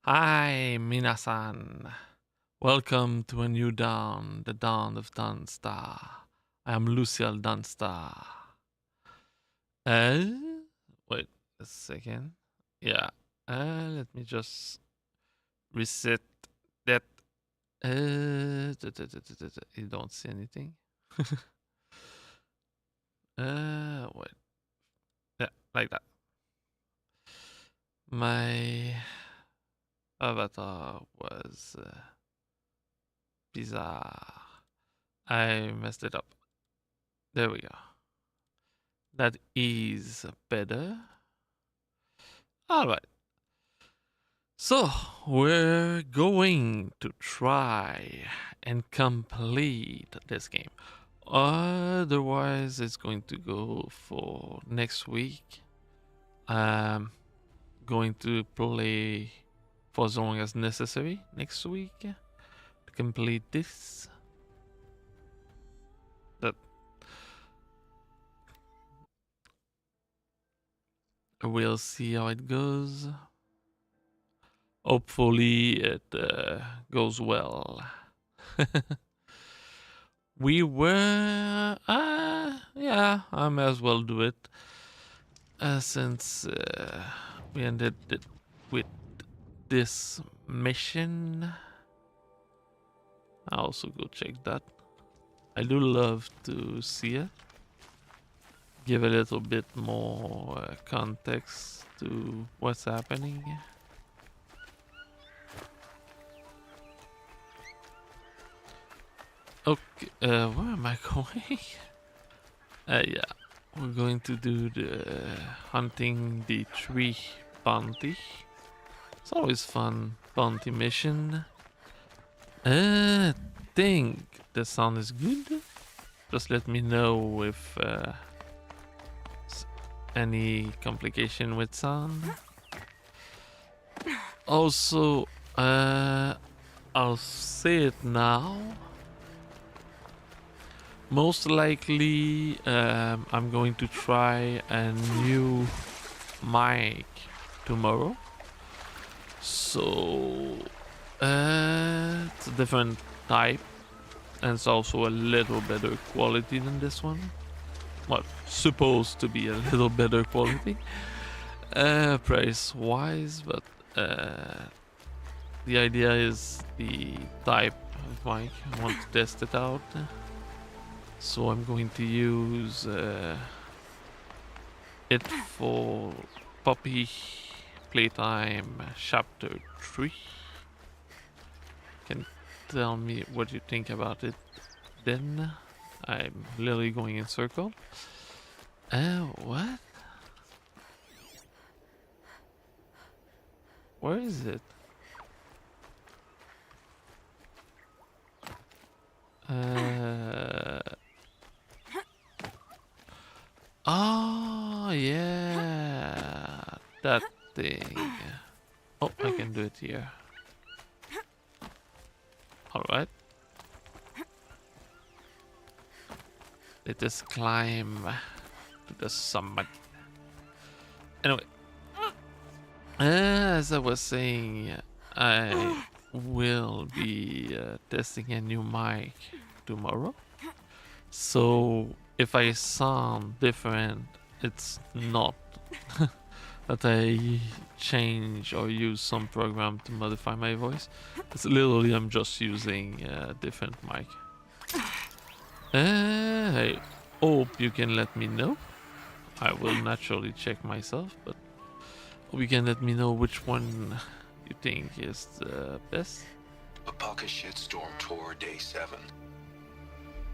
Hi, minasan. Welcome to a new dawn, the dawn of Dunstar. I am Lucial Dunstar. Uh, wait a second. Yeah, let me just reset that. You don't see anything. Wait. Yeah, like that. My avatar was bizarre. I messed it up. There we go. That is better. All right. So, we're going to try and complete this game. Otherwise, it's going to go for next week. I'm going to play for as long as necessary next week to complete this. That we'll see how it goes. Hopefully, it goes well. We were, yeah, I may as well do it. Since we ended it with this mission. I'll also go check that. I do love to see it. Give a little bit more context to what's happening. Okay, where am I going? Yeah, we're going to do the hunting the tree bounty. It's always fun bounty mission. Think the sound is good. Just let me know if any complication with sound. Also, I'll say it now. Most likely, I'm going to try a new mic tomorrow. So, it's a different type, and it's also a little better quality than this one. Well, supposed to be a little better quality, price wise, but the idea is the type of mic. I want to test it out. So I'm going to use it for Puppy Playtime Chapter 3. Can tell me what you think about it then. I'm literally going in circle. What? Where is it? Oh, yeah. That thing. Oh, I can do it here. Alright. Let us climb to the summit. Anyway. As I was saying, I will be testing a new mic tomorrow. So if I sound different, it's not that I change or use some program to modify my voice. It's literally I'm just using a different mic. I hope you can let me know. I will naturally check myself, but you can let me know which one you think is the best. Apaka Shitstorm Tour Day 7.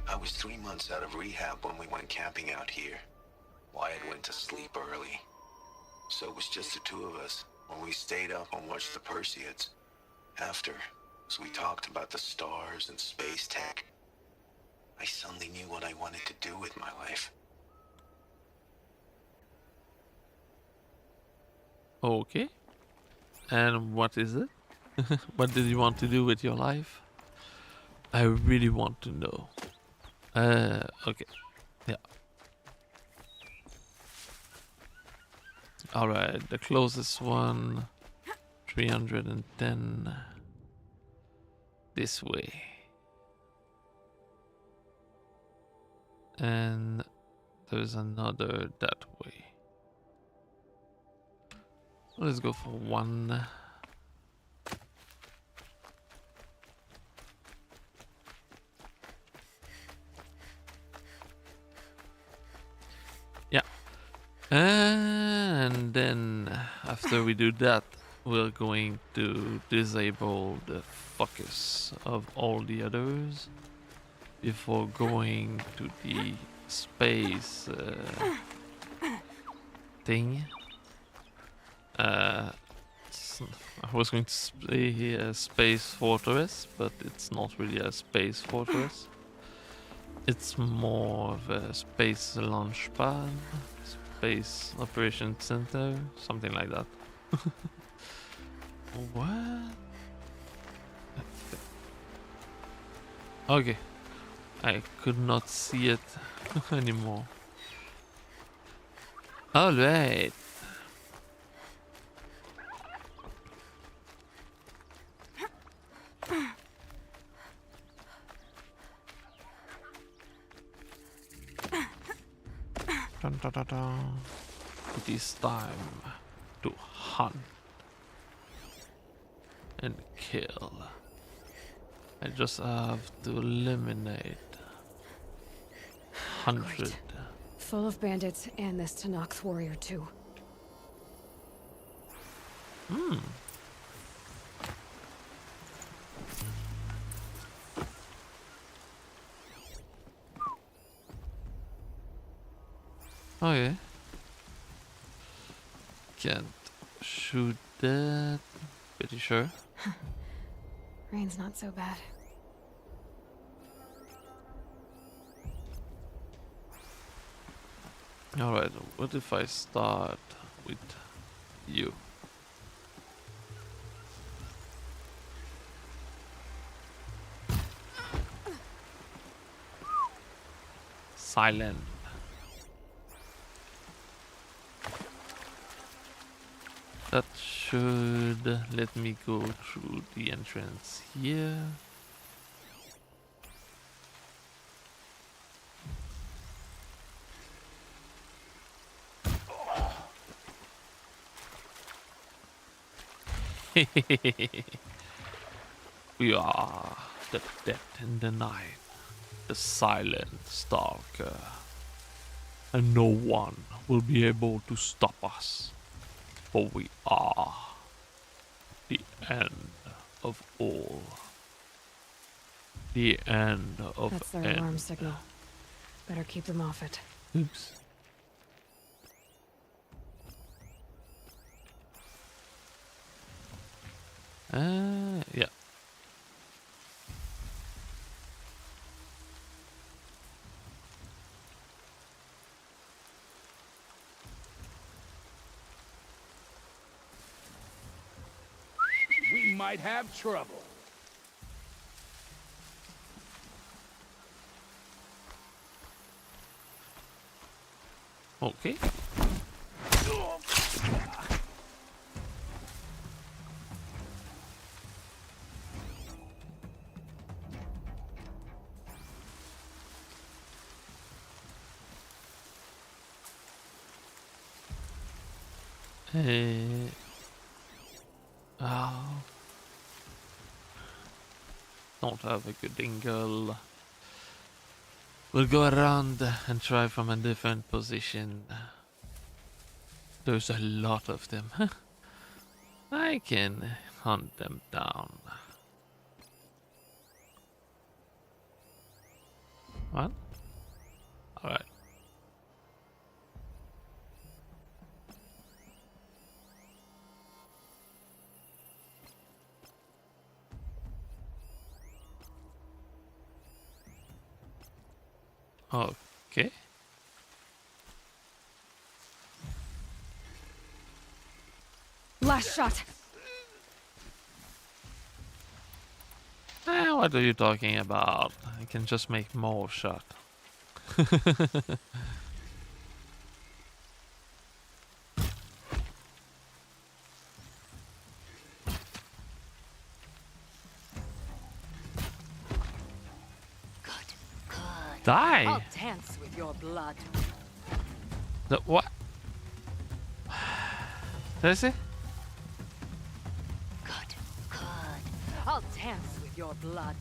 I was 3 months out of rehab when we went camping out here. Wyatt went to sleep early. So it was just the two of us when we stayed up and watched the Perseids. After, as we talked about the stars and space tech, I suddenly knew what I wanted to do with my life. Okay. And what is it? What did you want to do with your life? I really want to know. Okay. Yeah. Alright, the closest one. 310 this way. And there's another that way. Let's go for one. Yeah. And then after we do that, we're going to disable the focus of all the others before going to the space thing. I was going to say a space fortress, but it's not really a space fortress. It's more of a space launch pad, space operation center, something like that. What? Okay, I could not see it anymore. All right. Dun, dun, dun, dun. It is time to hunt and kill. I just have to eliminate 100. Great. Full of bandits and this Tanox warrior too. Hmm. Okay. Can't shoot that. Pretty sure. Rain's not so bad. Alright, what if I start with you? Silent. That should let me go through the entrance here. We are the dead in the night, the silent stalker, and no one will be able to stop us, for we are the end of all. The end of That's their end. alarm signal. Better keep them off it. Oops. Yeah. We might have trouble. Okay. Oh. Don't have a good angle. We'll go around and try from a different position. There's a lot of them. I can hunt them down. What? Alright. Okay. Last shot! What are you talking about? I can just make more shot. I'll Die? dance with your blood. What? Seriously? Good, good. I'll dance with your blood.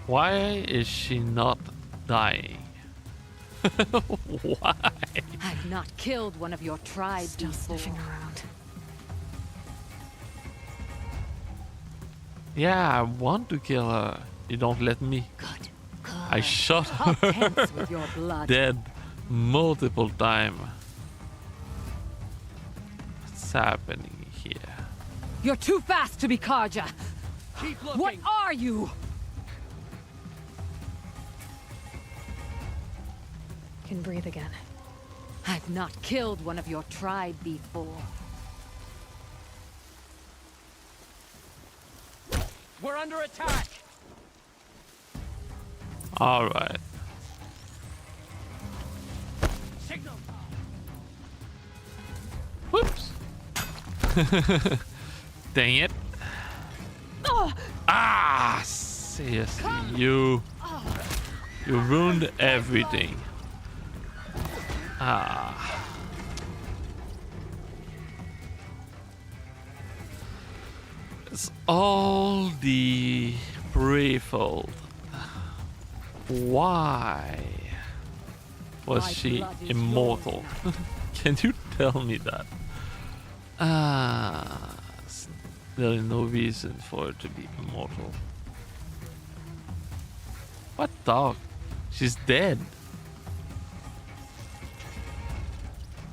Why is she not dying? Why? I've not killed one of your tribe Still before. sniffing around. Yeah, I want to kill her. You don't let me. Good, good. I shot I'll her dance with your blood. dead multiple times. What's happening here? You're too fast to be Karja. Keep looking. What are you? Can breathe again. I've not killed one of your tribe before. We're under attack. All right. Signal. Whoops. Dang it. Ah, seriously, you ruined everything. Ah. It's all the prey fault. Why was My she blood is immortal? Can you tell me that? There is no reason for her to be immortal. What dog? She's dead.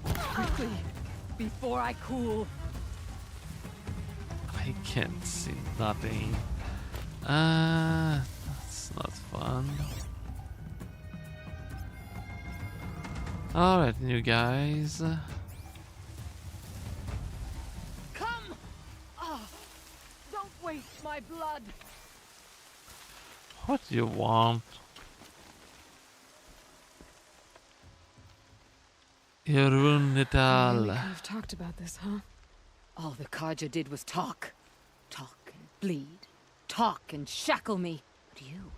Quickly, before I cool. I can't see nothing. That's not fun. Alright, you guys. Come! Don't waste my blood. What do you want? You ruined it We all. could have talked about this, huh? All the Karja did was talk. Talk and bleed. Talk and shackle me. But you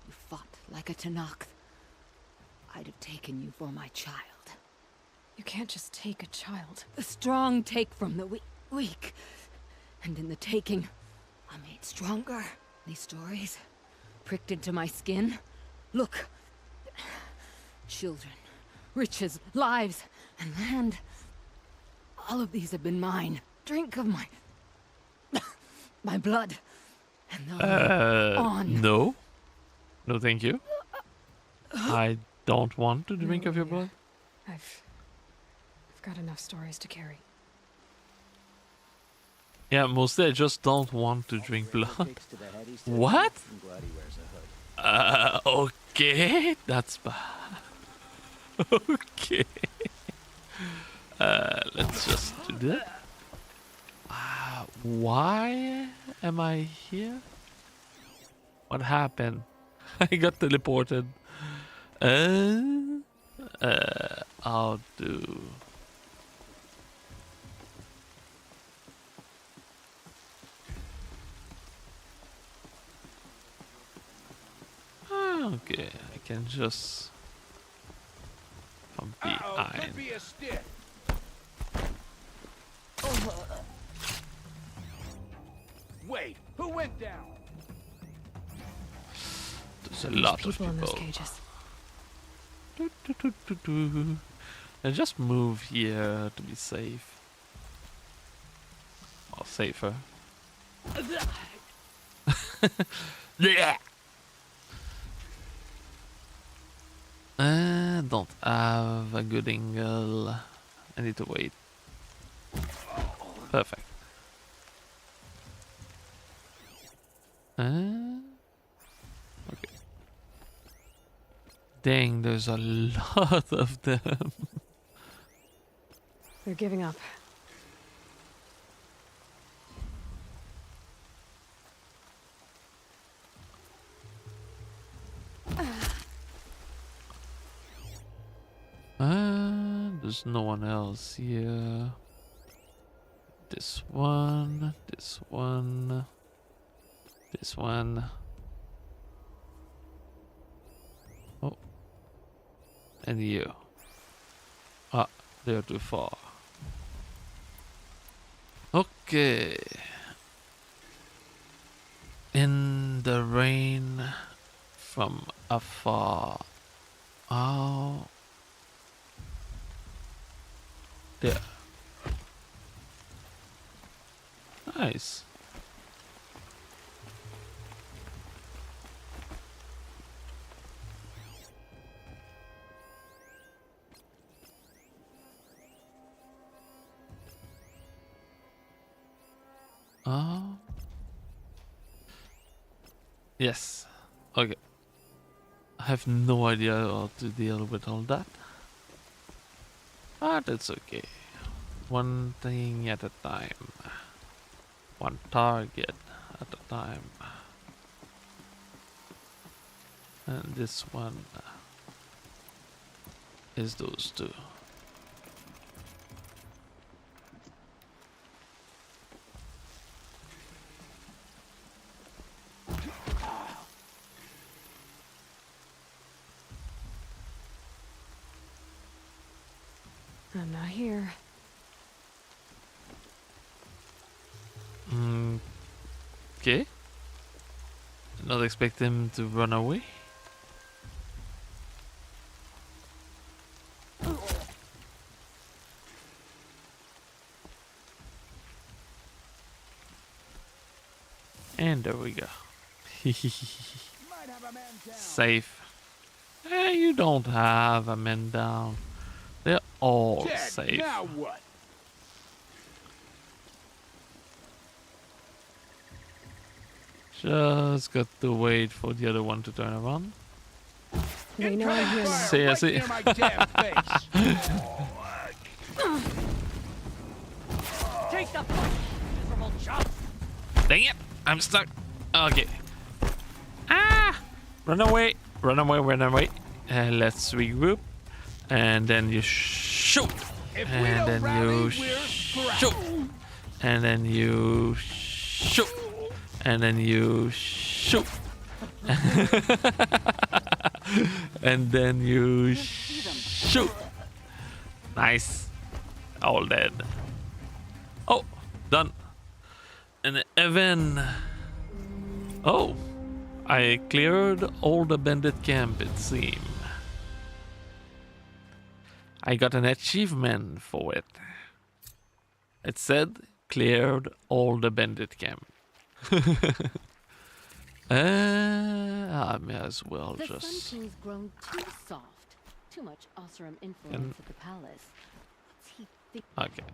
fought like a Tanakh. I'd have taken you for my child. You can't just take a child. The strong take from the weak. And in the taking, I'm made stronger. These stories pricked into my skin. Look. Children, riches, lives, and land. All of these have been mine. Drink of my... my blood. And they'll live on. No. No, thank you. I don't want to drink No, of your Leah. blood. I've got enough stories to carry. Yeah, mostly I just don't want to drink blood. What? Okay, that's bad. Okay. Let's just do that. Why am I here? What happened? I got teleported. I'll do. Okay, I can just from behind. Could be a stick. Wait, who went down? There's a lot of People in those people. cages. And just move here to be safe. Or safer. Yeah. Don't have a good angle. I need to wait. Perfect. Okay. Dang, there's a lot of them. They're giving up. There's no one else here. This one, this one, this one. And you. Ah, they're too far. Okay. In the rain from afar. Oh. There. Nice. Oh. Yes. Okay. I have no idea how to deal with all that. But it's okay. One thing at a time. One target at a time. And this one is those two. I'm not here. Okay. Not expect him to run away. And there we go. You might have a man down. Safe. You don't have a man down. They're all Dead. safe. Now what? Just got to wait for the other one to turn around. They know I'm here now. See, I right see. near my damn face. Take the fight, miserable chump! Dang it! I'm stuck. Okay. Ah! Run away! Run away! Run away! Let's regroup, and then you shoot, If we and don't then rally, you we're shoot, screwed. and then you shoot, and then you shoot, and then you shoot. Nice. All dead. Oh, done. And Evan. Oh, I cleared all the bandit camp, it seems. I got an achievement for it. It said cleared all the bandit camp. I may as well The just. Sun King's grown too soft. Too much Oseram influence at the palace. What's he think? Okay.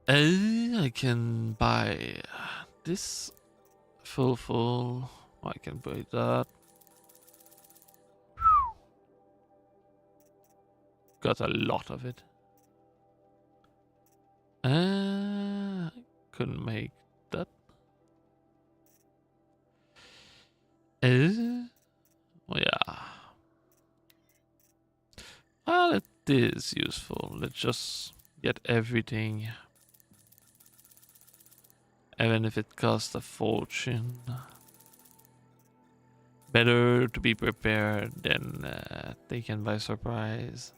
I can buy this full. I can buy that. Got a lot of it. Couldn't make that. Oh yeah. Well, it is useful. Let's just get everything. Even if it costs a fortune. Better to be prepared than taken by surprise.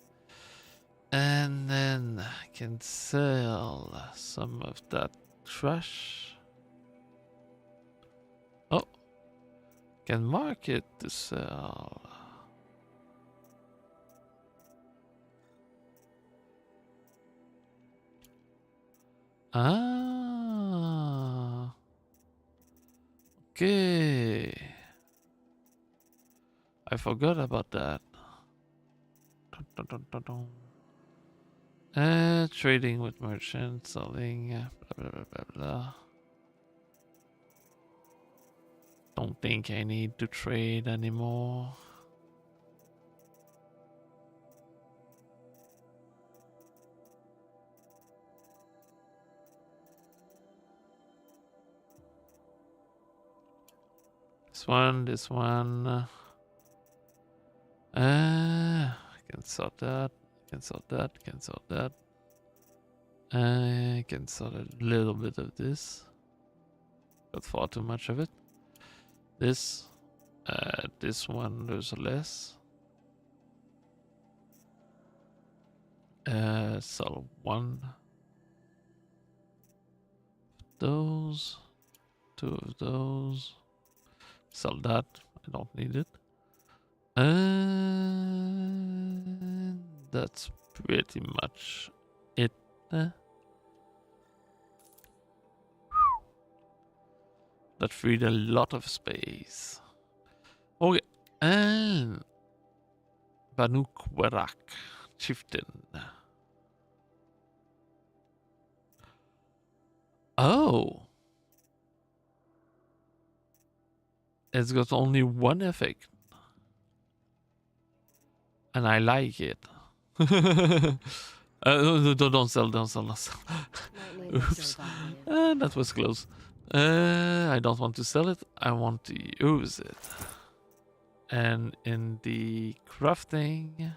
And then I can sell some of that trash. Oh, can market to sell. Ah, okay. I forgot about that. Dun, dun, dun, dun, dun. Trading with merchants, selling, blah, blah, blah, blah, blah. Don't think I need to trade anymore. This one. I can sort that. Can sort that. Can sort that. I can sort a little bit of this. Got far too much of it. This one there's less. Sell one. Those. Two of those. Sell that. I don't need it. That's pretty much it. That freed a lot of space. Okay, and Banuk Warak, chieftain. Oh, it's got only one effect, and I like it. Don't sell, don't sell, don't sell. Oops, that was close. I don't want to sell it. I want to use it. And in the crafting,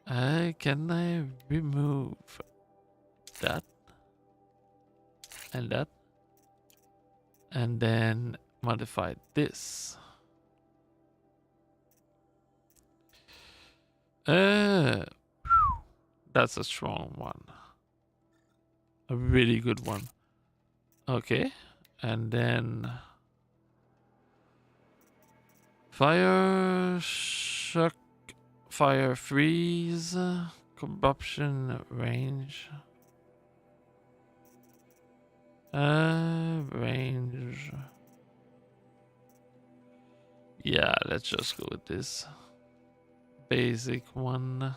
can I remove that and that, and then modify this? That's a strong one. A really good one. Okay, and then fire shock, fire freeze, combustion range. Range. Yeah, let's just go with this basic one.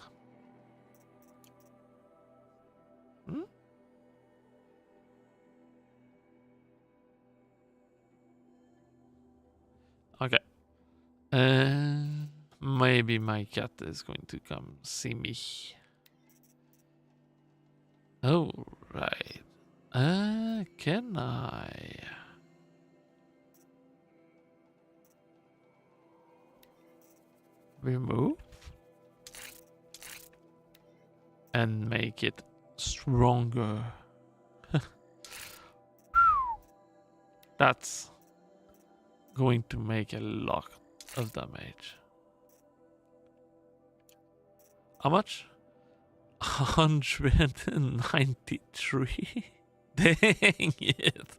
Okay. Maybe my cat is going to come see me. Oh, right. Can I? Remove? And make it stronger. That's going to make a lot of damage. How much? 193. Dang it.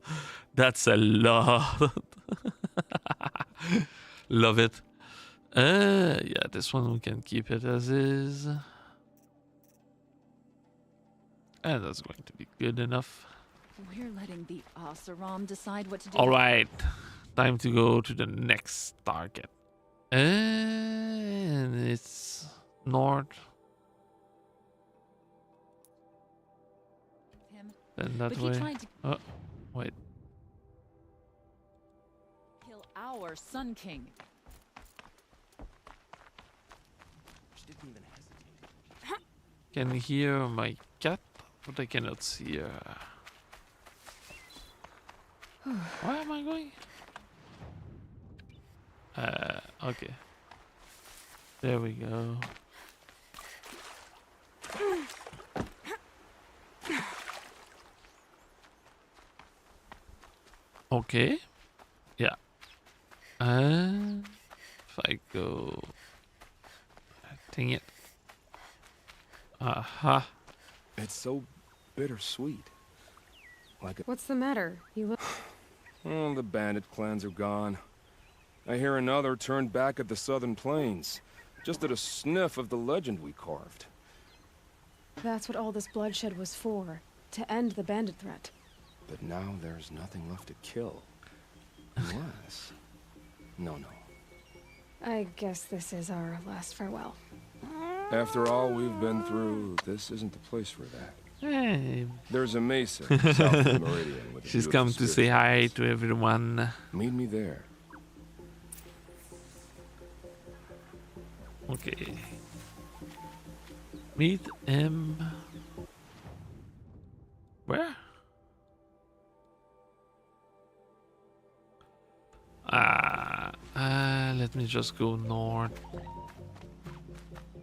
That's a lot. Love it. Yeah, this one we can keep it as is. And that's going to be good enough. We're letting the Oseram decide what to do. All right. Time to go to the next target. And it's north. Him. Then that But way. he tried to Oh, wait. kill our Sun King. She didn't even hesitate. Can hear my cat, but I cannot see her. Where am I going? Okay. There we go. Okay. Yeah. If I go... Dang it. Aha. It's so bittersweet. Like a... What's the matter? You look... Oh, the bandit clans are gone. I hear another turned back at the southern plains, just at a sniff of the legend we carved. That's what all this bloodshed was for. To end the bandit threat. But now there's nothing left to kill. Unless... No. I guess this is our last farewell. After all we've been through, this isn't the place for that. Hey, There's a mesa south of the Meridian with a she's beautiful come to say spiritual hi house. to everyone. Meet me there. Okay. Meet him. Where? Let me just go north.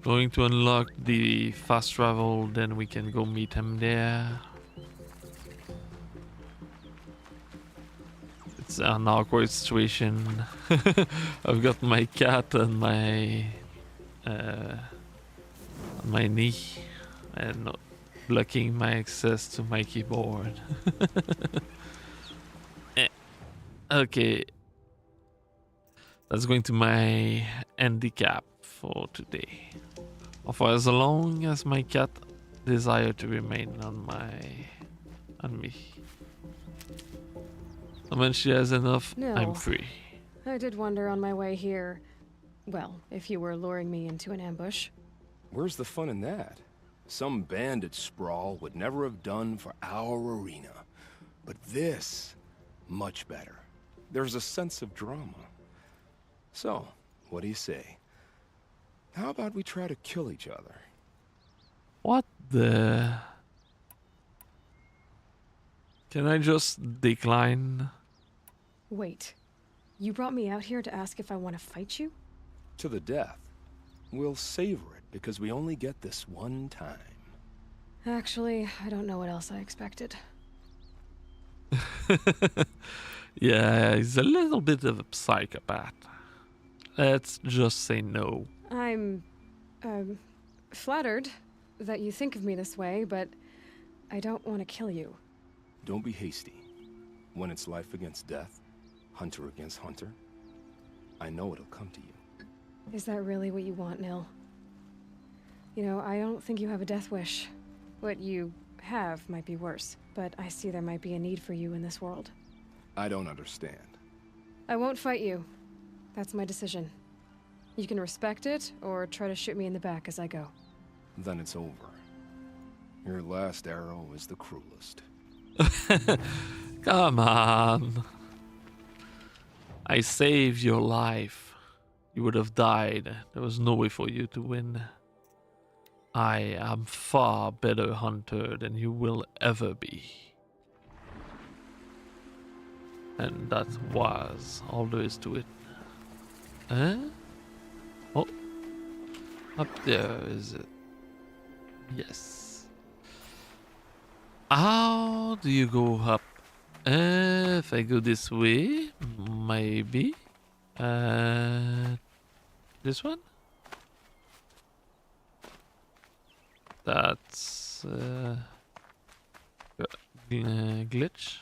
Going to unlock the fast travel, then we can go meet him there. It's an awkward situation. I've got my cat on my knee, and blocking my access to my keyboard. Eh, okay, that's going to my handicap for today. Or for as long as my cat desire to remain on me. And when she has enough, I'm No. free. I did wonder on my way here. Well, if you were luring me into an ambush. Where's the fun in that? Some bandit sprawl would never have done for our arena. But this, much better. There's a sense of drama. So, what do you say? How about we try to kill each other? What the... Can I just decline? Wait. You brought me out here to ask if I want to fight you? To the death. We'll savor it because we only get this one time. Actually, I don't know what else I expected. Yeah, he's a little bit of a psychopath. Let's just say no. I'm, flattered that you think of me this way, but I don't want to kill you. Don't be hasty. When it's life against death, hunter against hunter, I know it'll come to you. Is that really what you want, Nil? You know, I don't think you have a death wish. What you have might be worse, but I see there might be a need for you in this world. I don't understand. I won't fight you. That's my decision. You can respect it, or try to shoot me in the back as I go. Then it's over. Your last arrow is the cruelest. Come on. I saved your life. You would have died. There was no way for you to win. I am far better hunter than you will ever be. And that was all there is to it. Huh? Oh. Up there, is it? Yes. How do you go up? If I go this way, maybe. This one? That's glitch.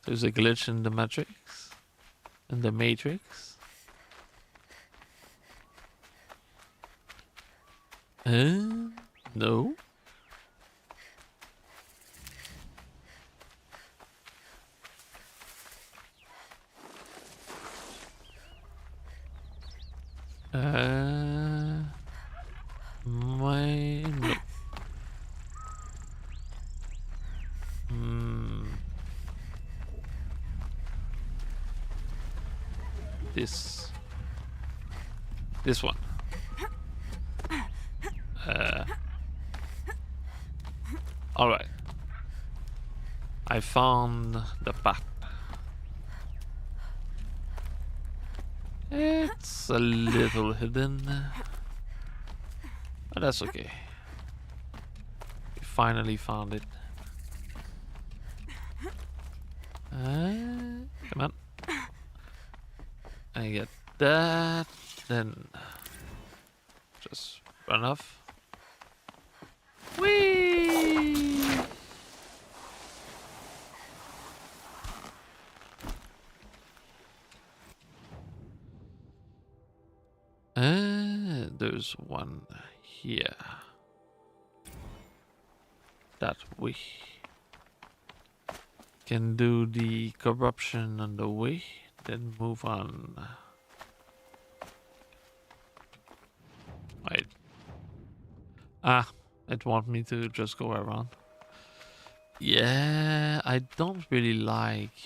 There's a glitch in the matrix. In the matrix. No. No. This one. All right. I found the path. It's a little hidden, but that's okay. We finally found it. Come on. I get that, then just run off. Whee! There's one here. That we can do the corruption on the way, then move on. Wait. It wants me to just go around. Yeah, I don't really like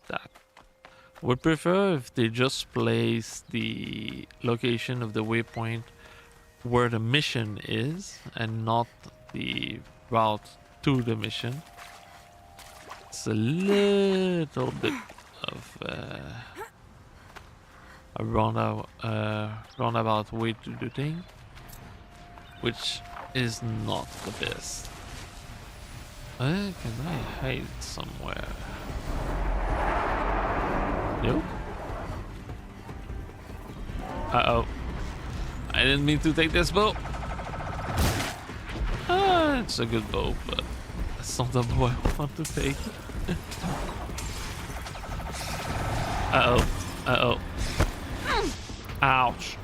that. Would prefer if they just place the location of the waypoint where the mission is and not the route to the mission. It's a little bit of a roundabout way to do things, which is not the best. Can I hide somewhere? Nope. Uh-oh. I didn't mean to take this boat. Ah. It's a good bow, but that's not the bow I want to take. Uh-oh. Uh-oh. Ouch.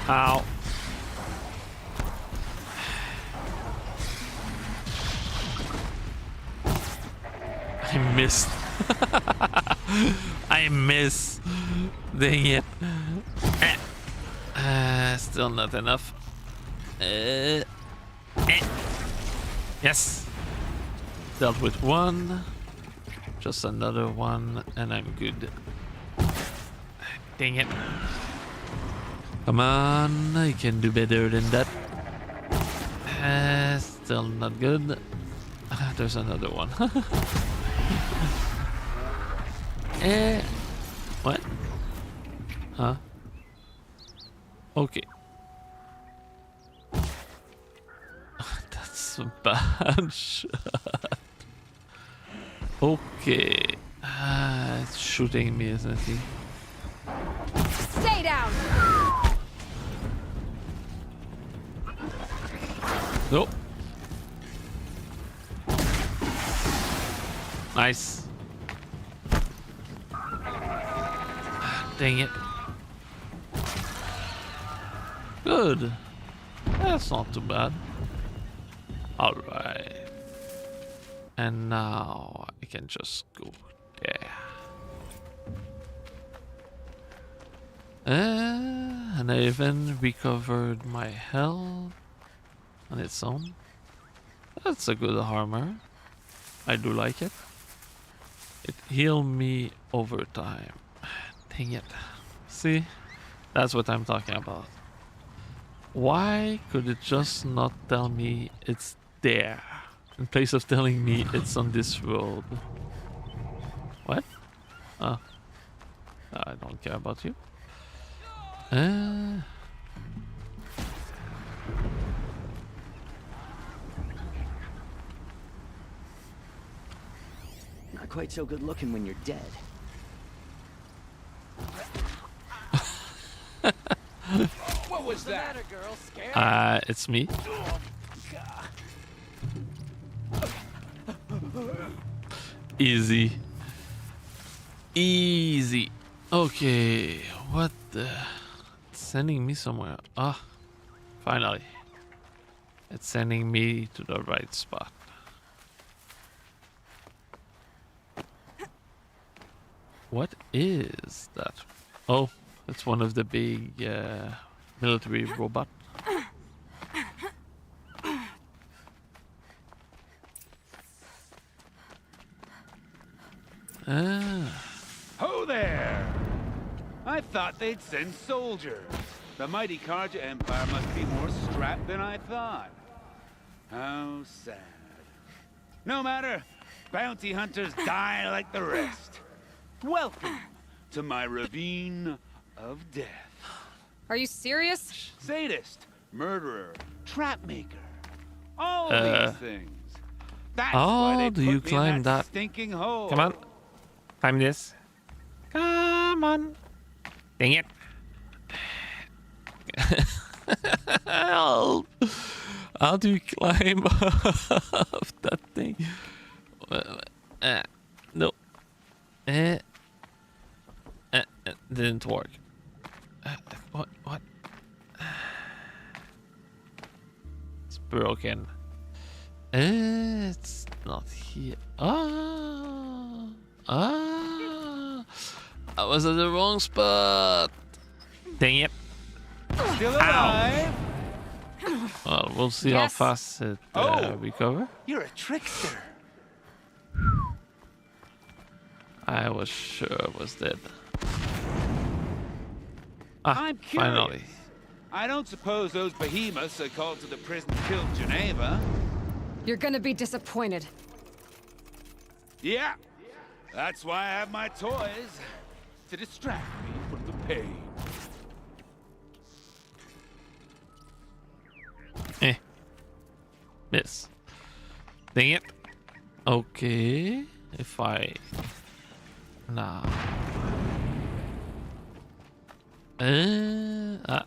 Ow. I missed. I miss. Dang it. Still not enough. Yes. Dealt with one. Just another one, and I'm good. Dang it. Come on, I can do better than that. Still not good. There's another one. What? Huh? Okay. That's a bad shot. Okay. It's shooting me, isn't he? Stay down! Nope. Nice. Dang it. Good. That's not too bad. Alright. And now I can just go there. And I even recovered my health on its own. That's a good armor. I do like it. It healed me over time. Dang it. See? That's what I'm talking about. Why could it just not tell me it's there? In place of telling me it's on this road. What? Oh. I don't care about you. Not quite so good looking when you're dead. What was that? Girl, scared? It's me. Easy. Easy. Okay, what the... It's sending me somewhere. Ah, finally. It's sending me to the right spot. What is that? Oh, it's one of the big military robots. Ho there! I thought they'd send soldiers. The mighty Karja Empire must be more strapped than I thought. How sad. No matter, bounty hunters die like the rest. Welcome to my ravine of death. Are you serious? Sadist, murderer, trap maker. All these things. That's why Oh, they do you put me in climb that? stinking hole. Come on. Climb this. Come on. Dang it. How do you climb off that thing? No. Didn't work. What? It's broken. It's not here. I was at the wrong spot. Dang it. Still alive? Well, we'll see how fast it recover. You're a trickster. I was sure it was dead. I'm curious. Finally. I don't suppose those behemoths are called to the prison to kill Geneva. You're gonna be disappointed. Yeah. That's why I have my toys. To distract me from the pain. Miss. Dang it. Okay. If I Nah. Ah.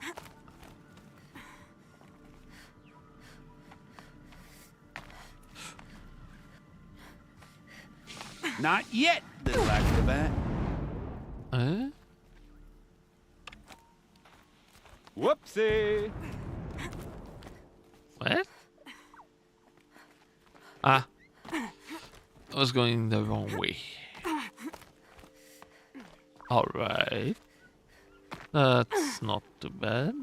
Not yet, little acrobat. Whoopsie. What? Ah. I was going the wrong way. Alright. That's not too bad.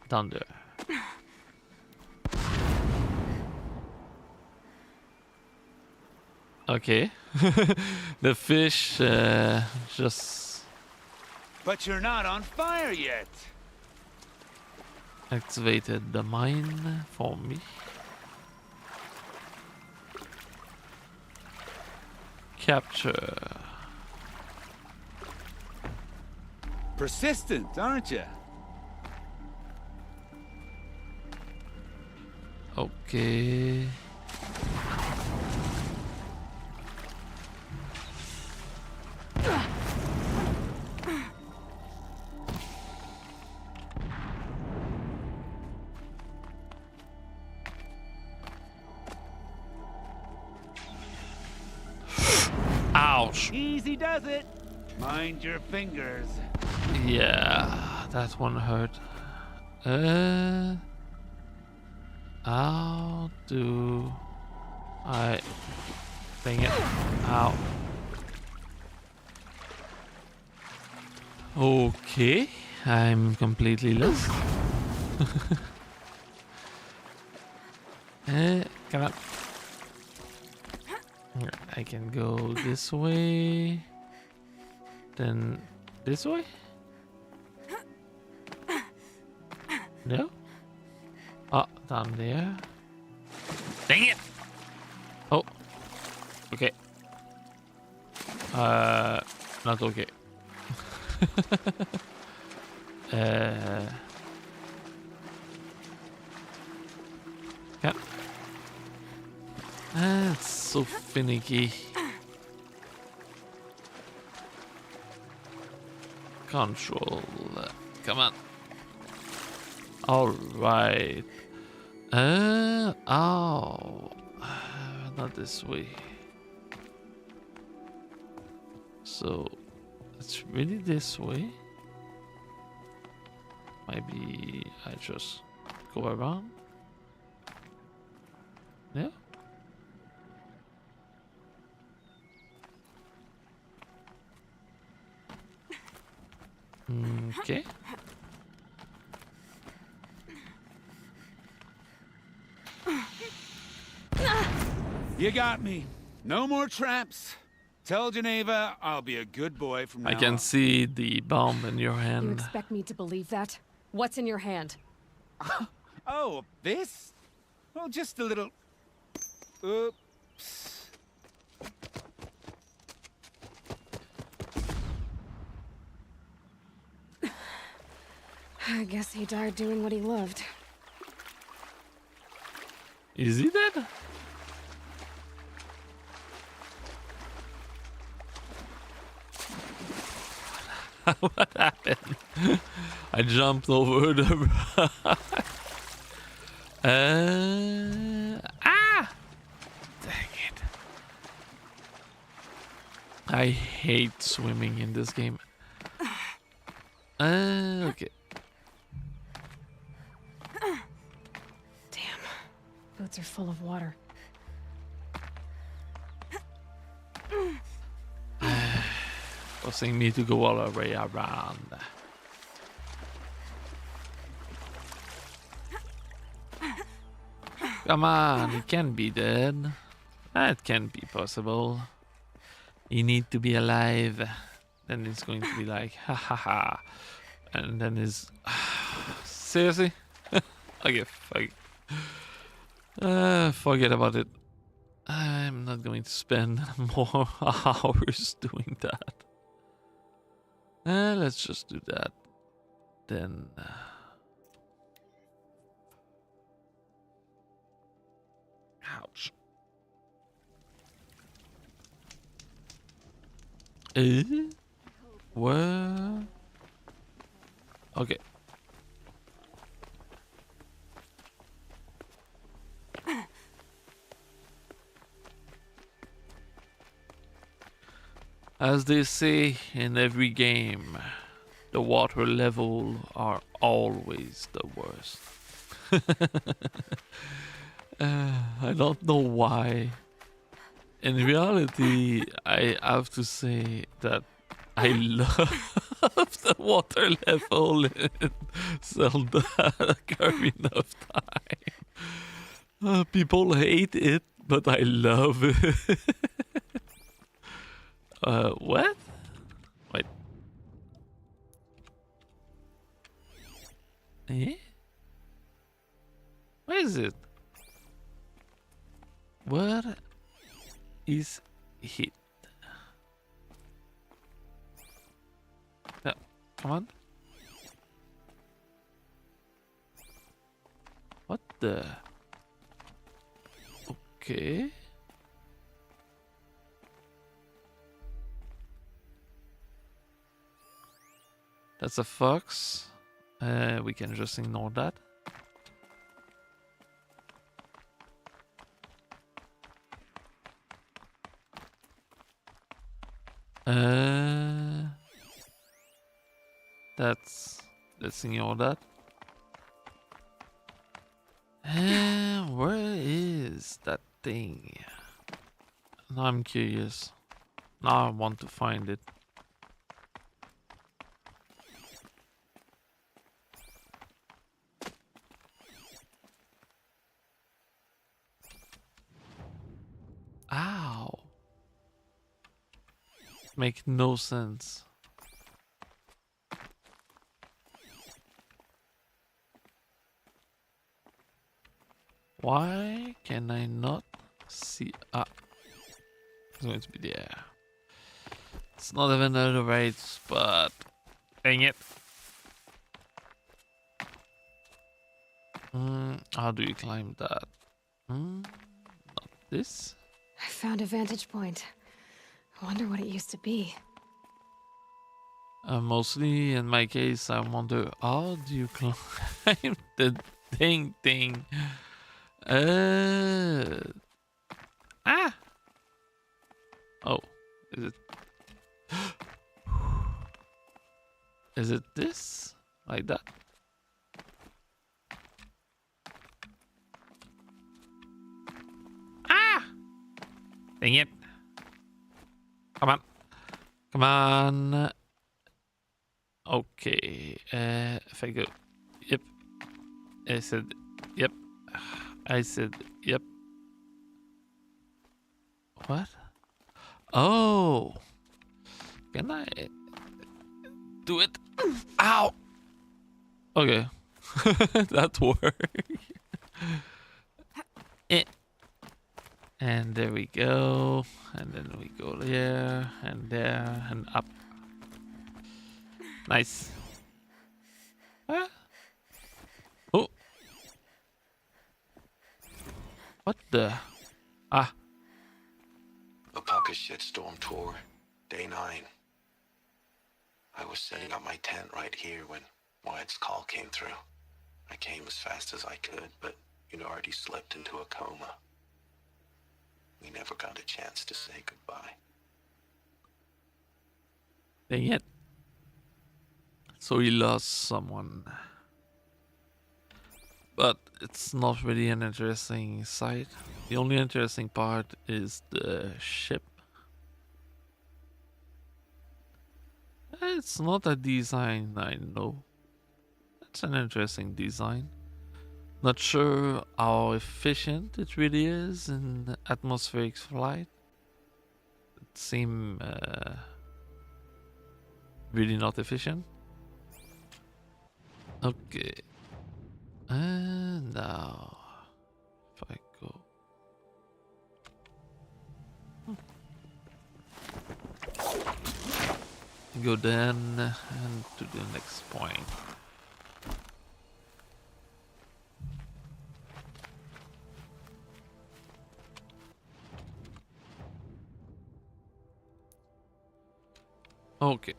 Thunder. Okay. The fish just But you're not on fire yet. activated the mine for me. Capture. Persistent, aren't you? Okay. Ouch. Easy does it. Mind your fingers. Yeah, that one hurt. How do I... Dang it. Ow. Okay, I'm completely lost. Come on. I can go this way. Then this way? No? Oh, down there. Dang it! Oh. Okay. Not okay. Yeah. It's so finicky. Control. Come on. Alright. Oh. Not this way. So, it's really this way? Maybe I just go around? Yeah? Okay. You got me. No more traps. Tell Geneva I'll be a good boy from now I can on. see the bomb in your You hand. expect me to believe that? What's in your hand? Oh, this? Well, just a little... Oops. I guess he died doing what he loved. Is he dead? What happened? I jumped over the rock. Dang it. I hate swimming in this game. Okay. Damn. Boots are full of water. Forcing me to go all the way around. Come on, he can be dead. That can't be possible. You need to be alive. Then it's going to be like, ha ha ha. And then it's... Seriously? Okay, forget about it. I'm not going to spend more hours doing that. Let's just do that. Then... Ouch. Eh? Where? Okay. As they say in every game, the water level are always the worst. I don't know why. In reality, I have to say that I love the water level in Zelda Ocarina of Time. People hate it, but I love it. What? Wait. Eh? Where is it? Where is it? Yeah, come on. What the? Okay. That's a fox. We can just ignore that. Let's ignore that. Where is that thing? Now I'm curious. Now I want to find it. Ow. Make no sense. Why can I not see? Ah, it's going to be there. It's not even at the right spot. Dang it. How do you climb that? Not this. I found a vantage point. I wonder what it used to be. Mostly in my case, I wonder how do you climb the dang thing? Ah. Oh, is it? Is it this? Like that? Ah! Dang it. Come on. Come on. Okay. If I go. Yep. I said. Yep. I said. Yep. What? Oh. Can I do it? Ow. Okay. That worked. And there we go. And then we go there and up. Nice. Ah. Oh. What the? Ah. Apaka's shitstorm tour, day 9. I was setting up my tent right here when Wyatt's call came through. I came as fast as I could, but you'd already slipped into a coma. We never got a chance to say goodbye. Dang it. So he lost someone. But it's not really an interesting sight. The only interesting part is the ship. It's not a design I know. It's an interesting design. Not sure how efficient it really is in atmospheric flight. It seems really not efficient. Okay. And now, if I go. Go then and to the next point. Okay.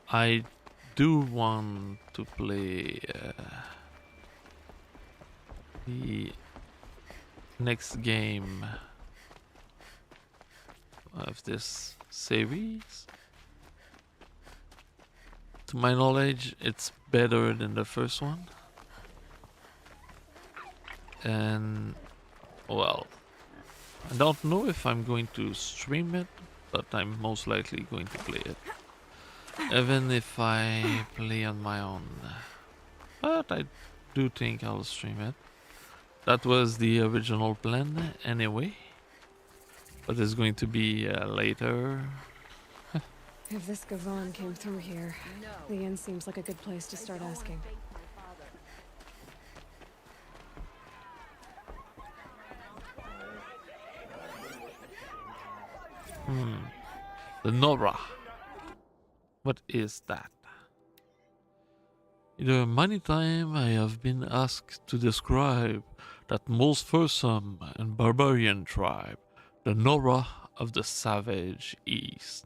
I do want to play the next game of this series. To my knowledge, it's better than the first one. And, well, I don't know if I'm going to stream it, but I'm most likely going to play it. Even if I play on my own. But I do think I'll stream it. That was the original plan anyway. But it's going to be later. If this Gavon came through here, the inn seems like a good place to start asking. The Nora. What is that? Either many times I have been asked to describe that most fearsome and barbarian tribe, the Nora of the savage East.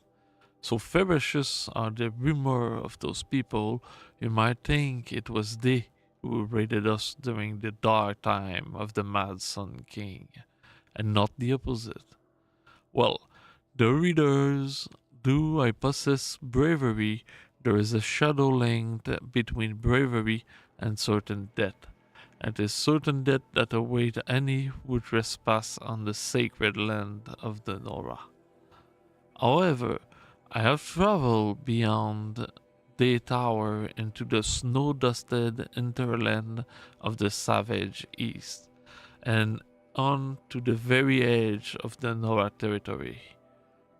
So ferocious are the rumor of those people, you might think it was they who raided us during the dark time of the Mad Sun King, and not the opposite. Well, the readers, do I possess bravery? There is a shadow length between bravery and certain death. It is certain death that await any who trespass on the sacred land of the Nora. However, I have traveled beyond Day Tower into the snow-dusted hinterland of the savage East, and on to the very edge of the Nora territory.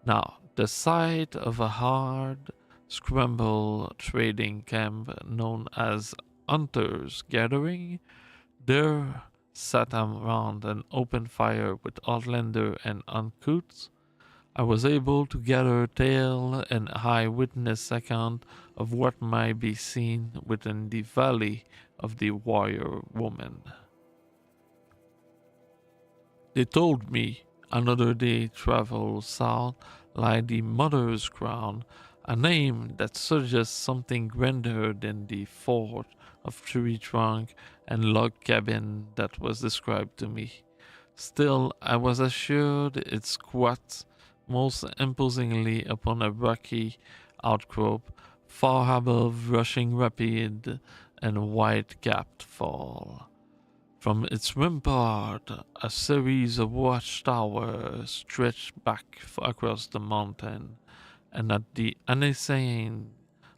Now, the site of a hard scramble trading camp known as Hunter's Gathering, there sat around an open fire with Outlander and Uncouths. I was able to gather tale and eyewitness account of what might be seen within the valley of the warrior woman. They told me another day travel south lie the Mother's Crown, a name that suggests something grander than the fort of tree trunk and log cabin that was described to me. Still, I was assured it squats most imposingly upon a rocky outcrop far above rushing rapid and white-capped fall. From its rampart, a series of watchtowers stretched back across the mountain, and at the unassaying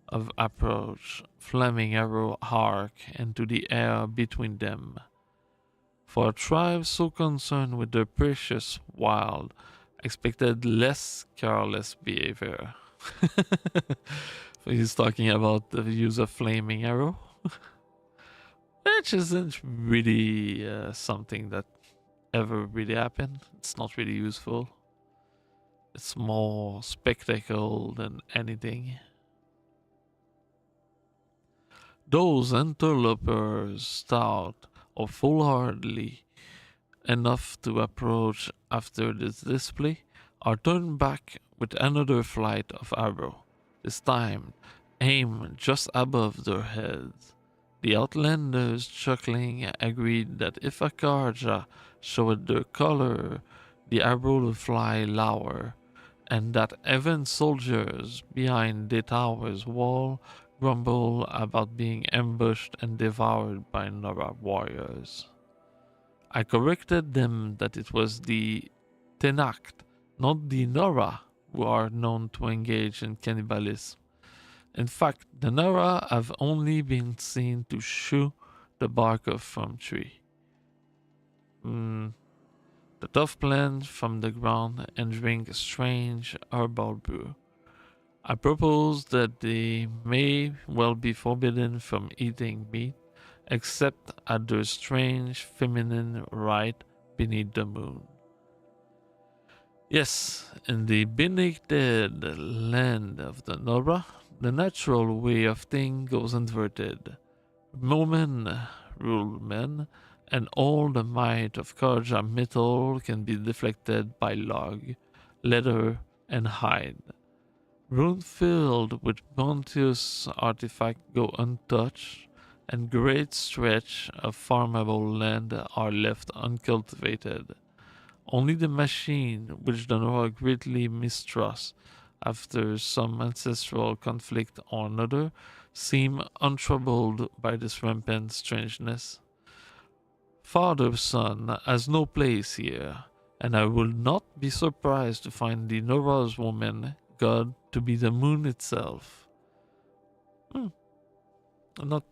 of approach, flaming arrow arc into the air between them. For a tribe so concerned with their precious wild, expected less careless behavior. He's talking about the use of flaming arrow. Which isn't really something that ever really happened. It's not really useful. It's more spectacle than anything. Those interlopers, stout or foolhardy enough to approach after this display, are turned back with another flight of arrow, this time aimed just above their heads. The Outlanders, chuckling, agreed that if a Karja showed their color, the arrow would fly lower, and that even soldiers behind the tower's wall grumble about being ambushed and devoured by Nora warriors. I corrected them that it was the Tenacht, not the Nora, who are known to engage in cannibalism. In fact, the Nora have only been seen to chew the bark of from tree. The tough plant from the ground and drink a strange herbal brew. I propose that they may well be forbidden from eating meat, except at their strange feminine rite beneath the moon. Yes, in the benighted land of the Nora, the natural way of things goes inverted. Women rule men, and all the might of Karja metal can be deflected by log, leather, and hide. Rune filled with bounteous artifacts go untouched, and great stretch of farmable land are left uncultivated. Only the machine, which the Nora greatly mistrust after some ancestral conflict or another, seem untroubled by this rampant strangeness. Father son has no place here, and I will not be surprised to find the Nora's woman god to be the moon itself. Hmm, not.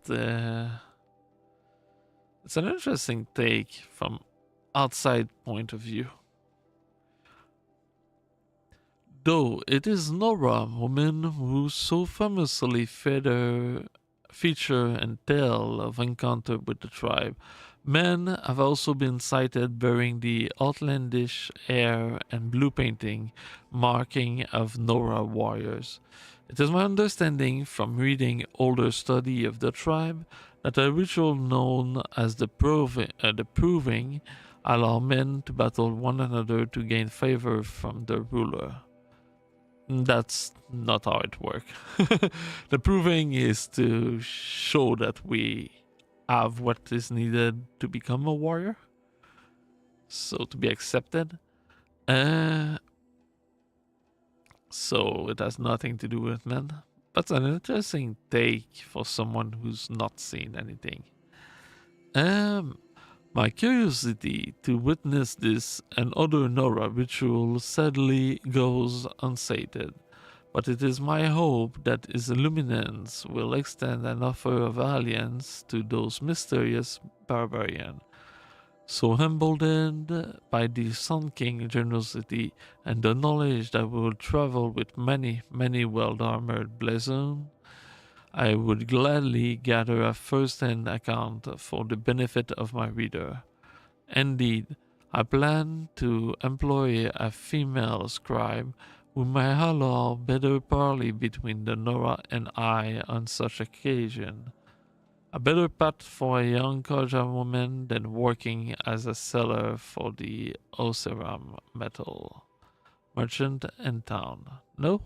It's an interesting take from outside point of view. Though it is Nora woman who so famously feature and tell of encounter with the tribe, men have also been sighted bearing the outlandish hair and blue painting marking of Nora warriors. It is my understanding from reading older study of the tribe that a ritual known as the proving allow men to battle one another to gain favor from the ruler. That's not how it works. The proving is to show that we have what is needed to become a warrior. So to be accepted. Uh, so it has nothing to do with men. But an interesting take for someone who's not seen anything. Um, my curiosity to witness this and other Nora rituals sadly goes unsated, but it is my hope that his illuminance will extend an offer of alliance to those mysterious barbarians. So emboldened by the Sun King generosity and the knowledge that we will travel with many, many well-armored blazons, I would gladly gather a first-hand account for the benefit of my reader. Indeed, I plan to employ a female scribe who may allow better parley between the Nora and I on such occasion. A better path for a young Kaja woman than working as a seller for the Oseram metal merchant in town. No?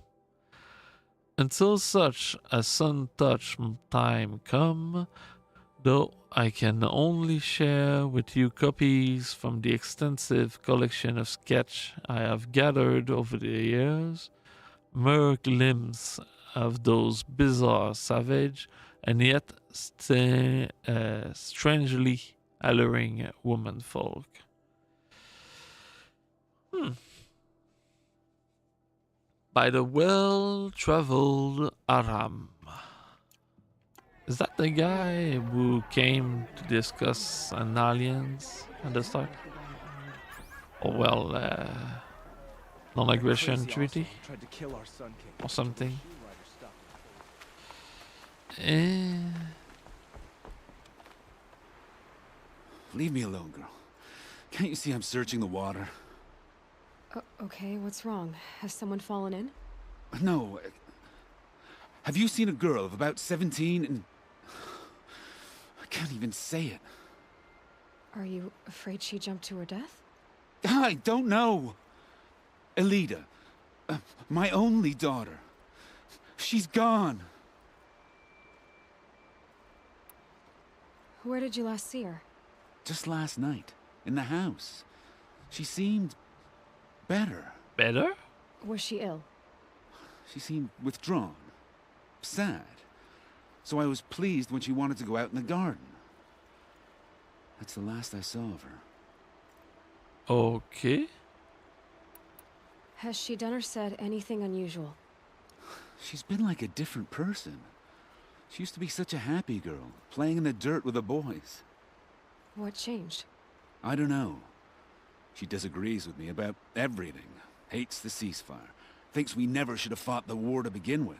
Until such a sun-touched time come, though I can only share with you copies from the extensive collection of sketch I have gathered over the years, mere glimpses of those bizarre savage and yet strangely alluring womenfolk. By the well-traveled Aram. Is that the guy who came to discuss an alliance at the start? Or well, non-aggression treaty? Or something? Eh... Leave me alone, girl. Can't you see I'm searching the water? Okay, what's wrong? Has someone fallen in? No. Have you seen a girl of about 17 and... I can't even say it. Are you afraid she jumped to her death? I don't know. Elida. My only daughter. She's gone. Where did you last see her? Just last night. In the house. She seemed... better. Better? Was she ill? She seemed withdrawn. Sad. So I was pleased when she wanted to go out in the garden. That's the last I saw of her. Okay. Has she done or said anything unusual? She's been like a different person. She used to be such a happy girl, playing in the dirt with the boys. What changed? I don't know. She disagrees with me about everything. Hates the ceasefire. Thinks we never should have fought the war to begin with.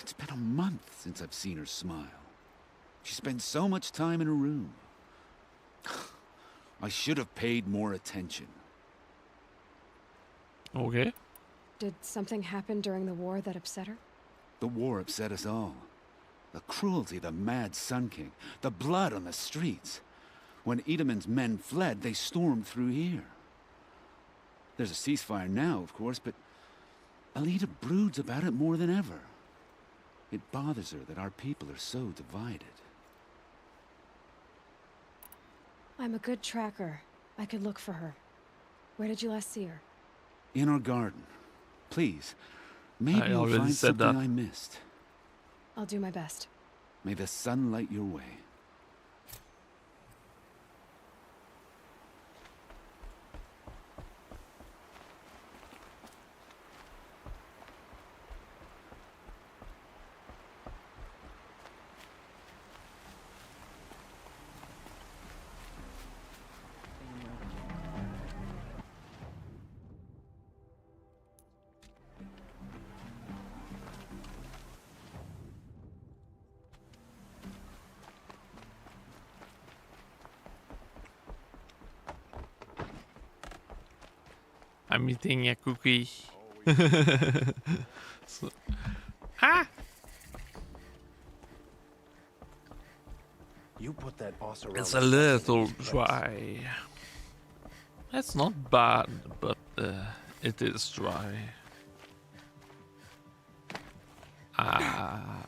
It's been a month since I've seen her smile. She spends so much time in her room. I should have paid more attention. Okay. Did something happen during the war that upset her? The war upset us all. The cruelty of the mad Sun King, the blood on the streets. When Edamon's men fled, they stormed through here. There's a ceasefire now, of course, but Alita broods about it more than ever. It bothers her that our people are so divided. I'm a good tracker. I could look for her. Where did you last see her? In our garden. Please, maybe I you'll already find said something that. I missed. I'll do my best. May the sun light your way. I'm eating a cookie. So, ah! You put that boss around. It's a little dry. It's not bad, but it is dry. Ah.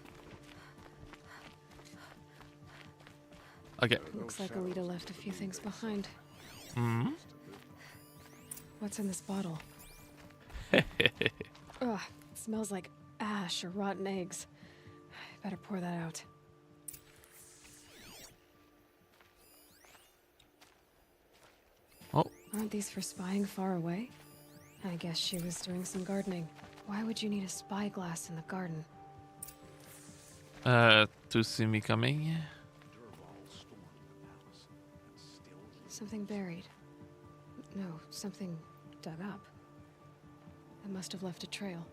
Okay. Looks like Alita left a few things behind. Hmm. What's in this bottle? Ugh, it smells like ash or rotten eggs. I better pour that out. Oh. Aren't these for spying far away? I guess she was doing some gardening. Why would you need a spyglass in the garden? To see me coming. Something buried. No, something dug up. It must have left a trail.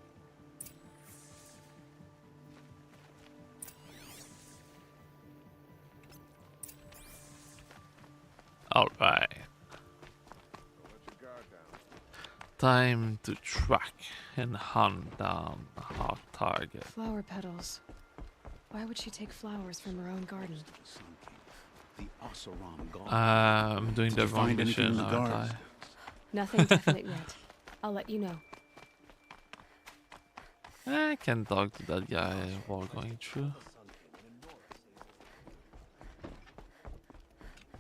All right. Time to track and hunt down our target. Flower petals. Why would she take flowers from her own garden? The Oseram god. I'm doing Did the you wrong find anything in mission, the aren't I? garden? Nothing definite yet. I'll let you know. I can talk to that guy while going through.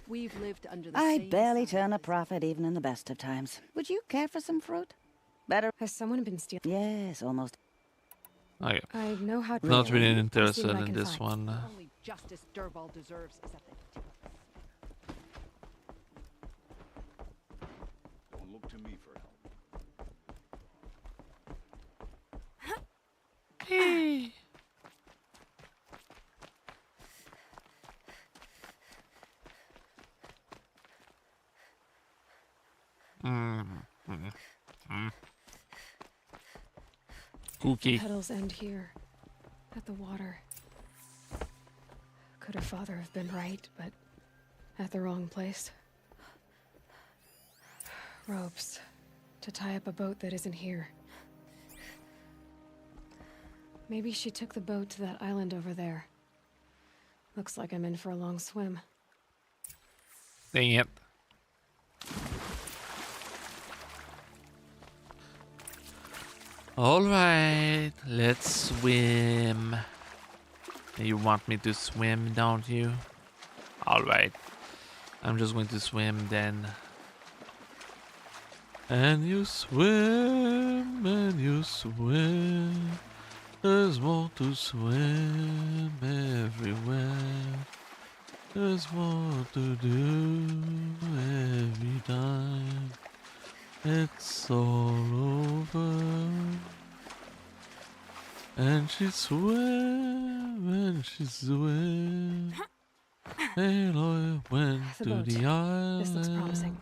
We've lived under the I same barely sun. turn a profit even in the best of times. Would you care for some fruit? Better. Has someone been stealing? Yes, almost. Okay. I know how to. Not really I'll see interested what I in can this find. one. Only justice Dervahl deserves is at the tip of his. Don't look to me for help. Hey. Cookie. Petals end here, at the water. Could her father have been right, but at the wrong place? Ropes to tie up a boat that isn't here. Maybe she took the boat to that island over there. Looks like I'm in for a long swim. Dang it. Alright, let's swim. You want me to swim, don't you? Alright. I'm just going to swim then. And you swim. There's more to swim everywhere. There's more to do every time. It's all over. And she swam, Aloy went The to boat. the island. This looks promising.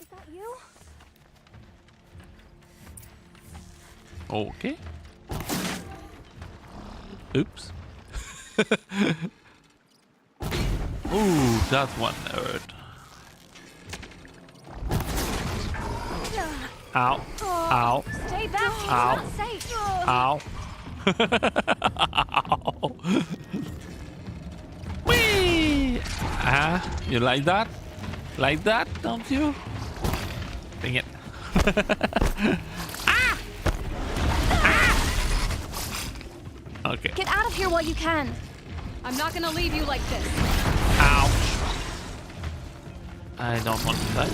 Is that you? Okay. Oops. Ooh, that one hurt. Ow. Ow. Stay back. It's Ow. not safe. Ow. Ow. Whee! You like that? Like that, don't you? Dang it. Okay. Get out of here while you can. I'm not gonna leave you like this. Ouch. I don't want to die.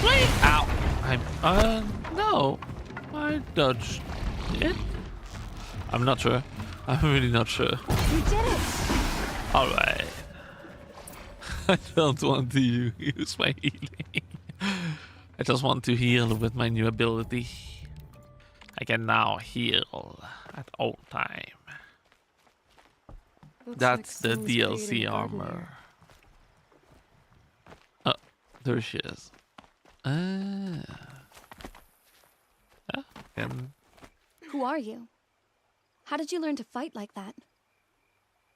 Wait! Ow. No. I dodged it. I'm not sure. I'm really not sure. You did it. Alright. I don't want to use my healing. I just want to heal with my new ability. I can now heal at all time. Looks That's like the someone's creating DLC a garden armor. Oh, there she is. Yeah, and Who are you? How did you learn to fight like that?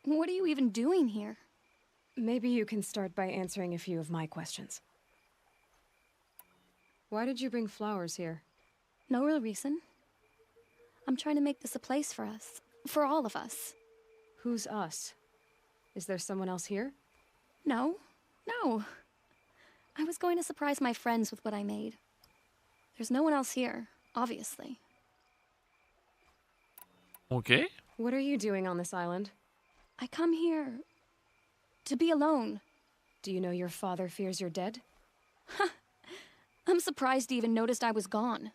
What are you even doing here? Maybe you can start by answering a few of my questions. Why did you bring flowers here? No real reason. I'm trying to make this a place for us. For all of us. Who's us? Is there someone else here? No. No. I was going to surprise my friends with what I made. There's no one else here, obviously. okay. What are you doing on this island? I come here to be alone. Do you know your father fears you're dead? I'm surprised he even noticed I was gone.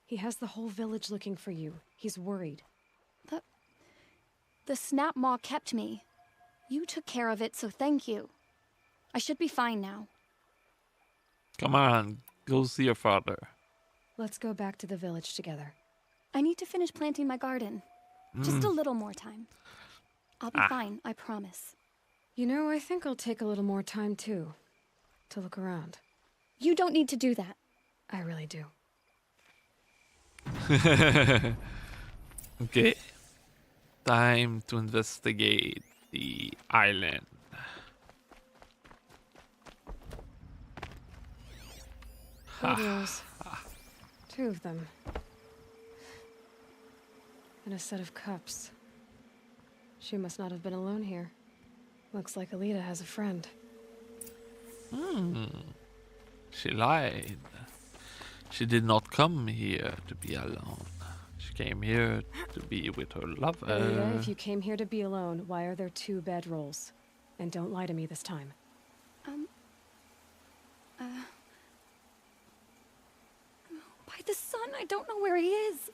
He has the whole village looking for you. He's worried. The snap maw kept me. You took care of it, so thank you. I should be fine now. Come on, go see your father. Let's go back to the village together. I need to finish planting my garden. Just a little more time. I'll be fine, I promise. You know, I think I'll take a little more time too. To look around. You don't need to do that. I really do. Okay. Time to investigate the island. Radios. 2 of them. And a set of cups. She must not have been alone here. Looks like Alita has a friend. She lied. She did not come here to be alone. She came here to be with her lover. Alita, if you came here to be alone, why are there 2 bedrolls? And don't lie to me this time. By the sun, I don't know where he is.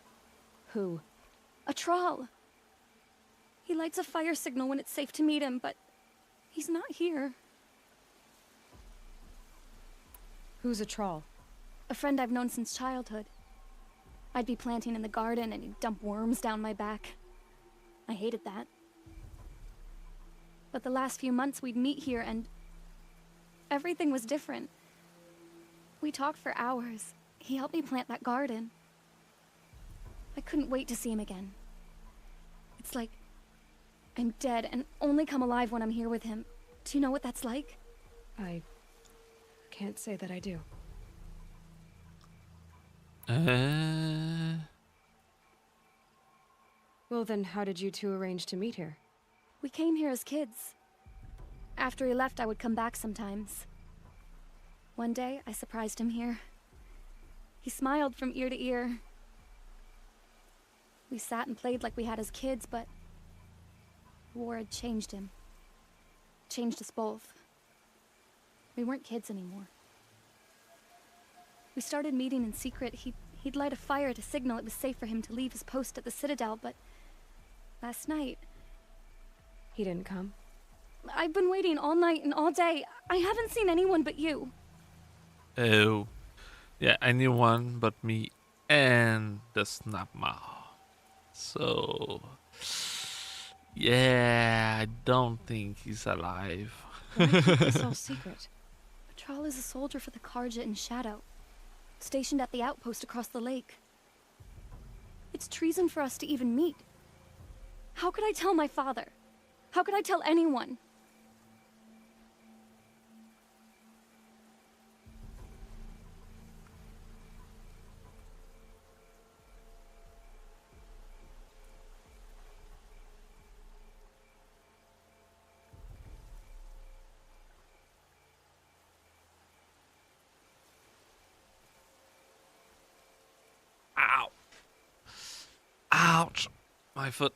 Who? A troll. He lights a fire signal when it's safe to meet him, but he's not here. Who's a troll? A friend I've known since childhood. I'd be planting in the garden and he'd dump worms down my back. I hated that. But the last few months we'd meet here and everything was different. We talked for hours. He helped me plant that garden. I couldn't wait to see him again. It's like I'm dead and only come alive when I'm here with him. Do you know what that's like? I can't say that I do. Well then, how did you 2 arrange to meet here? We came here as kids. After he left, I would come back sometimes. One day, I surprised him here. He smiled from ear to ear. We sat and played like we had as kids, but the war had changed him. Changed us both. We weren't kids anymore. We started meeting in secret. He'd light a fire to signal it was safe for him to leave his post at the Citadel, but last night... He didn't come? I've been waiting all night and all day. I haven't seen anyone but you. Oh. Yeah, anyone but me and the Snapmaw. So... yeah, I don't think he's alive. Why keep this all secret? Patrol is a soldier for the Karja in Shadow, stationed at the outpost across the lake. It's treason for us to even meet. How could I tell my father? How could I tell anyone? My foot.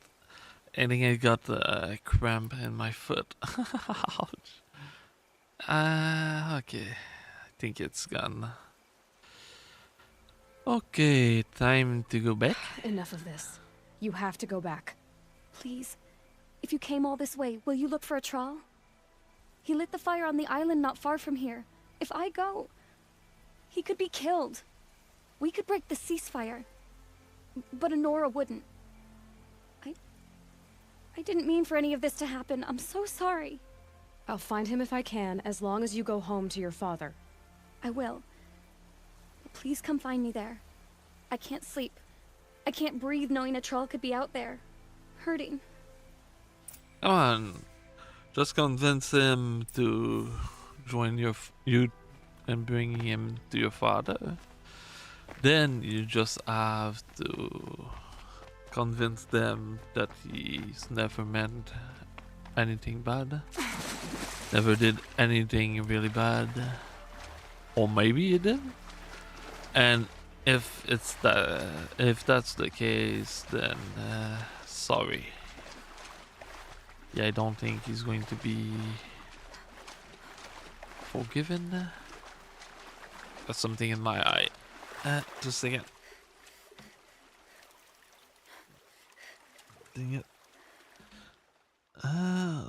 I think I got a cramp in my foot. Ouch. Okay. I think it's gone. Okay, time to go back. Enough of this. You have to go back. Please, if you came all this way, will you look for a trawl? He lit the fire on the island not far from here. If I go, he could be killed. We could break the ceasefire, but Honora wouldn't. I didn't mean for any of this to happen. I'm so sorry. I'll find him if I can, as long as you go home to your father. I will. But please come find me there. I can't sleep. I can't breathe knowing a troll could be out there, hurting. Come on. Just convince him to join you and bring him to your father. Then you just have to convince them that he's never meant anything bad. Never did anything really bad. Or maybe he did. And if that's the case, then sorry. Yeah, I don't think he's going to be forgiven. Got something in my eye. Just a second. Dang it.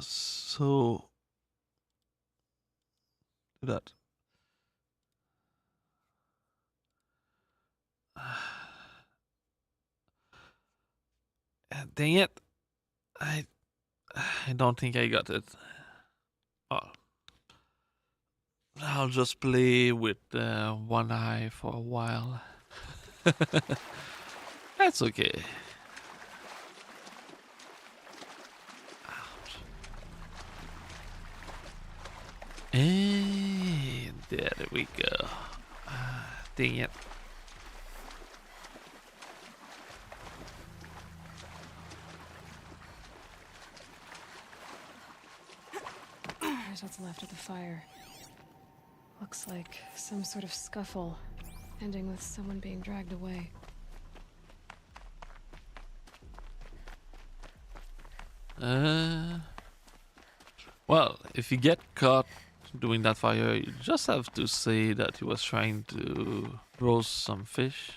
So do that. Dang it. I don't think I got it. Oh. I'll just play with one eye for a while. That's okay. Ouch. And there we go. Dang it. There's what's left of the fire. Looks like some sort of scuffle, ending with someone being dragged away. Well, if you get caught doing that fire, you just have to say that he was trying to roast some fish.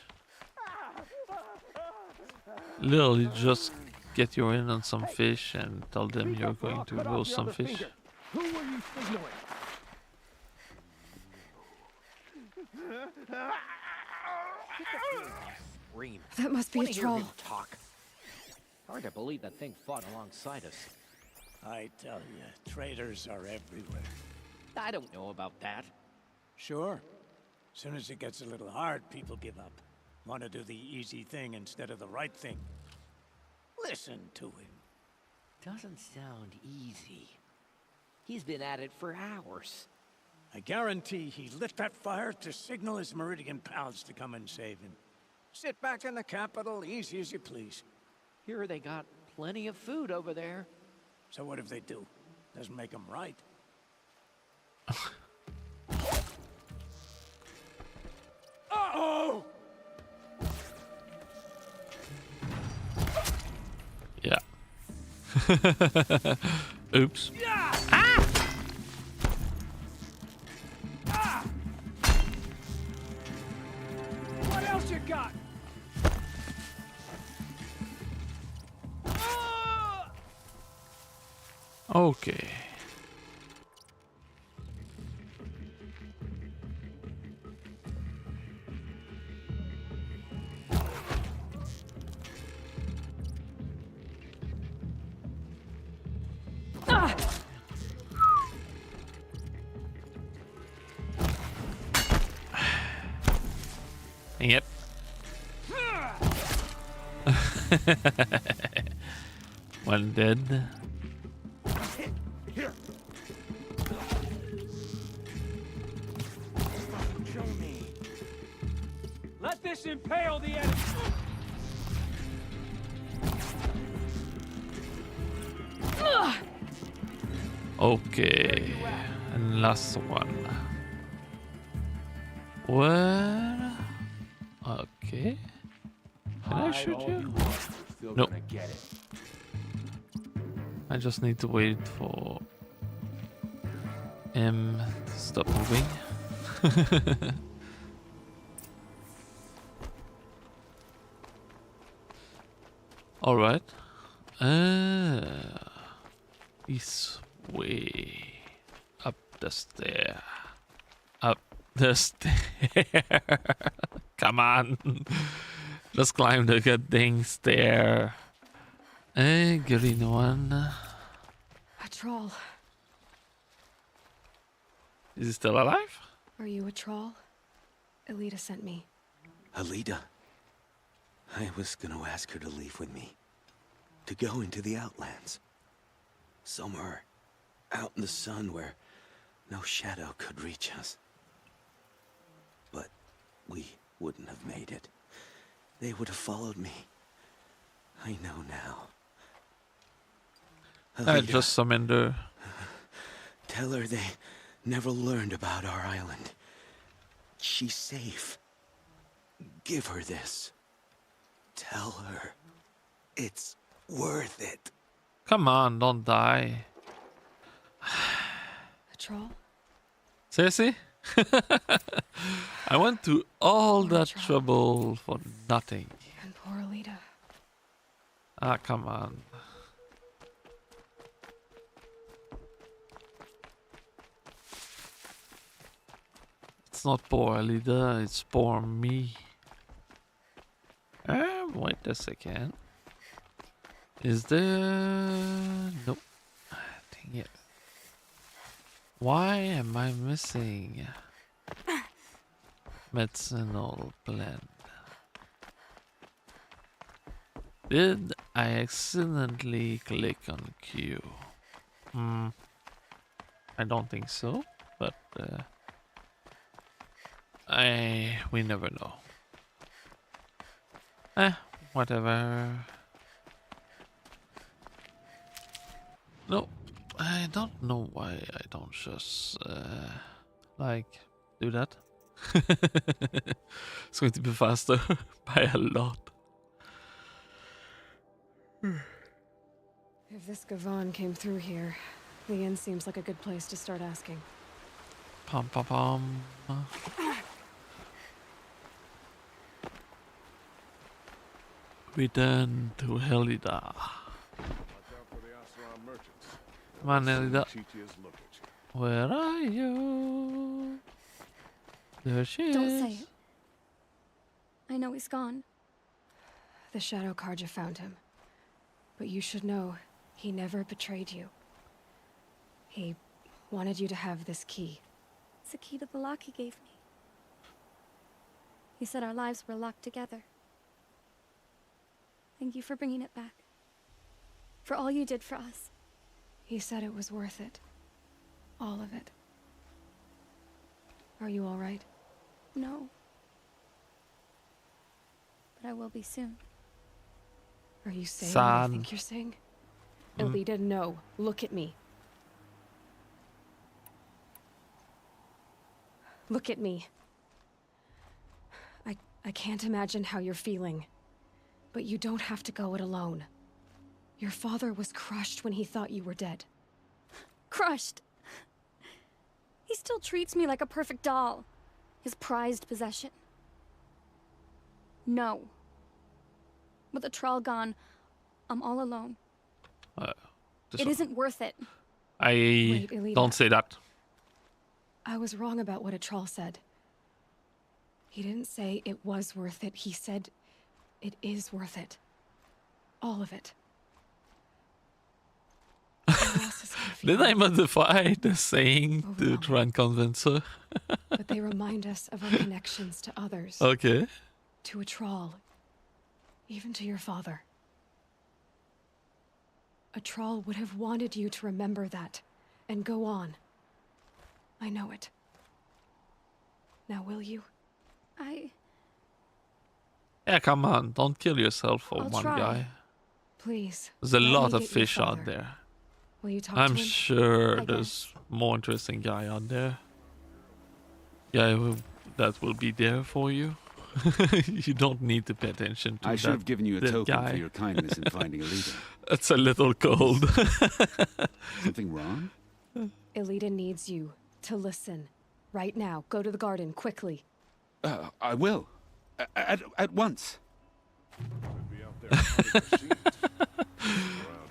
Literally just get your in on some fish and tell them you're going to roast some fish. Who were you signaling? Scream. That must be a Wanna hear troll. him talk? Hard to believe that thing fought alongside us. I tell you, traitors are everywhere. I don't know about that. Sure. Soon as it gets a little hard, people give up. Want to do the easy thing instead of the right thing. Listen to him. Doesn't sound easy. He's been at it for hours. I guarantee he lit that fire to signal his Meridian pals to come and save him. Sit back in the capital, easy as you please. Here they got plenty of food over there. So what if they do? Doesn't make them right. Uh-oh! Yeah. Oops. What else you got? Okay. Yep. One dead. Here. Show me. Let this impale the enemy. Okay. And last one. Well, okay. Can I shoot you? still Nope. gonna get it. I just need to wait for him to stop moving. All right. This way. Up the stair. Up the stair. Come on. Let's climb the good dang stair. Green one. A troll. Is he still alive? Are you a troll? Elita sent me. Alita. I was gonna ask her to leave with me. To go into the Outlands. Somewhere out in the sun where no shadow could reach us. But we wouldn't have made it. They would have followed me. I know now. I Alita, just surrender. tell her they never learned about our island. She's safe. Give her this. Tell her it's worth it. Come on, don't die. A troll? Seriously? I went to all Poor that troll. trouble for nothing. And poor Elita. Ah, come on. It's not poor Alida, it's poor me. Wait a second. Is there... Nope. Dang it. Why am I missing medicinal blend? Did I accidentally click on Q? I don't think so, but we never know. Whatever. No, I don't know why I don't just like do that. It's going to be faster by a lot. If this Gavan came through here, the inn seems like a good place to start asking. Pom pom pom. Return to Helida. Come on, Helida. Where are you? There she is. Don't say it. I know he's gone. The Shadow Karja found him. But you should know, he never betrayed you. He wanted you to have this key. It's a key to the lock he gave me. He said our lives were locked together. Thank you for bringing it back. For all you did for us. He said it was worth it. All of it. Are you all right? No. But I will be soon. Are you saying what Son. I think you're saying? Elita, no. Look at me. Look at me. I can't imagine how you're feeling. But you don't have to go it alone. Your father was crushed when he thought you were dead. Crushed. He still treats me like a perfect doll. His prized possession. No. With the Troll gone, I'm all alone. It isn't worth it. I Elita. don't say that. I was wrong about what a troll said. He didn't say it was worth it. He said it is worth it. All of it. Did I modify the saying to Overwhelming. try and convince her? But they remind us of our connections to others. Okay. To a troll. Even to your father. A troll would have wanted you to remember that. And go on. I know it. Now will you? Yeah, come on. Don't kill yourself for I'll one try. guy. Please. There's a let lot me of get your fish out father. there. Will you talk I'm to him? sure I there's more interesting guy out there. Yeah, that will be there for you. You don't need to pay attention to I should have given you a that token guy. for your kindness in finding a leader. It's a little cold. Something wrong? Elita needs you to listen. Right now. Go to the garden, quickly. I will. At once.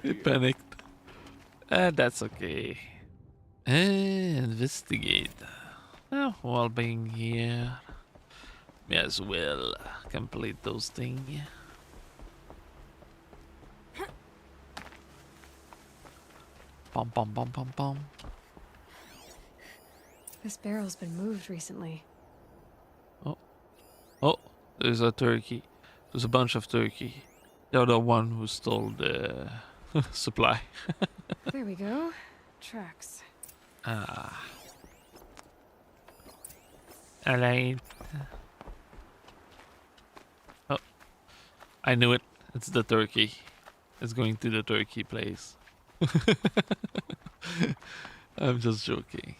He panicked. That's okay. Investigate. Oh, while being here, may as well complete those things. Pom pom pom pom pom. This barrel's been moved recently. Oh, there's a turkey. There's a bunch of turkey. They're the one who stole the supply. There we go. Tracks. Ah. Alright. Oh. I knew it. It's the turkey. It's going to the turkey place. I'm just joking.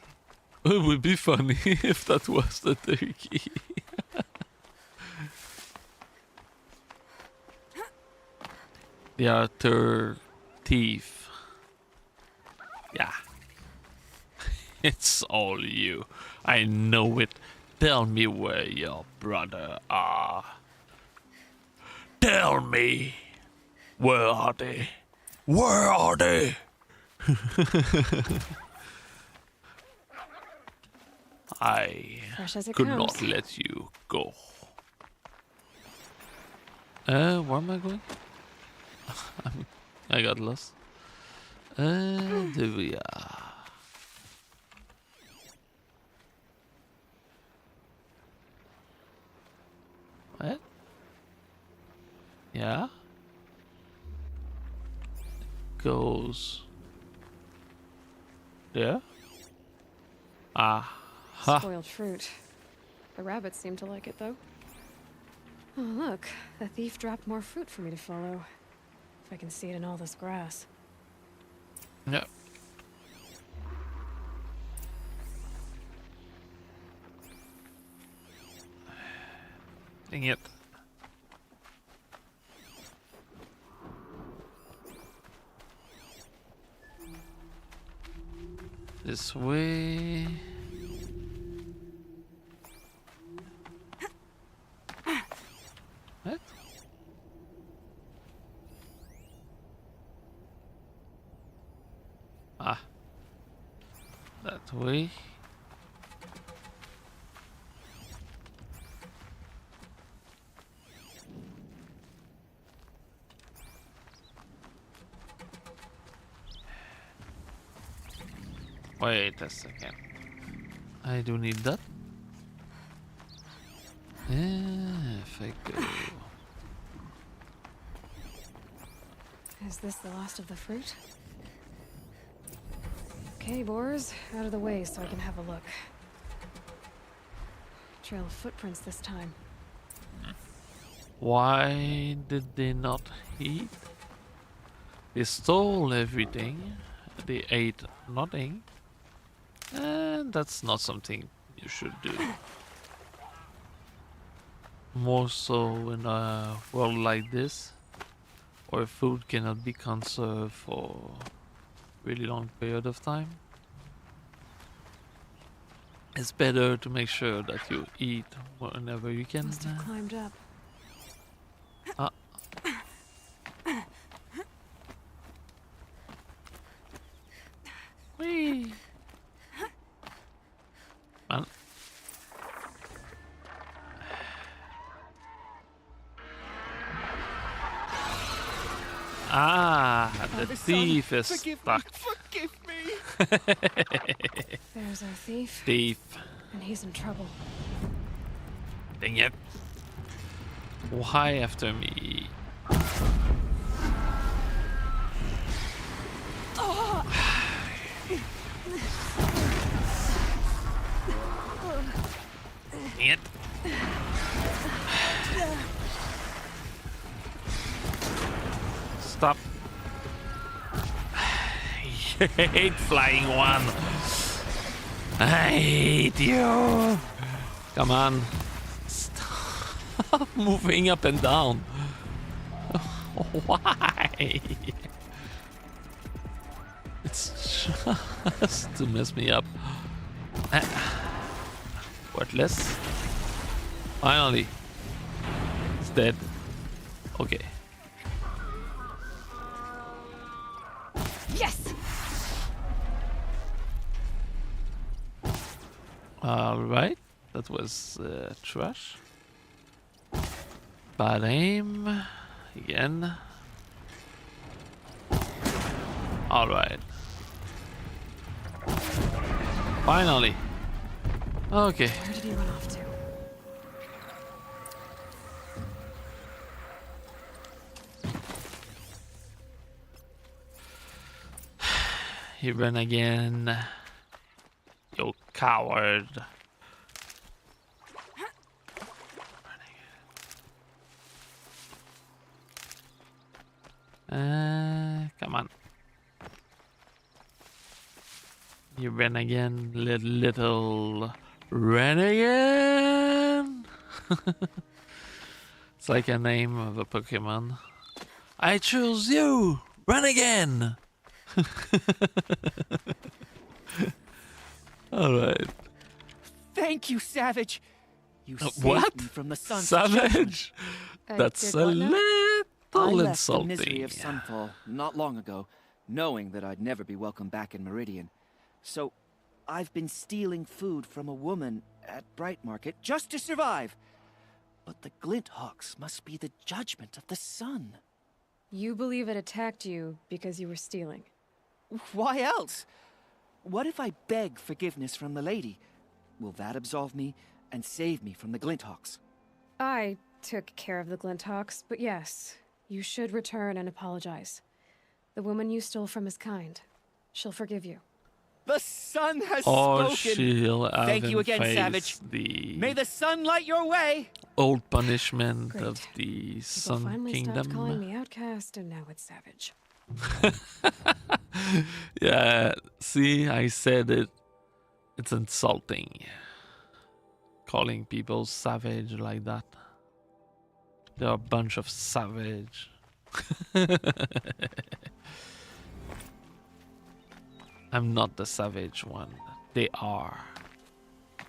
It would be funny if that was the turkey. They are thief. Yeah. It's all you. I know it. Tell me where your brother are. Tell me. Where are they? Where are they? I Fresh as it could comes. not let you go. Where am I going? I got lost. There we are. What? Yeah? Goes there? Ah. Ha. Spoiled fruit. The rabbits seem to like it, though. Oh, look. The thief dropped more fruit for me to follow. If I can see it in all this grass. Yeah. Dang it. This way. What? Ah. That way. Wait a second. I do need that. If I go. Is this the last of the fruit? Okay, boars, out of the way so I can have a look. Trail of footprints this time. Why did they not eat? They stole everything. They ate nothing. And that's not something you should do. More so in a world like this, where food cannot be conserved for really long period of time. It's better to make sure that you eat whenever you can. Must have climbed up. Ah. Whee! Man. Ah, the thief is stuck. Forgive me! There's our thief. Thief. And he's in trouble. Dang it. Why after me? Dang it. Stop. I hate flying one. I hate you. Come on. Stop. moving up and down. Why? It's just to mess me up. Worthless. Finally. It's dead. Okay. Yes! Alright. That was trash. Bad aim. Again. Alright. Finally. Okay. Where did he run off to? He ran again. You coward. Come on. You ran again, little renegade. It's like a name of a Pokemon. I choose you, run again. All right. Thank you, Savage. You saved What? me from the sun's Savage? That's a little I left the insulting. misery of Sunfall not long ago, knowing that I'd never be welcome back in Meridian. So, I've been stealing food from a woman at Bright Market just to survive. But the Glint Hawks must be the judgment of the sun. You believe it attacked you because you were stealing. Why else? What if I beg forgiveness from the lady? Will that absolve me and save me from the Glint Hawks? I took care of the Glinthawks, but yes, you should return and apologize. The woman you stole from is kind. She'll forgive you. The sun has Or spoken. she'll Thank you again, face Savage. the May the sun light your way. old punishment Great. of the People Sun finally stopped calling Kingdom. me outcast, and now it's Savage. Yeah, see, I said it. It's insulting. Calling people savage like that. They're a bunch of savage. I'm not the savage one. They are.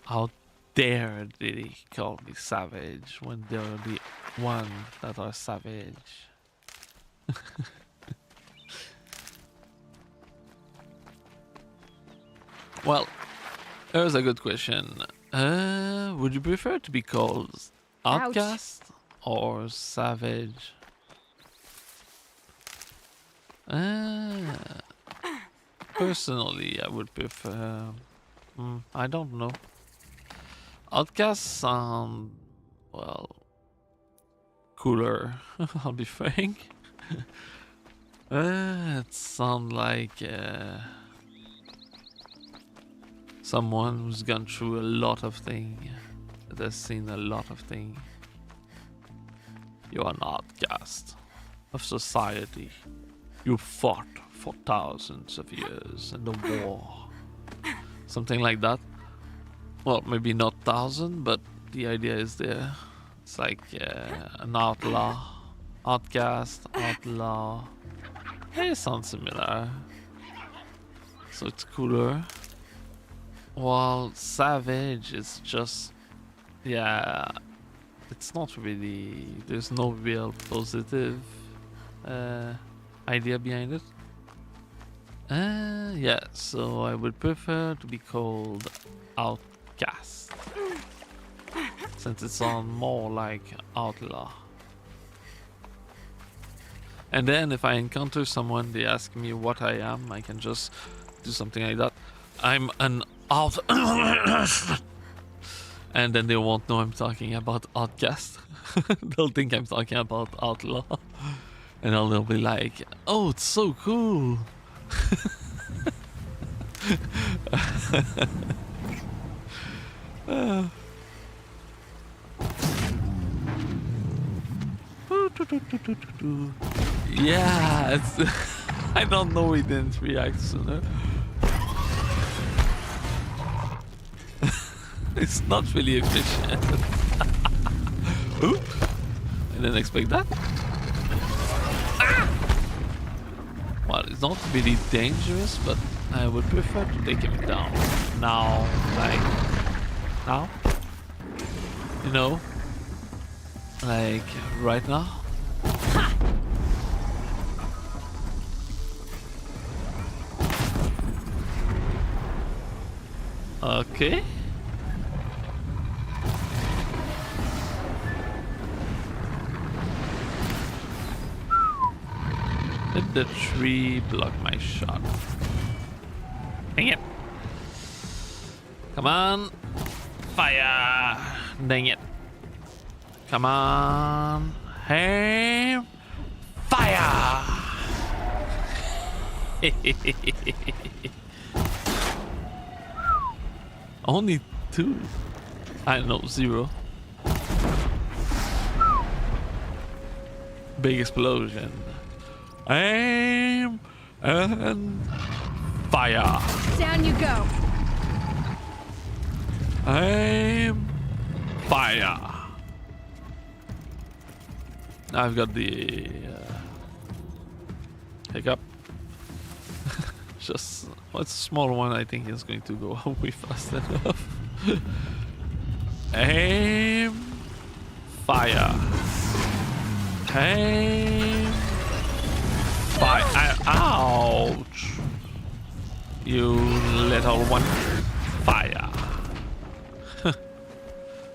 How dare they call me savage when they're the one that are savage? Well, here's a good question. Would you prefer to be called outcast or savage? Personally, I would prefer. I don't know. Outcasts sound, well, cooler. I'll be frank. It sounds like someone who's gone through a lot of things, that has seen a lot of things. You're an outcast of society. You fought for thousands of years in the war. Something like that. Well, maybe not thousand, but the idea is there. It's like an outlaw, outcast, outlaw. They sound similar. So it's cooler. While savage is just, yeah, it's not really, there's no real positive idea behind it. Yeah, so I would prefer to be called outcast, since it sounds more like outlaw. And then if I encounter someone, they ask me what I am, I can just do something like that. I'm an out and then they won't know I'm talking about outcast. They'll think I'm talking about outlaw. And then they'll be like, oh, it's so cool. Yeah, it's I don't know, we didn't react sooner. It's not really efficient. Oop! I didn't expect that. Ah! Well, it's not really dangerous, but I would prefer to take him down now, like now. You know, like right now. Okay. Did the tree block my shot? Dang it. Come on. Fire. Dang it. Come on. Hey. Fire. Only 2. I know, 0. Big explosion. Aim and fire. Down you go. Aim, fire. I've got the hiccup. Just, well, it's a small one. I think it's going to go away fast enough. Aim, fire. Aim, fire. Ouch! You little one. Fire.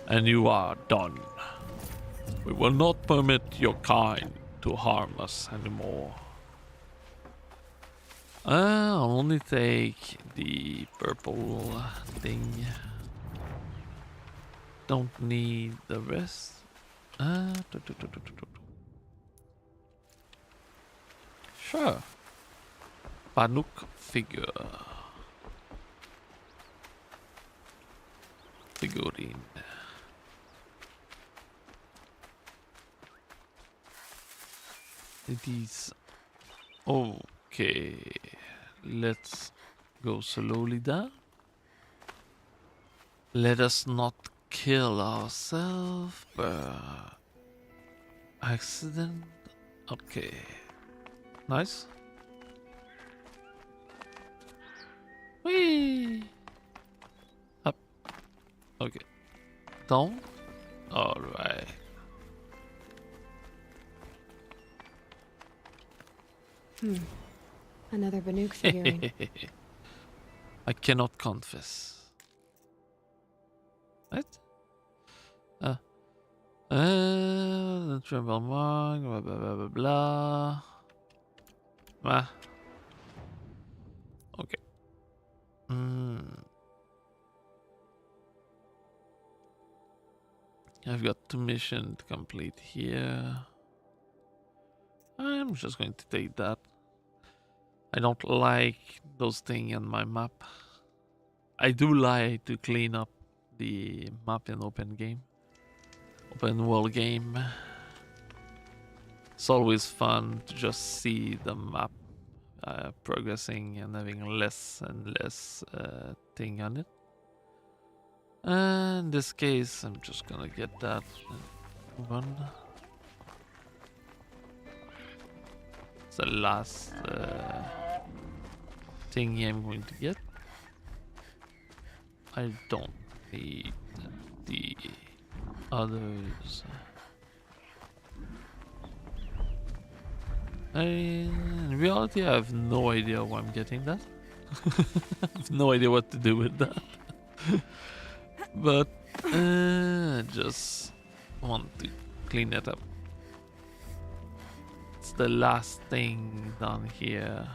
And you are done. We will not permit your kind to harm us anymore. I'll only take the purple thing. Don't need the rest. Sure. Banuk figure. Figurine. It is okay. Let's go slowly down. Let us not kill ourselves by accident. Okay. Nice. Whee! Up. Okay. Down. Alright. Another Banuk figurine. I cannot confess. What? The tribal mark, blah blah blah blah blah. Ah. Okay. I've got 2 missions to complete here. I'm just going to take that. I don't like those things on my map. I do like to clean up the map in open world game. It's always fun to just see the map progressing and having less and less thing on it. And in this case, I'm just gonna get that one. It's the last thing I'm going to get. I don't need the others. In reality, I have no idea why I'm getting that. I have no idea what to do with that. But just want to clean it up. It's the last thing down here.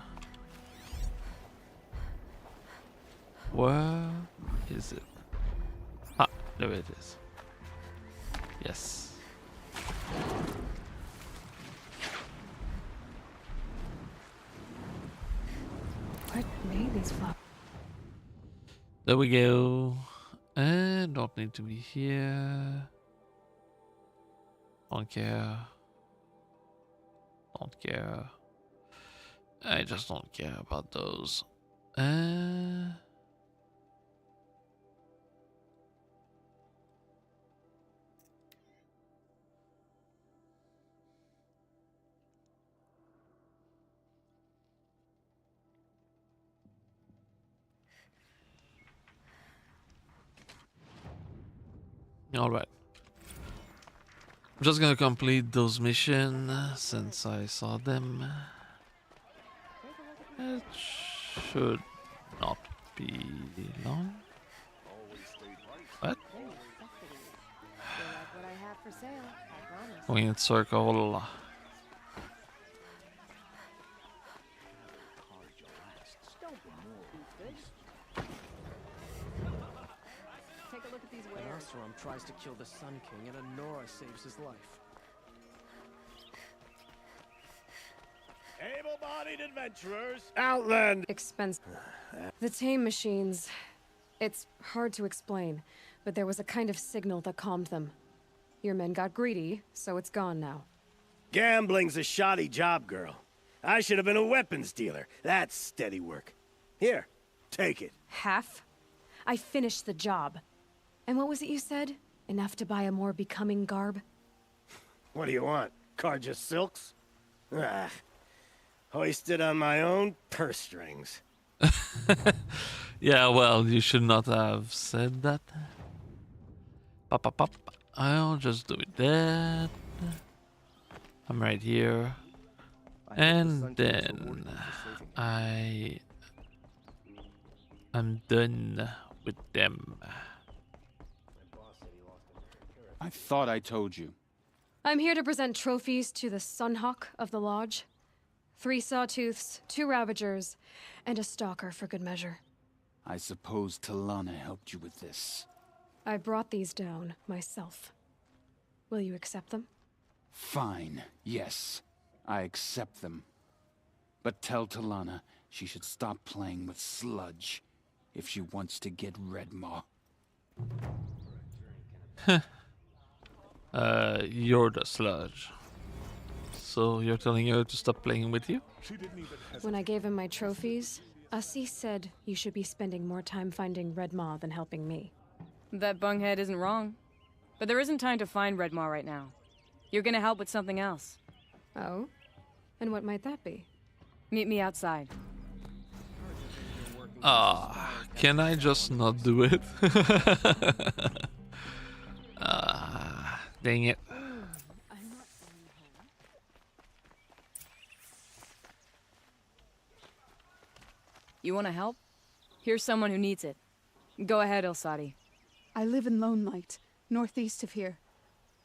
Where is it? Ah, there it is. Yes. What made these flowers? There we go. And don't need to be here. Don't care. Don't care. I just don't care about those. Alright. I'm just gonna complete those missions since I saw them. It should not be long. What? Going in circle. Take a look at these wares. An tries to kill the Sun King, and Honora saves his life. Able-bodied adventurers, Outland. Expensive. The tame machines. It's hard to explain, but there was a kind of signal that calmed them. Your men got greedy, so it's gone now. Gambling's a shoddy job, girl. I should have been a weapons dealer. That's steady work. Here, take it. Half? I finished the job. And what was it you said? Enough to buy a more becoming garb? What do you want? Carja silks? Ah, hoisted on my own purse strings. Yeah, well, you should not have said that. Pop, pop, pop. I'll just do that. I'm right here. And then I'm done with them. I thought I told you. I'm here to present trophies to the Sunhawk of the Lodge. 3 sawtooths, 2 ravagers, and a stalker for good measure. I suppose Talana helped you with this. I brought these down myself. Will you accept them? Fine, yes. I accept them. But tell Talana she should stop playing with sludge if she wants to get Redmaw. You're the sludge. So you're telling her to stop playing with you? When I gave him my trophies, Assis said you should be spending more time finding Redmaw than helping me. That bunghead isn't wrong. But there isn't time to find Redmaw right now. You're gonna help with something else. Oh? And what might that be? Meet me outside. Can I just not do it? Dang it. You wanna help? Here's someone who needs it. Go ahead, Ilsati. I live in Lone Light, northeast of here.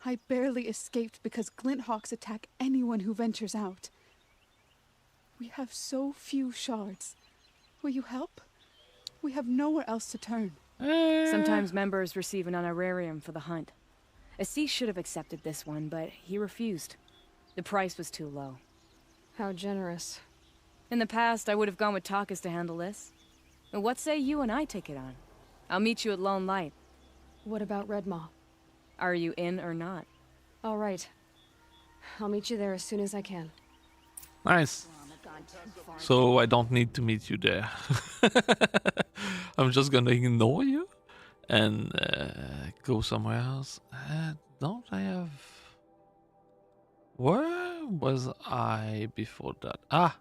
I barely escaped because Glinthawks attack anyone who ventures out. We have so few shards. Will you help? We have nowhere else to turn. Sometimes members receive an honorarium for the hunt. Assis should have accepted this one, but he refused. The price was too low. How generous. In the past, I would have gone with Takas to handle this. But what say you and I take it on? I'll meet you at Lone Light. What about Redmaw? Are you in or not? All right. I'll meet you there as soon as I can. Nice. So I don't need to meet you there. I'm just gonna ignore you and go somewhere else. Don't I have... Where was I before that? Ah,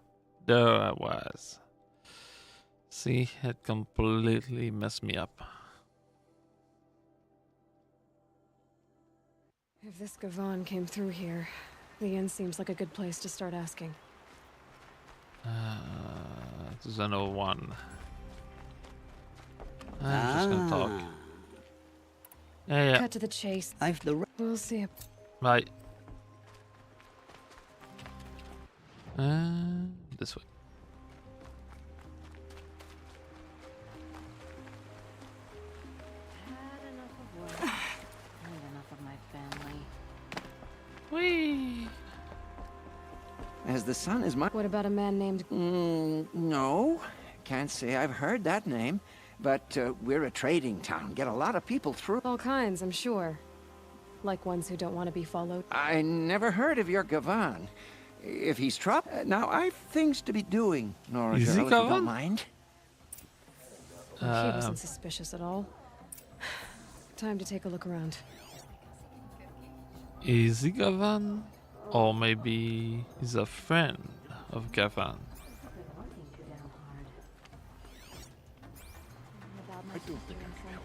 there I was. See, it completely messed me up. If this Gavan came through here, the inn seems like a good place to start asking. There's another one. I'm just gonna talk. Yeah. Cut to the chase. We'll see. Bye. This way. Had enough of work. Had enough of my family. Whee! As the sun is my... What about a man named... No. Can't say I've heard that name. But we're a trading town. Get a lot of people through. All kinds, I'm sure. Like ones who don't want to be followed. I never heard of your Gavan. If he's trouble... now, I've things to be doing, Nora girl, if you don't mind. He wasn't suspicious at all. Time to take a look around. Is he Gavan? Or maybe he's a friend of Gavan. I don't think I can help.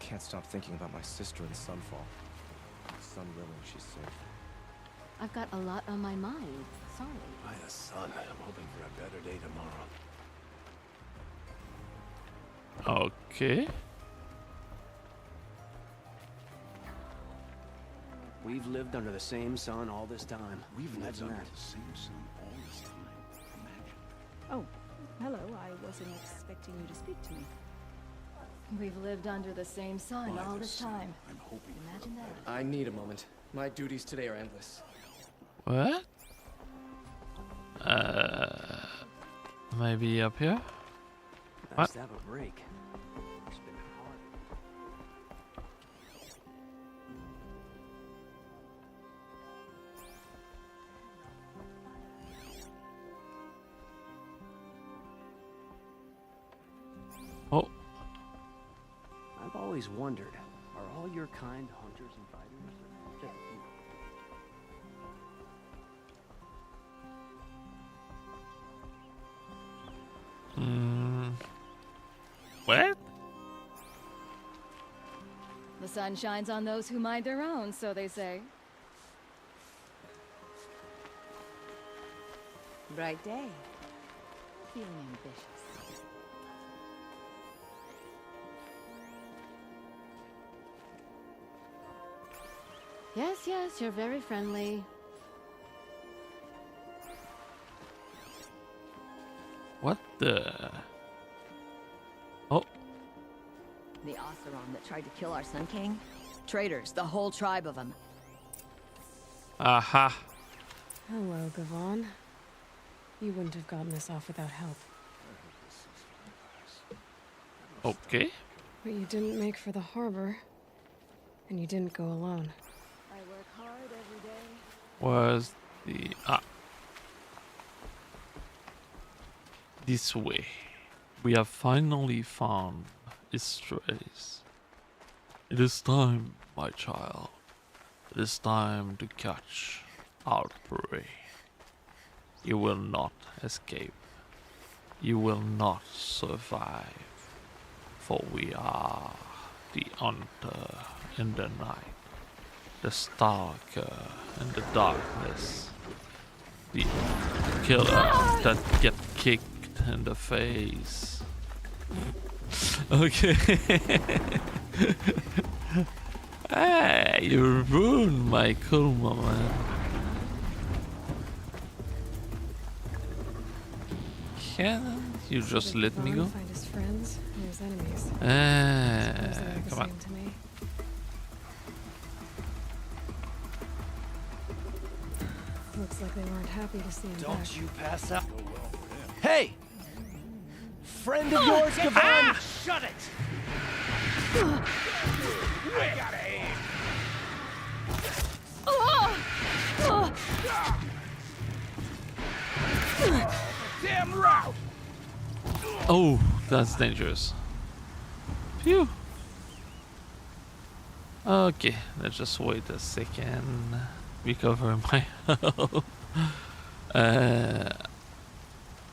can't stop thinking about my sister and Sunfall. Sun willing, she's safe. I've got a lot on my mind. Sorry. By the sun, I'm hoping for a better day tomorrow. Okay. We've lived under the same sun all this time. We've lived Imagine under that. the same sun all this time. Imagine. Oh, hello. I wasn't expecting you to speak to me. We've lived under the same sun By all the this sun, time. I'm hoping Imagine that. I need a moment. My duties today are endless. What? Maybe up here? Nice to have a break. It's been hard. Oh. I've always wondered, are all your kind hunters and fighters? Or just a few? What? The sun shines on those who mind their own, so they say. Bright day. Feeling ambitious. Yes, yes, you're very friendly. What the? Oh. The Oseram that tried to kill our Sun King? Traitors, the whole tribe of them. Aha. Hello, Gavon. You wouldn't have gotten this off without help. Okay. But you didn't make for the harbor. And you didn't go alone. I work hard every day. Was the this way? We have finally found its trace. It is time, my child. It is time to catch our prey. You will not escape. You will not survive. For we are the hunter in the night, the stalker in the darkness, the killer that get kicked in the face. Okay. Hey, you ruined my cool moment. Can you just let me go? Find his friends and his enemies. Suppose they're the Come on. same to me. Looks like they weren't happy to see him back. Don't you pass up. Hey! Friend of yours, Gavon! Ah! Shut it! I gotta aim. Damn route! Oh, that's dangerous. Phew. Okay, let's just wait a second. Recover my health.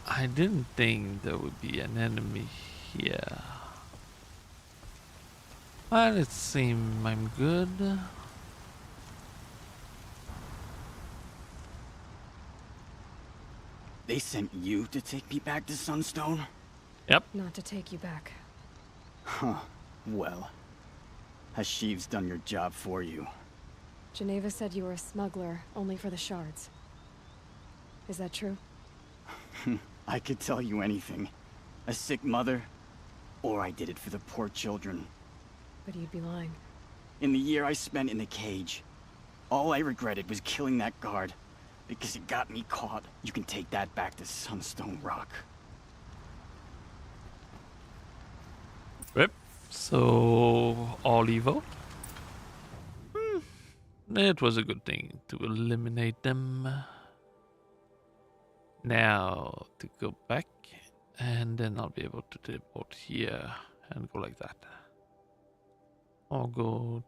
I didn't think there would be an enemy here. Well, it seems I'm good. They sent you to take me back to Sunstone? Yep. Not to take you back. Huh. Well, Hashiv's done your job for you. Geneva said you were a smuggler, only for the shards. Is that true? I could tell you anything. A sick mother, or I did it for the poor children. But you'd be lying. In the year I spent in the cage, all I regretted was killing that guard. Because it got me caught. You can take that back to Sunstone Rock. Rip. So, all evil? It was a good thing to eliminate them. Now, to go back, and then I'll be able to teleport here and go like that. Or go...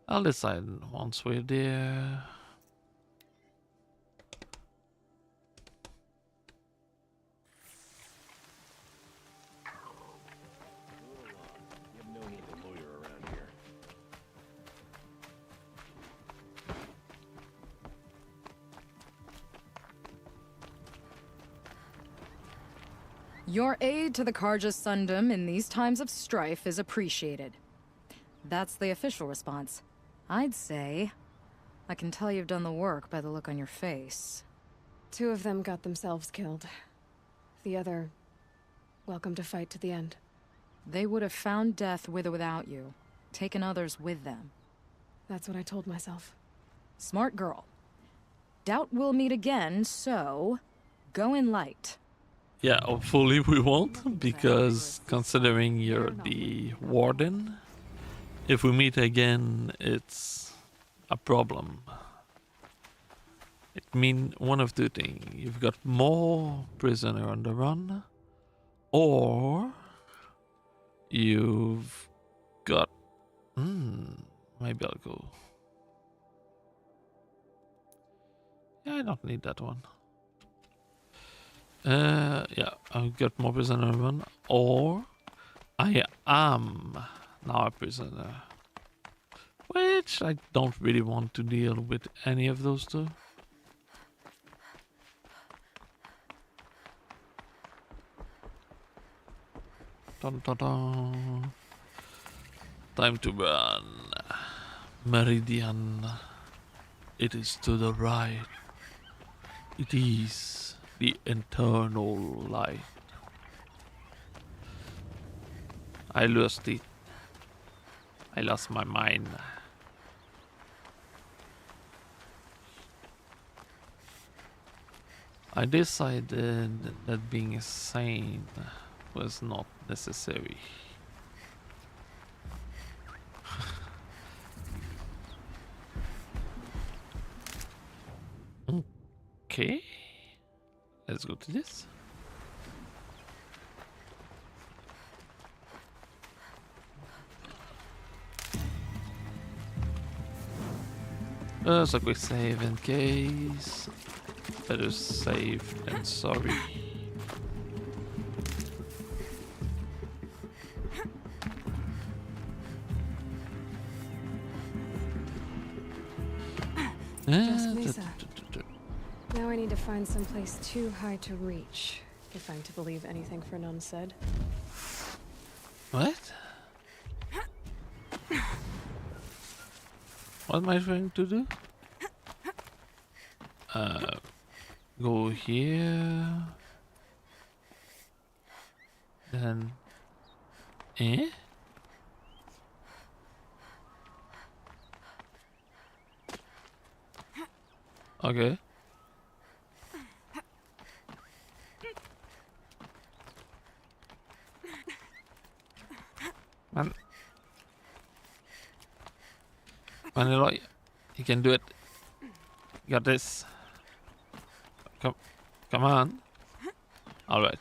I'll decide once we're there. Your aid to the Carja Sundom in these times of strife is appreciated. That's the official response. I'd say I can tell you've done the work by the look on your face. 2 of them got themselves killed. The other, welcome to fight to the end. They would have found death with or without you, taken others with them. That's what I told myself. Smart girl. Doubt we'll meet again, so go in light. Yeah, hopefully we won't, because considering you're the warden, if we meet again, it's a problem. It means one of 2 things. You've got more prisoner on the run, or you've got... maybe I'll go. Yeah, I don't need that one. Yeah, I've got more prisoner on the run, or I am now a prisoner. Which I don't really want to deal with any of those 2. Dun, dun, dun. Time to burn. Meridian. It is to the right. It is the eternal light. I lost it. I lost my mind. I decided that being sane was not necessary. Okay, let's go to this. So quick save in case. Better safe than sorry. Just Mesa. Now I need to find some place too high to reach, if I'm to believe anything Fernan said. What? What am I trying to do? Go here. Then... Eh? Okay. Eloy, you can do it. You got this. Come on. All right.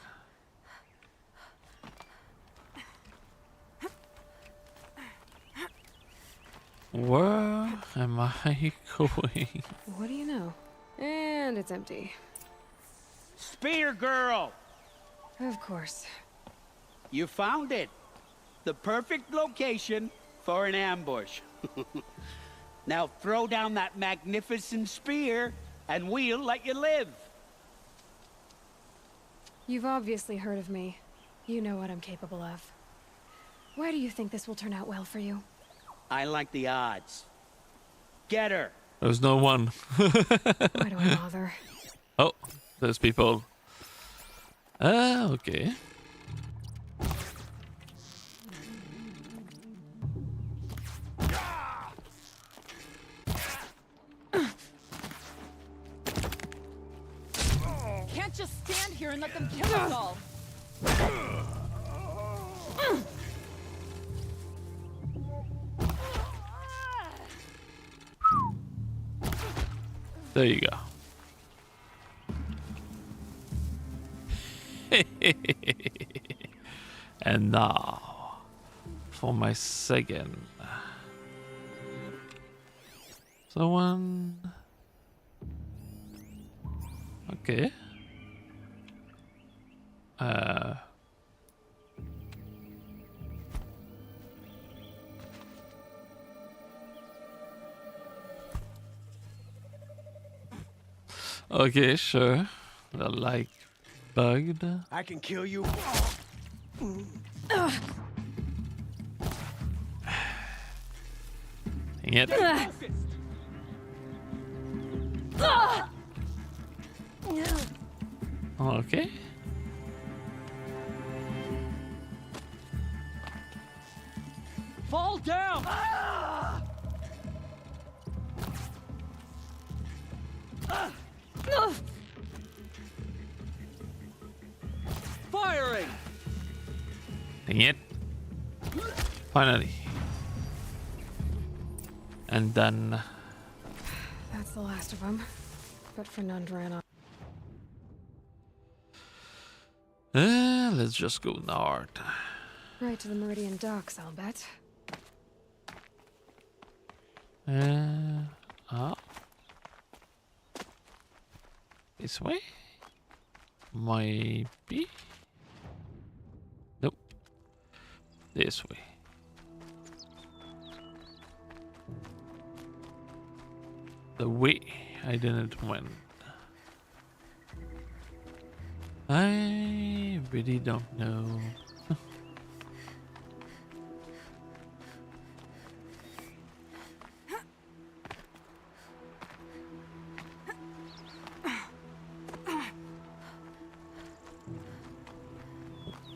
Where am I going? What do you know? And it's empty. Spear girl! Of course. You found it. The perfect location for an ambush. Now throw down that magnificent spear, and we'll let you live. You've obviously heard of me. You know what I'm capable of. Why do you think this will turn out well for you? I like the odds. Get her. There's no one. Why do I bother? Oh, there's people. Okay. Can't just stand here and let them kill us all. There you go. And now for my second. Someone. Okay. Okay, sure. Well, like bugged. I can kill you. Dang it. Okay. Fall down! Firing! Dang it. Finally. And then... That's the last of them. But Fernand ran off. let's just go north. Right to the Meridian docks, I'll bet. Ah. This way? Maybe? Nope. This way. The way I didn't win. I really don't know.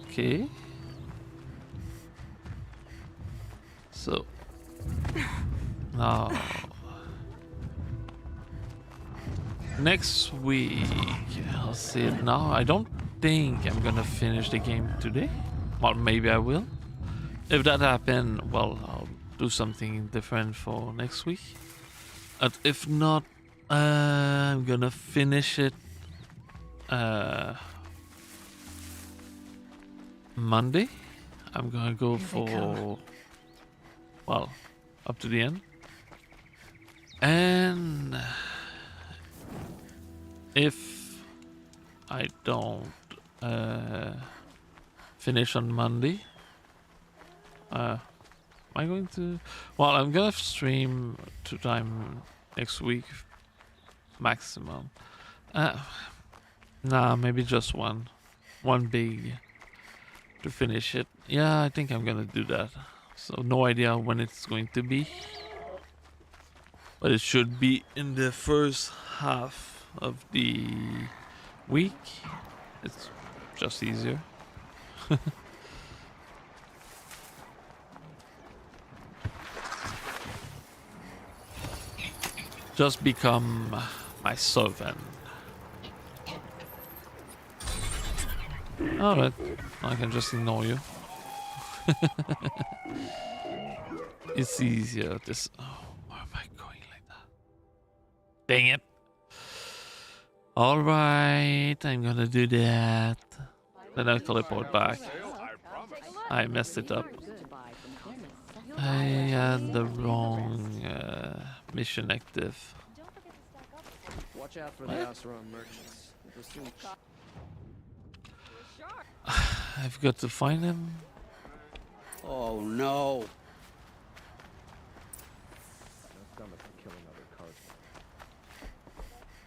Okay. So now next week I'll see it now. I don't think I'm gonna finish the game today. Well, maybe I will. If that happens, well, I'll do something different for next week. And if not, I'm gonna finish it Monday. I'm gonna go for, well, up to the end. And if I don't finish on Monday, am I going to? Well, I'm gonna stream 2 times next week, maximum. Nah, maybe just one big to finish it. Yeah, I think I'm gonna do that. So no idea when it's going to be, but it should be in the first half of the week. It's just easier. Just become my servant. Alright, I can just ignore you. It's easier this. Oh, why am I going like that? Dang it. Alright, I'm gonna do that. Then I'll teleport back. I messed it up. I had the wrong mission active. Watch out for the Oseram merchants. They'll soon... I've got to find him. Oh no.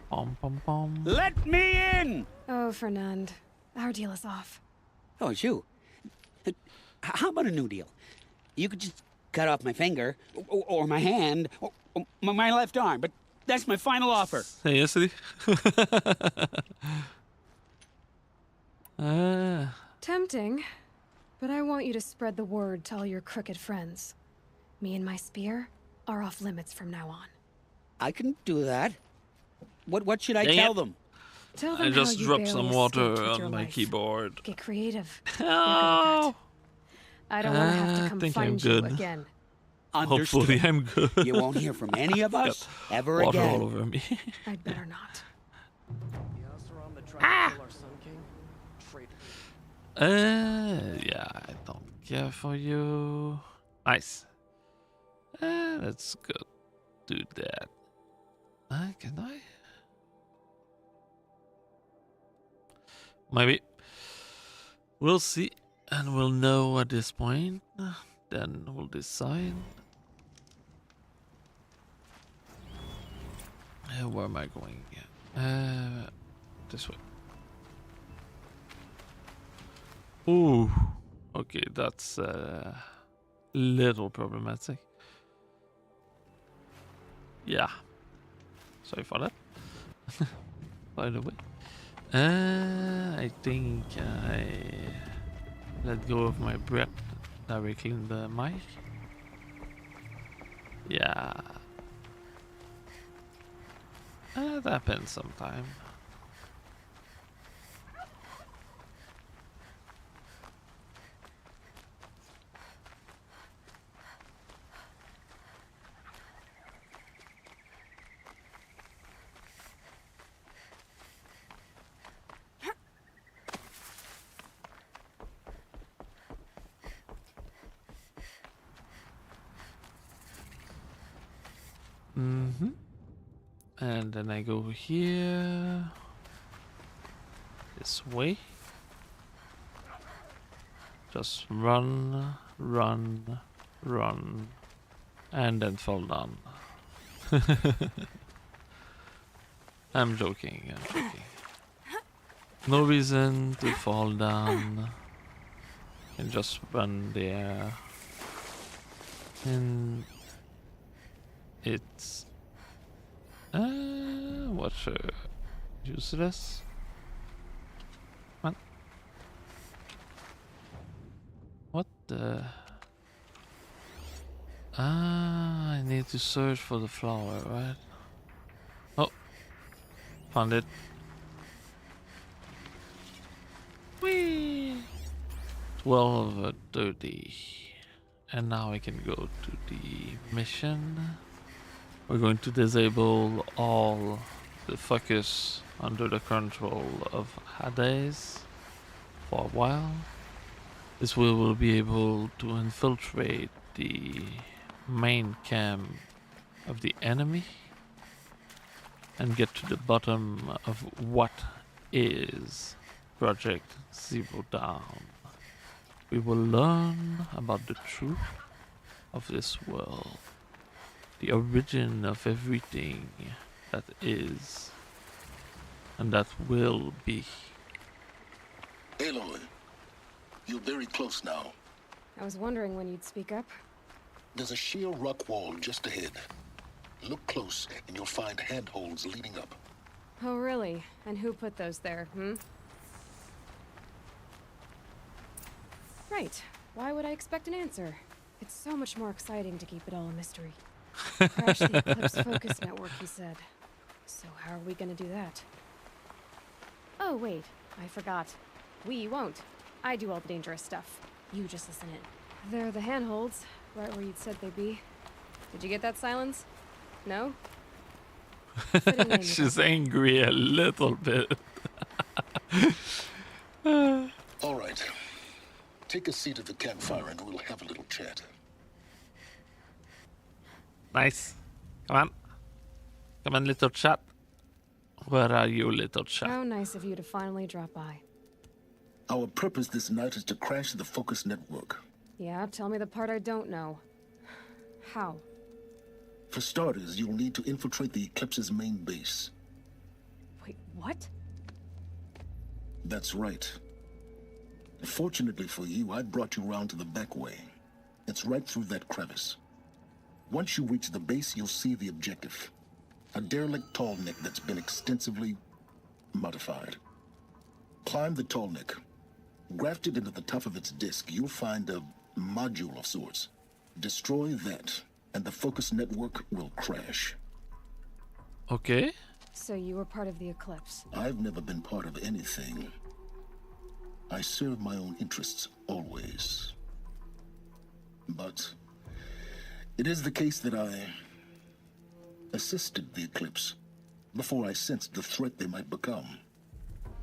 Pom pom pom. Let me in! Oh, Fernand. Our deal is off. Oh, it's you. How about a new deal? You could just cut off my finger, or my hand, or my left arm, but that's my final offer. Hey, yesterday. Tempting, but I want you to spread the word to all your crooked friends. Me and my spear are off limits from now on. I can do that. What should I tell them? Tell them I just how you dropped barely some water escaped with your on my life. keyboard. Get creative. Oh. I don't want to have to come think find I'm you good. again. Understood. Hopefully I'm good. You won't hear from any of us ever water again. all over me. I'd better not. Yeah, I don't care for you. Nice. Let's go do that. Can I? Maybe. We'll see, and we'll know at this point. Then we'll decide. Where am I going? This way. Ooh. Okay, that's a little problematic. Yeah. Sorry for that. By the way. I think I let go of my breath directly in the mic. Yeah. That happens sometime. Mm-hmm. And then I go here. This way. Just run, run, run, and then fall down. I'm joking, I'm joking. No reason to fall down. And just run there. And it's what's useless? What? What the? I need to search for the flower, right? Oh, found it. Whee! 12:30, and now I can go to the mission. We're going to disable all the focus under the control of Hades for a while. This way we'll be able to infiltrate the main camp of the enemy and get to the bottom of what is Project Zero Dawn. We will learn about the truth of this world, the origin of everything that is and that will be. Aloy, you're very close now. I was wondering when you'd speak up. There's a sheer rock wall just ahead. Look close and you'll find handholds leading up. Oh, really? And who put those there, Right. Why would I expect an answer? It's so much more exciting to keep it all a mystery. Crash the Eclipse Focus Network, he said. So how are we gonna do that? Oh, wait. I forgot. We won't. I do all the dangerous stuff. You just listen in. They're the handholds, right where you'd said they'd be. Did you get that, Silence? No? She's angry a little bit. All right. Take a seat at the campfire and we'll have a little chat. Nice. Come on. Come on, little chat. Where are you, little chat? How nice of you to finally drop by. Our purpose this night is to crash the Focus Network. Yeah, tell me the part I don't know. How? For starters, you'll need to infiltrate the Eclipse's main base. Wait, what? That's right. Fortunately for you, I brought you round to the back way. It's right through that crevice. Once you reach the base, you'll see the objective. A derelict tall neck that's been extensively modified. Climb the tall neck. Grafted into the top of its disc, you'll find a module of sorts. Destroy that, and the Focus Network will crash. Okay. So you were part of the Eclipse. I've never been part of anything. I serve my own interests, always. But it is the case that I assisted the Eclipse before I sensed the threat they might become.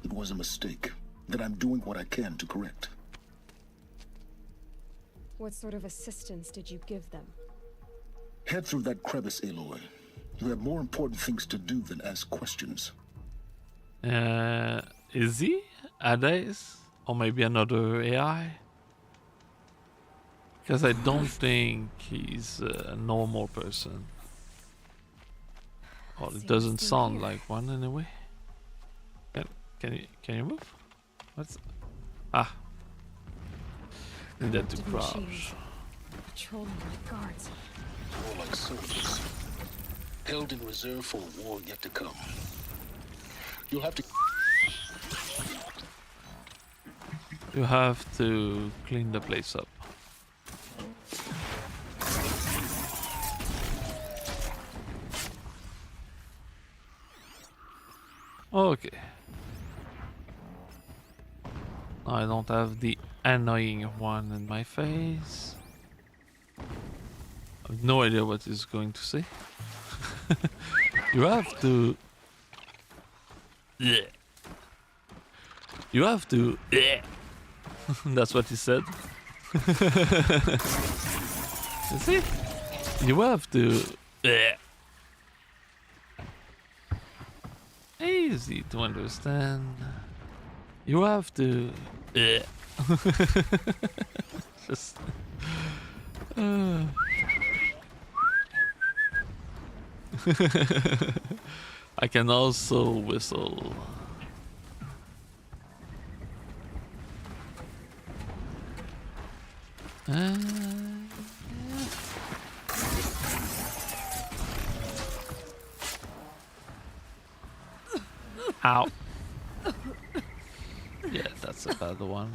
It was a mistake that I'm doing what I can to correct. What sort of assistance did you give them? Head through that crevice, Aloy. You have more important things to do than ask questions. Is he Hades? Or maybe another AI? Because I don't think he's a normal person. Well, it doesn't sound like one anyway. Can you move? What's Needed to Corrupted crouch. machines. Patrolling like guards. More like soldiers. Held in reserve for a war yet to come. You'll have to... You have to clean the place up. Okay. I don't have the annoying one in my face. I have no idea what he's going to say. You have to... Yeah. You have to... Yeah. That's what he said. You see? You have to... Yeah. Easy to understand. You have to... Yeah. Just... I can also whistle. Ow. Yeah, that's a bad one.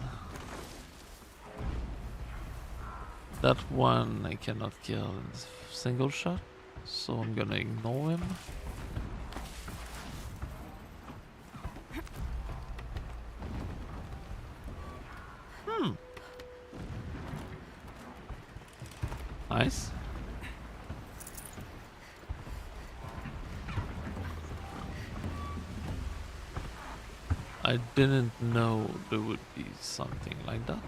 That one I cannot kill in single shot, so I'm gonna ignore him. Nice. I didn't know there would be something like that.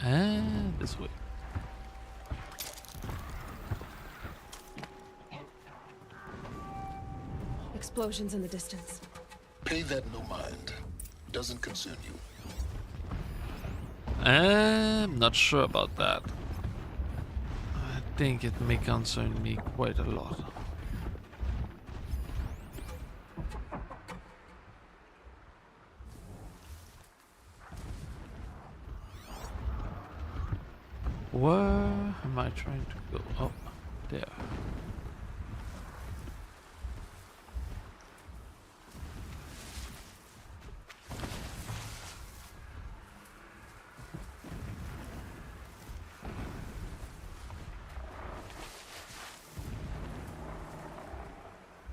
And this way. Explosions in the distance. Pay that no mind. Doesn't concern you. I'm not sure about that. I think it may concern me quite a lot. Where am I trying to go? Oh, there.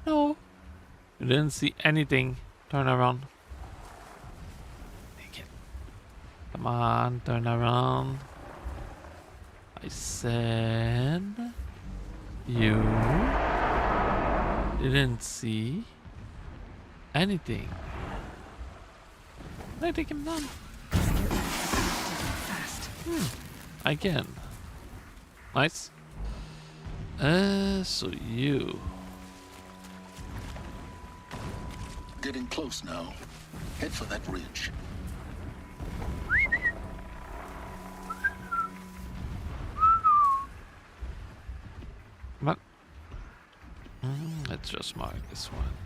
No. You didn't see anything. Turn around. Take it. Come on, turn around. I said you didn't see anything. Can I take him down? Fast. I can. Nice. So you. Getting close now. Head for that ridge. What? Let's just mark this one.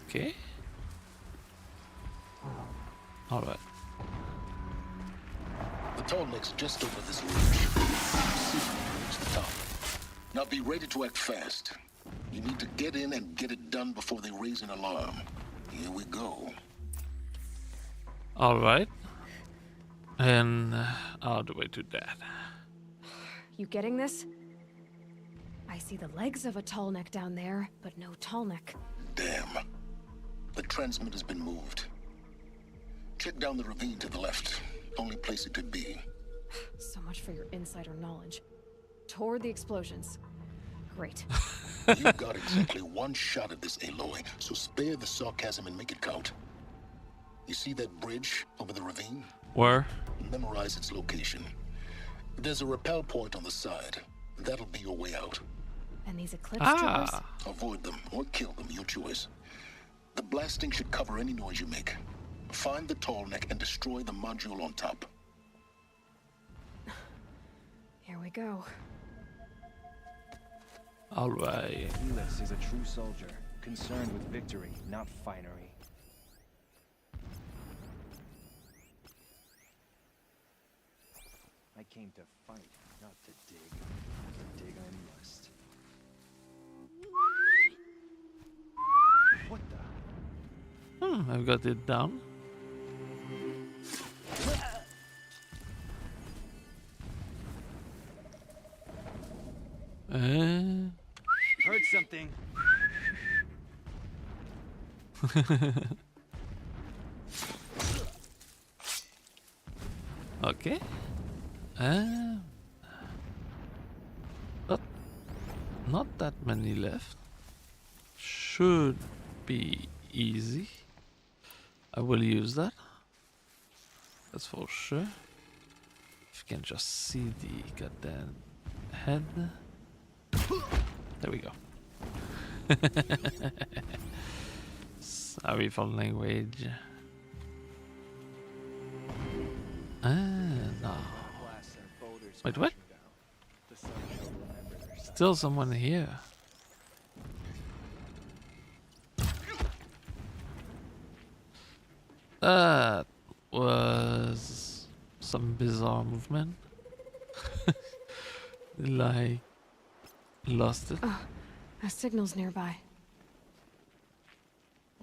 Okay. All right. The tall neck's just over this ridge. See when you reach the top. Now be ready to act fast. You need to get in and get it done before they raise an alarm. Here we go. All right. And all the way to that. You getting this? I see the legs of a tall neck down there, but no tall neck. Damn. The transmitter's been moved. Check down the ravine to the left. Only place it could be. So much for your insider knowledge. Toward the explosions. Great. You got exactly one shot at this, Aloy, so spare the sarcasm and make it count. You see that bridge over the ravine? Where? Memorize its location. There's a rappel point on the side. That'll be your way out. And these eclipse troopers? Avoid them or kill them, your choice. The blasting should cover any noise you make. Find the tall neck and destroy the module on top. Here we go. All right. Ulyss is a true soldier, concerned with victory, not finery. I came to fight, not to dig. Dig I must. What the? I've got it down. Heard something. Okay. Not that many left. Should be easy. I will use that. That's for sure. If you can just see the goddamn head. There we go. Sorry for language. No. Wait, what? Still someone here. That was some bizarre movement. Like, lost it. Oh, a signal's nearby.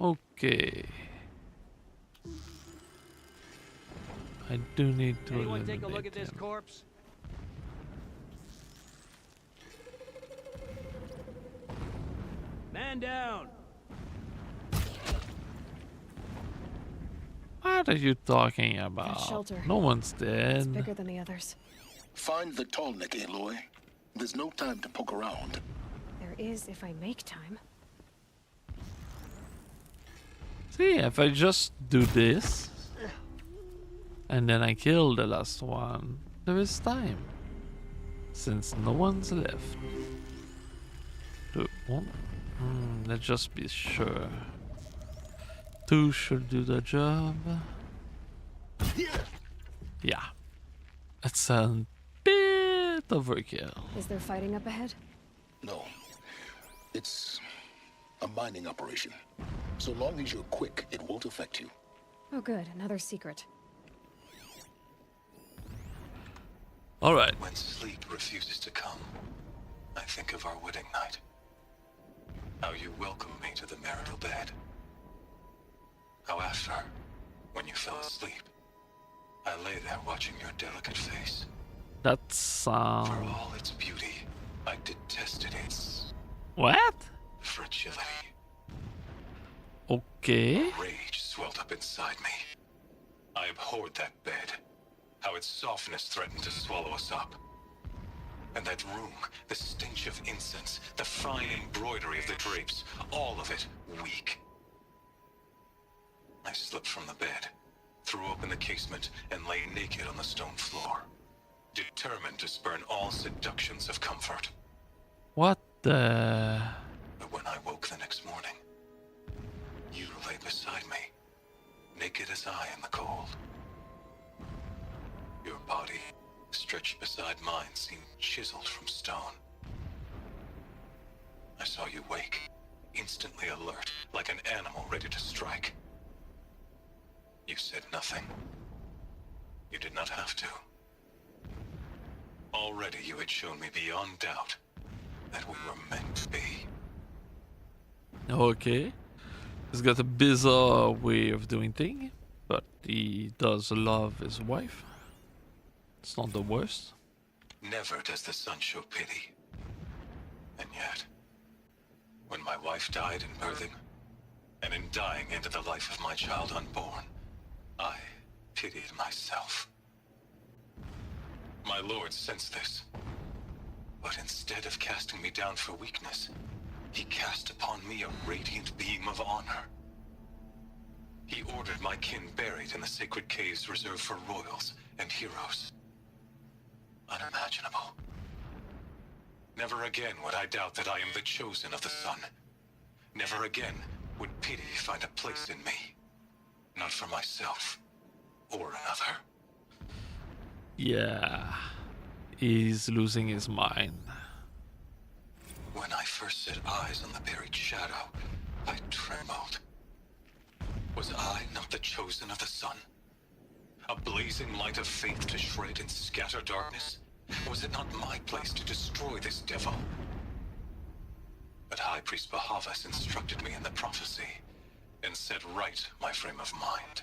Okay. I do need to Anyone take a look eliminate at this him. corpse? Man down! What are you talking about? shelter. No one's It's dead. bigger than the others. Find the tall neck, Aloy. There's no time to poke around. There is if I make time. See, if I just do this, and then I kill the last one, there is time. Since no one's left. Let's just be sure. 2 should do the job. Yeah. It's a bit overkill. Is there fighting up ahead? No. It's a mining operation. So long as you're quick, it won't affect you. Oh good, another secret. Alright. When sleep refuses to come, I think of our wedding night. How you welcomed me to the marital bed. How after, when you fell asleep, I lay there watching your delicate face. That's For all its beauty, I detested its what? fragility. Okay. Rage swelled up inside me. I abhorred that bed. How its softness threatened to swallow us up. And that room, the stench of incense, the fine embroidery of the drapes, all of it weak. I slipped from the bed, threw open the casement, and lay naked on the stone floor, determined to spurn all seductions of comfort. What the... But when I woke the next morning, you lay beside me, naked as I in the cold. Your body, stretched beside mine, seemed chiseled from stone. I saw you wake, instantly alert, like an animal ready to strike. You said nothing. You did not have to. Already you had shown me beyond doubt that we were meant to be. Okay. He's got a bizarre way of doing things, but he does love his wife. It's not the worst. Never does the sun show pity. And yet, when my wife died in birthing, and in dying ended the life of my child unborn, I pitied myself. My lord sensed this, but instead of casting me down for weakness, he cast upon me a radiant beam of honor. He ordered my kin buried in the sacred caves reserved for royals and heroes. Unimaginable. Never again would I doubt that I am the chosen of the sun. Never again would pity find a place in me. Not for myself, or another. Yeah. He's losing his mind. When I first set eyes on the buried shadow, I trembled. Was I not the chosen of the sun? A blazing light of faith to shred and scatter darkness? Was it not my place to destroy this devil? But High Priest Bahavas instructed me in the prophecy and set right my frame of mind.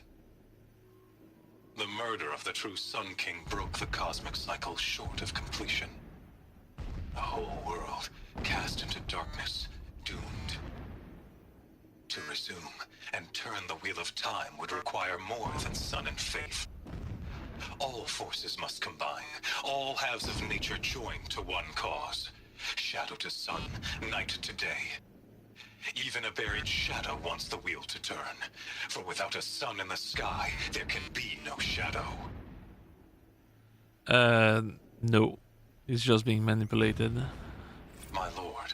The murder of the true Sun King broke the cosmic cycle short of completion. The whole world cast into darkness, doomed. To resume and turn the wheel of time would require more than sun and faith. All forces must combine, all halves of nature join to one cause. Shadow to sun, night to day. Even a buried shadow wants the wheel to turn, for without a sun in the sky, there can be no shadow. No. He's just being manipulated. My lord,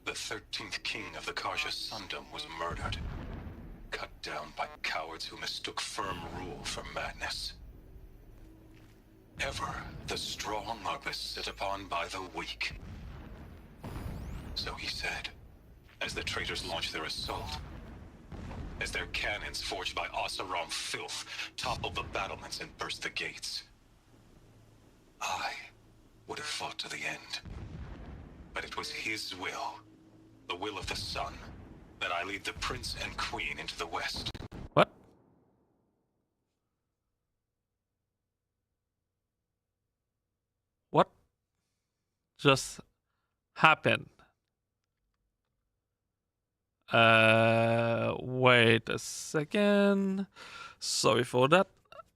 the 13th king of the Karja Sundom was murdered. Cut down by cowards who mistook firm rule for madness. Ever the strong are beset upon by the weak. So he said, as the traitors launched their assault, as their cannons forged by Oseram filth toppled the battlements and burst the gates. I would have fought to the end. But it was his will, the will of the sun, that I lead the prince and queen into the west. What? What just happened? Wait a second. Sorry for that.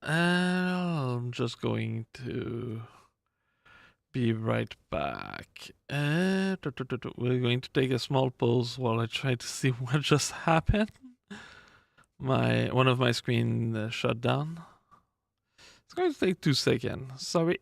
I'm just going to be right back. We're going to take a small pause while I try to see what just happened. One of my screen shut down. It's going to take 2 seconds. Sorry.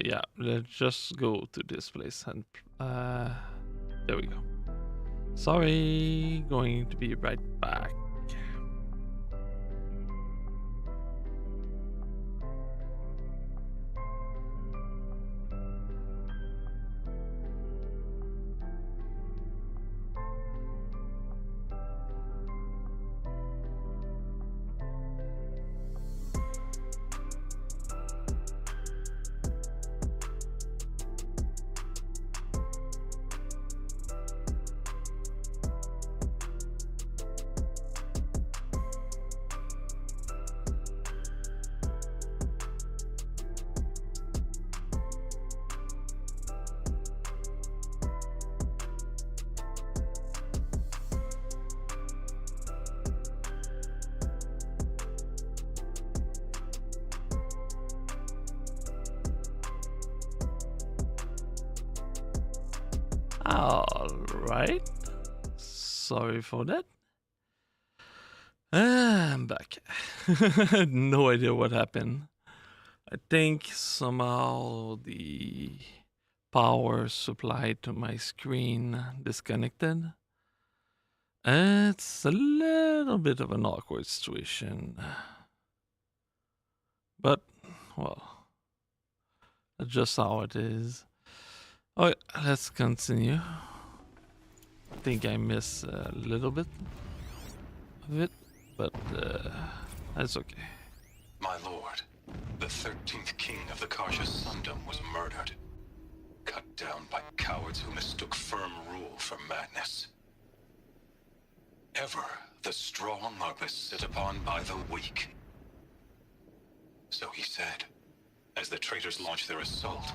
Yeah, let's just go to this place and there we go. Sorry, going to be right back. Alright. Sorry for that. I'm back. No idea what happened. I think somehow the power supply to my screen disconnected. It's a little bit of an awkward situation. But, well, that's just how it is. Alright, let's continue. I think I missed a little bit of it, but that's okay. My lord, the 13th king of the Karja Sundom was murdered. Cut down by cowards who mistook firm rule for madness. Ever the strong are beset upon by the weak. So he said, as the traitors launched their assault,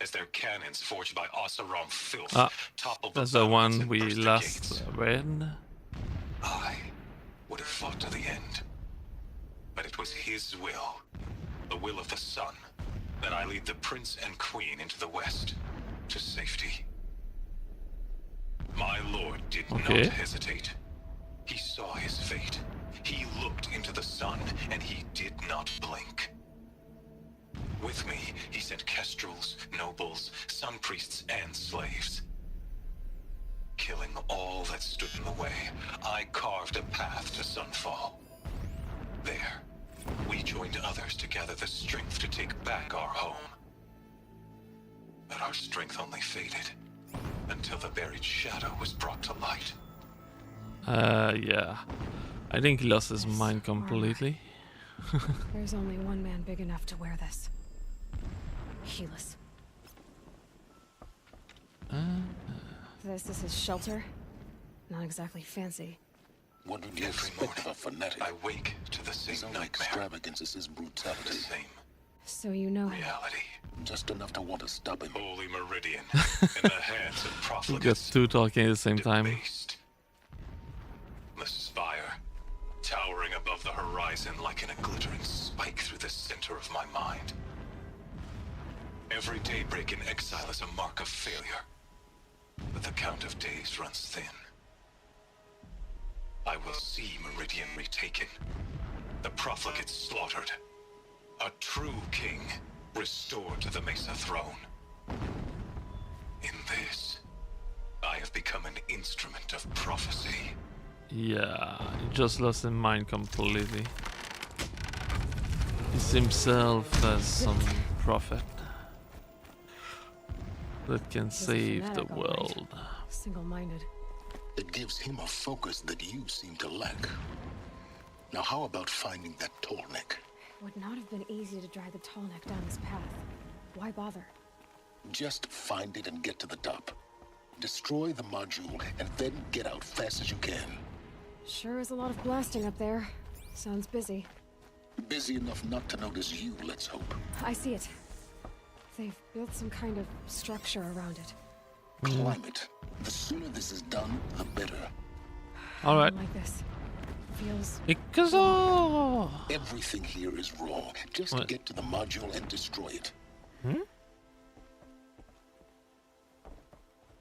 as their cannons forged by Oseram filth toppled that's the the one and we burst the last gates. read. I would have fought to the end. But it was his will, the will of the sun, that I lead the prince and queen into the west, to safety. My lord did not hesitate. He saw his fate. He looked into the sun, and he did not blink. With me, he sent kestrels, nobles, sun priests, and slaves. Killing all that stood in the way, I carved a path to Sunfall. There, we joined others to gather the strength to take back our home. But our strength only faded until the buried shadow was brought to light. Yeah. I think he lost his mind completely. There's only one man big enough to wear this. Helis. This is his shelter. Not exactly fancy. What would you expect of a fanatic? I wake to the same nightmare. Extravagance is his brutality. The same. So you know him. Reality. Just enough to want to stop him. Holy Meridian. In the hands of We profligates. got two talking at the same time. Debased. The spire, towering above the horizon like a glittering spike through the center of my mind. Every daybreak in exile is a mark of failure, but the count of days runs thin. I will see Meridian retaken, the profligates slaughtered, a true king restored to the Mesa throne. In this, I have become an instrument of prophecy. Yeah, he just lost his mind completely. He sees himself as some prophet that can save the world. Single-minded. It gives him a focus that you seem to lack. Now how about finding that tall neck? It would not have been easy to drag the tall neck down this path. Why bother? Just find it and get to the top. Destroy the module and then get out fast as you can. Sure is a lot of blasting up there. Sounds busy. Busy enough not to notice you, let's hope. I see it. They've built some kind of structure around it. Climb it. The sooner this is done, the better. Alright. Like this. Feels... Ikazo! Everything here is wrong. Just What? get to the module and destroy it.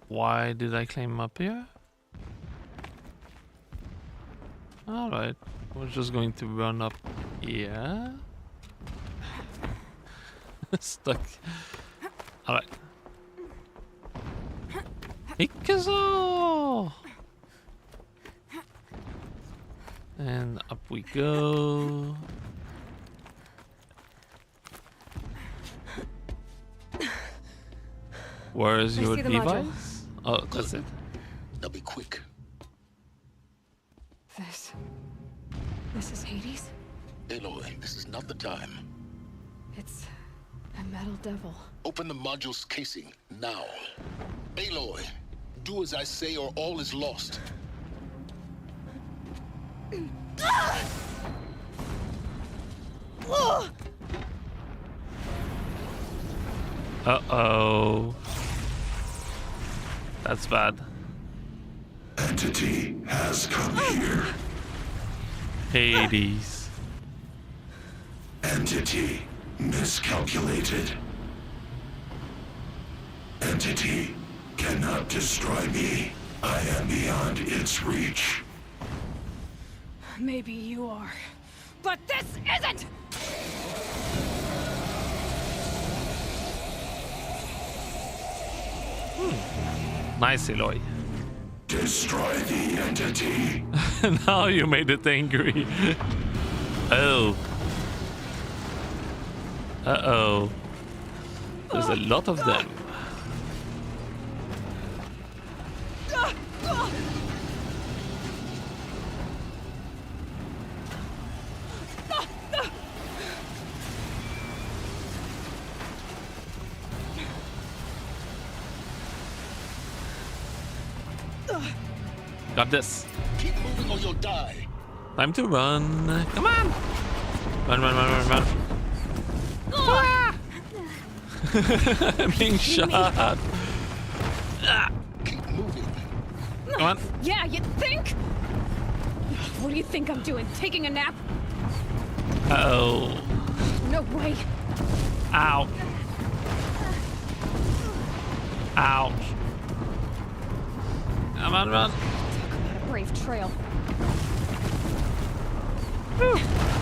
Why did I climb up here? Alright. We're just going to run up here. Stuck. Alright. Ikazo! And up we go. Where is your see the device? module. Oh, that's it. Now be quick. This is Hades? Aloy, this is not the time. It's a metal devil. Open the module's casing, now. Aloy, do as I say or all is lost. Uh-oh. That's bad. Entity has come here. Hades. Entity miscalculated. Entity cannot destroy me. I am beyond its reach. Maybe you are. But this isn't! Nice, Eloy. Destroy the entity. Now you made it angry. Oh. Uh-oh. There's a lot of them. Got this. Keep moving or you'll die. Time to run. Come on. Run, run, run, run, run. Ah! I'm being shot. Keep moving. Come on. Yeah, you think? What do you think I'm doing? Taking a nap? Uh-oh. No way. Ow. Ouch. Come on, run. What a brave trail.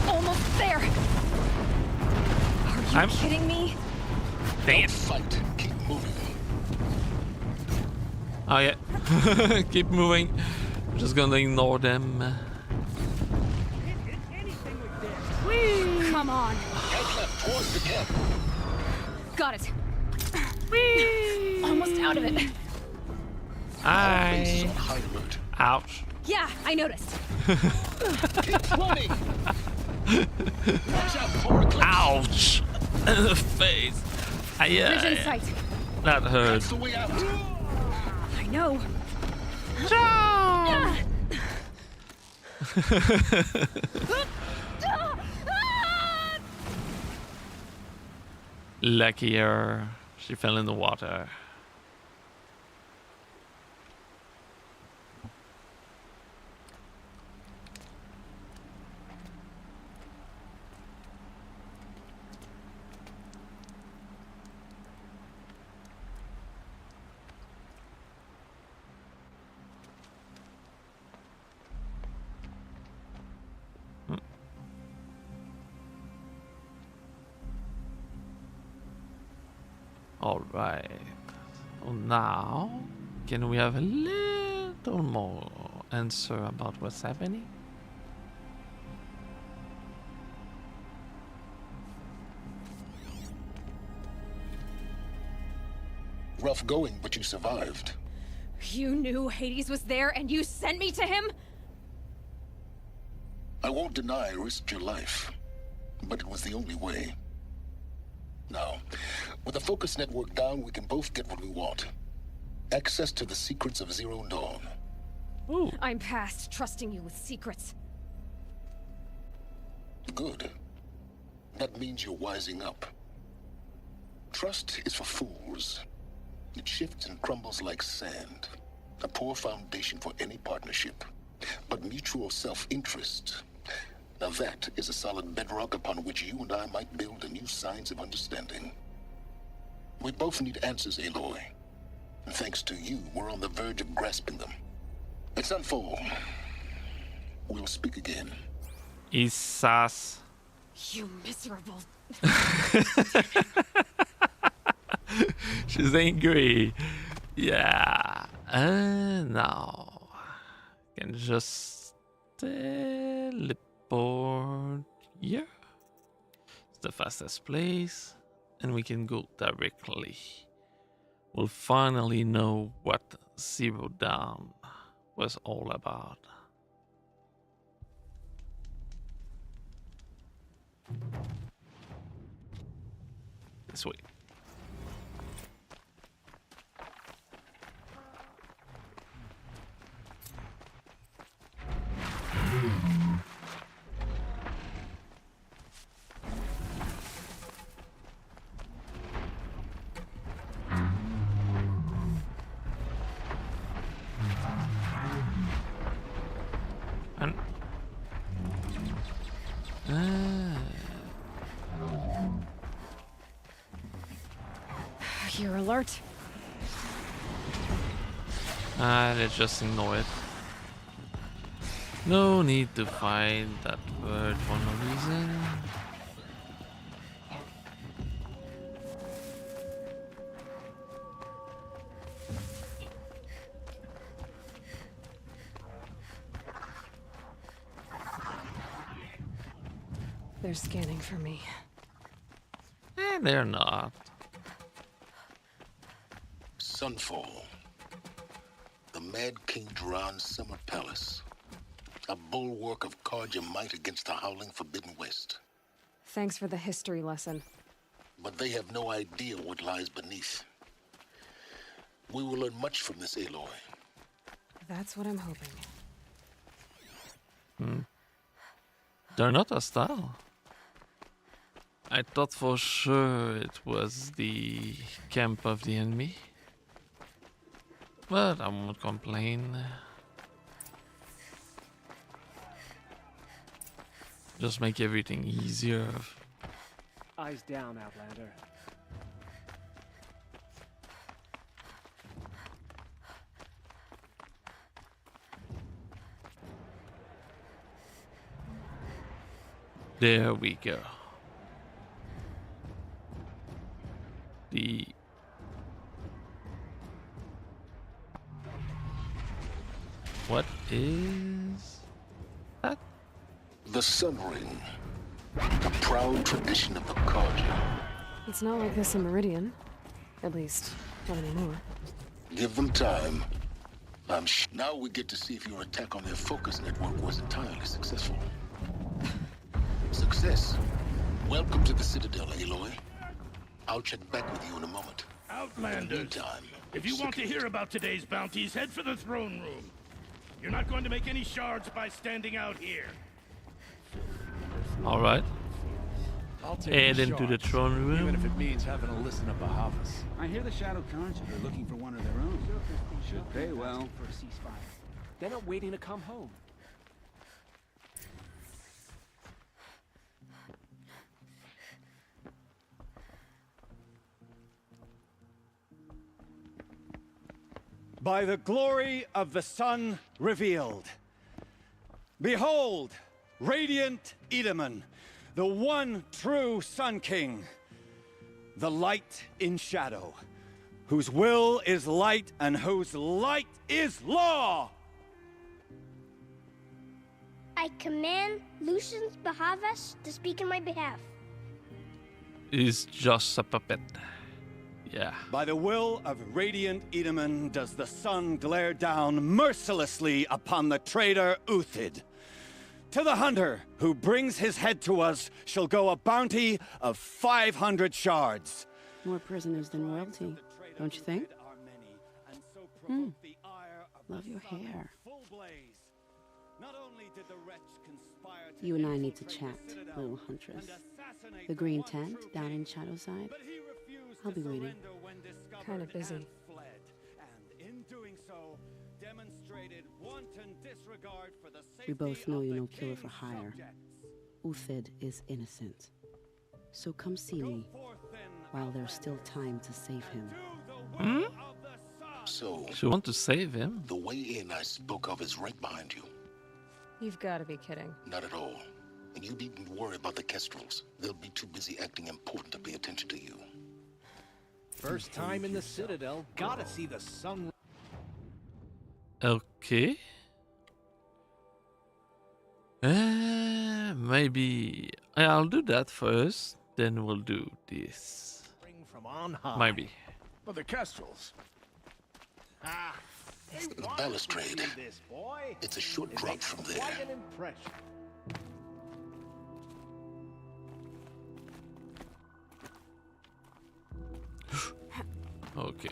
Almost there. Are you kidding me? Dang it. Fight. Keep moving. Oh yeah. Keep moving. I'm just gonna ignore them. Whee! Come on. Head left towards the camp. Got it. Whee! Almost out of it. Aye. High alert. Ouch. Yeah, I noticed. Keep running. Watch out for eclipse. Ouch. In the face. Aye, Bridge in aye. sight. That hurt. That's the way out. I know. Luckier. She fell in the water. All right. So now, can we have a little more answer about what's happening? Rough going, but you survived. You knew Hades was there and you sent me to him? I won't deny I risked your life, but it was the only way. Now, with the focus network down, we can both get what we want. Access to the secrets of Zero Dawn. Ooh. I'm past trusting you with secrets. Good. That means you're wising up. Trust is for fools. It shifts and crumbles like sand. A poor foundation for any partnership. But mutual self-interest, now that is a solid bedrock upon which you and I might build a new science of understanding. We both need answers, Aloy. And thanks to you, we're on the verge of grasping them. Let's unfold. We'll speak again. Isas. You miserable. She's angry. Yeah. Now. Can just teleport here. It's the fastest place. And we can go directly. We'll finally know what Zero Dawn was all about. This way. And You're alert. let's just ignore it. No need to fight that bird for no reason. They're scanning for me. They're not. Sunfall. The Mad King Duran's summer palace. A bulwark of Carja might against the howling Forbidden West. Thanks for the history lesson. But they have no idea what lies beneath. We will learn much from this, Aloy. That's what I'm hoping. They're not hostile. I thought for sure it was the camp of the enemy. But I won't complain. Just make everything easier. Eyes down, Outlander. There we go. What is that? The Sun Ring. A proud tradition of the Carja. It's not like this in Meridian. At least, not anymore. Give them time. Now we get to see if your attack on their focus network was entirely successful. Success. Welcome to the Citadel, Aloy. I'll check back with you in a moment. Outlanders, Meantime, if you want to hear about today's bounties, head for the throne room. You're not going to make any shards by standing out here. All right. I'll take Head the into the shards, throne room. even if it means having to listen to Bahavas. I hear the Shadow Carja are looking for one of their own. Should pay well. For a ceasefire. They're not waiting to come home. By the glory of the sun revealed. Behold, radiant Edaman, the one true Sun King, the light in shadow, whose will is light and whose light is law. I command Lucius Bahavas to speak in my behalf. Is just a puppet. Yeah. By the will of radiant Edaman does the sun glare down mercilessly upon the traitor Uthid. To the hunter who brings his head to us shall go a bounty of 500 shards. More prisoners than royalty, don't you think? Love your hair. You and I need to chat, little huntress. The green tent down in Shadowside. I'll be waiting. Kind of busy. We both know you're no killer for hire. Uthid is innocent. So come see me while there's still time to save him. Hmm? So, She want to save him? the way in I spoke of is right behind you. You've got to be kidding. Not at all. And you needn't worry about the Kestrels. They'll be too busy acting important to pay attention to you. First time in the Citadel. Gotta see the sun. Okay. Maybe I'll do that first, then we'll do this. From on high. Maybe. Well, the Kestrels. The balustrade. It's a short drop from there. Quite an impression. Okay.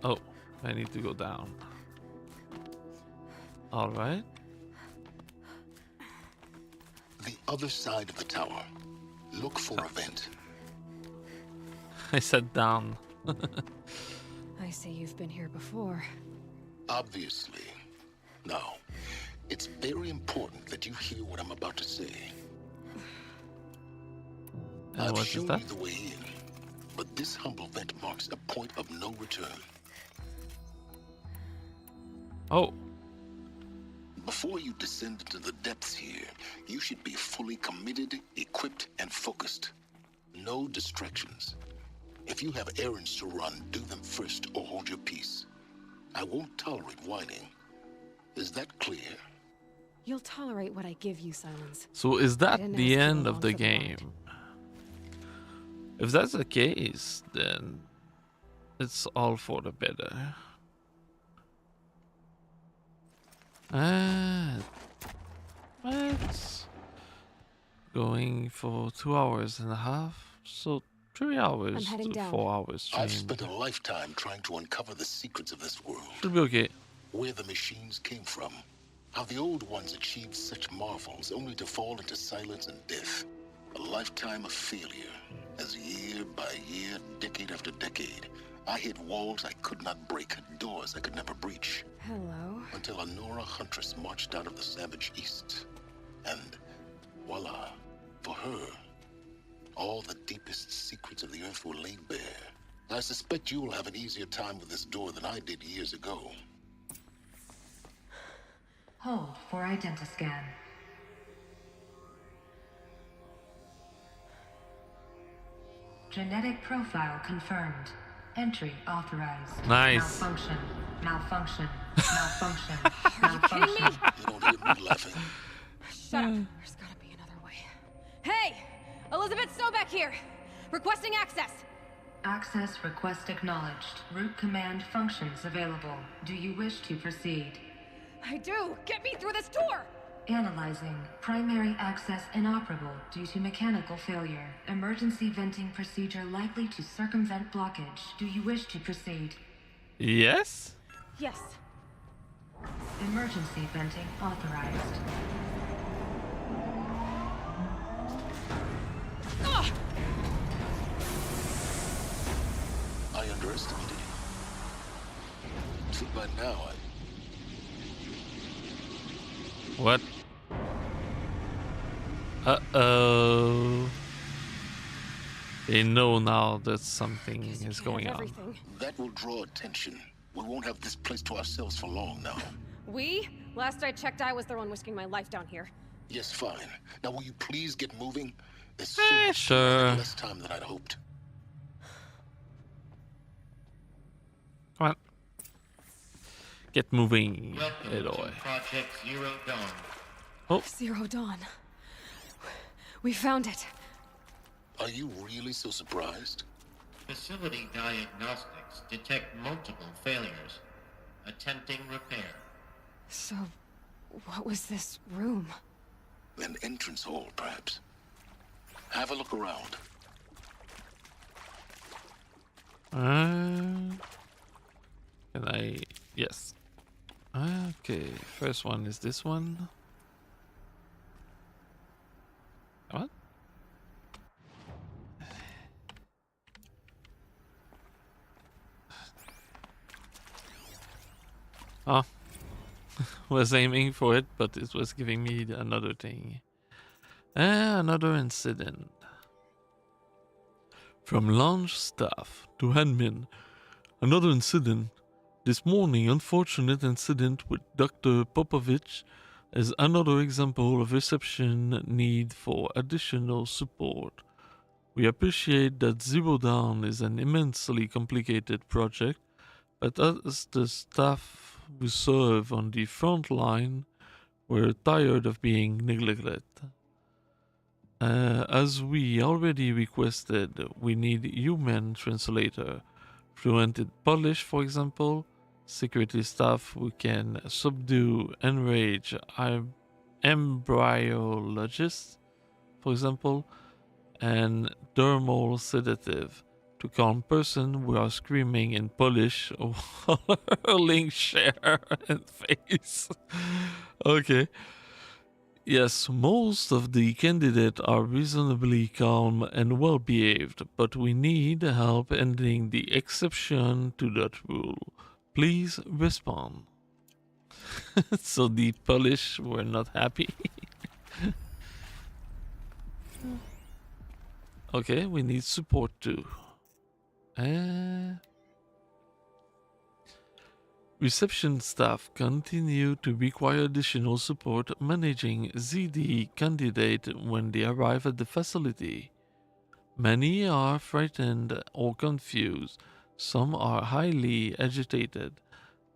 Oh, I need to go down. All right. The other side of the tower. Look for a vent. I said down. I see you've been here before. Obviously. Now, it's very important that you hear what I'm about to say. I've what is shown that? you the way in, but this humble vent marks a point of no return. Oh. Before you descend into the depths here, you should be fully committed, equipped, and focused. No distractions. If you have errands to run, do them first or hold your peace. I won't tolerate whining. Is that clear? You'll tolerate what I give you, Silence. So is I that didn't the ask you end along of the for the ride. game? If that's the case, then it's all for the better. It's going for 2 hours and a half, so 3 hours heading to down. 4 hours. I've stream. spent a lifetime trying to uncover the secrets of this world. Should be okay. Where the machines came from. How the old ones achieved such marvels only to fall into silence and death. A lifetime of failure. As year by year, decade after decade, I hit walls I could not break, doors I could never breach. Hello. Until a Nora huntress marched out of the savage east. And voila, for her, all the deepest secrets of the earth were laid bare. I suspect you'll have an easier time with this door than I did years ago. Hold for identiscan. Genetic profile confirmed. Entry authorized. Nice. Malfunction. Malfunction. Malfunction. Are you kidding me? You don't hear me laughing. Shut up. There's gotta be another way. Hey! Elizabeth Stoback here! Requesting access! Access request acknowledged. Root command functions available. Do you wish to proceed? I do! Get me through this door! Analyzing. Primary access inoperable due to mechanical failure. Emergency venting procedure likely to circumvent blockage. Do you wish to proceed? Yes? Yes. Emergency venting authorized. Ugh! I underestimated you. See, by now, What? Uh-oh. They know now that something is going on. That will draw attention. We won't have this place to ourselves for long now. We? Last I checked, I was the one risking my life down here. Yes, fine. Now, will you please get moving? There's Sure. less time than I'd hoped. Come on. Get moving, Welcome Eloy. to Project Zero Dawn. Oh. Zero Dawn. We found it. Are you really so surprised? Facility diagnostics detect multiple failures. Attempting repair. So, what was this room? An entrance hall, perhaps. Have a look around. Can I... Yes. Okay, first one is this one. Come on. Oh. Was aiming for it, but it was giving me another thing. Another incident. From launch staff to admin. Another incident. This morning, unfortunate incident with Dr. Popovich is another example of reception need for additional support. We appreciate that Zero Dawn is an immensely complicated project, but as the staff we serve on the front line, we're tired of being neglected. As we already requested, we need human translator, fluent in Polish, for example, security staff who can subdue enrage embryologists, for example, and dermal sedative to calm person who are screaming in Polish or hurling share and face. Okay. Yes, most of the candidates are reasonably calm and well behaved, but we need help ending the exception to that rule. Please respond. So the Polish were not happy. Okay, we need support too. Reception staff continue to require additional support managing ZD candidate when they arrive at the facility. Many are frightened or confused. Some are highly agitated.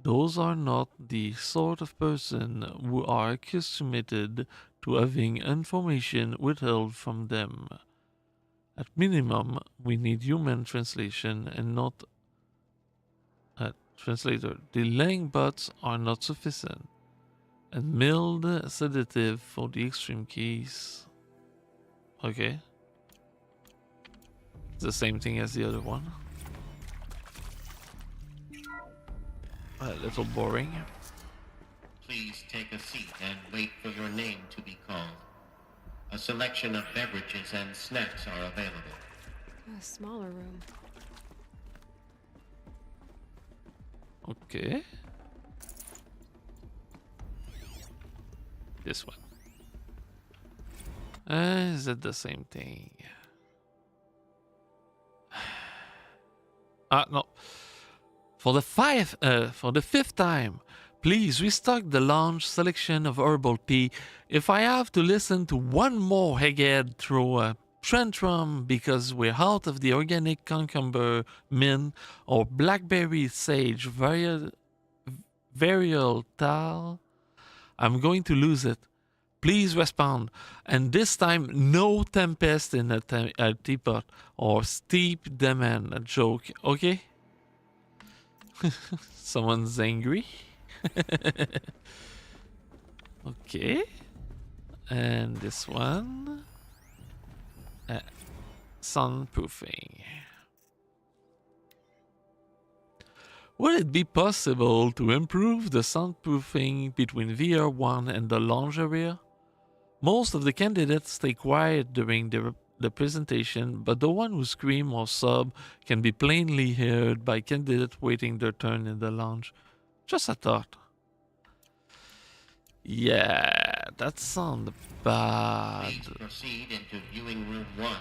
Those are not the sort of person who are accustomed to having information withheld from them. At minimum, we need human translation and not a translator. The Lang bots are not sufficient. And mild sedative for the extreme case. Okay. It's the same thing as the other one. A little boring. Please take a seat and wait for your name to be called. A selection of beverages and snacks are available. A smaller room. Okay. This one. Is it the same thing? No. For the fifth time, please restock the launch selection of herbal tea. If I have to listen to one more egghead throw a tantrum because we're out of the organic cucumber mint or blackberry sage Varial Tal. I'm going to lose it. Please respond. And this time, no tempest in a teapot or steep demand. A joke, okay? Someone's angry. Okay. And this one. Sunproofing. Would it be possible to improve the soundproofing between VR1 and the lounge area? Most of the candidates stay quiet during the presentation, but the one who scream or sob can be plainly heard by candidates waiting their turn in the lounge. Just a thought. Yeah, that sounds bad. Please proceed into viewing room 1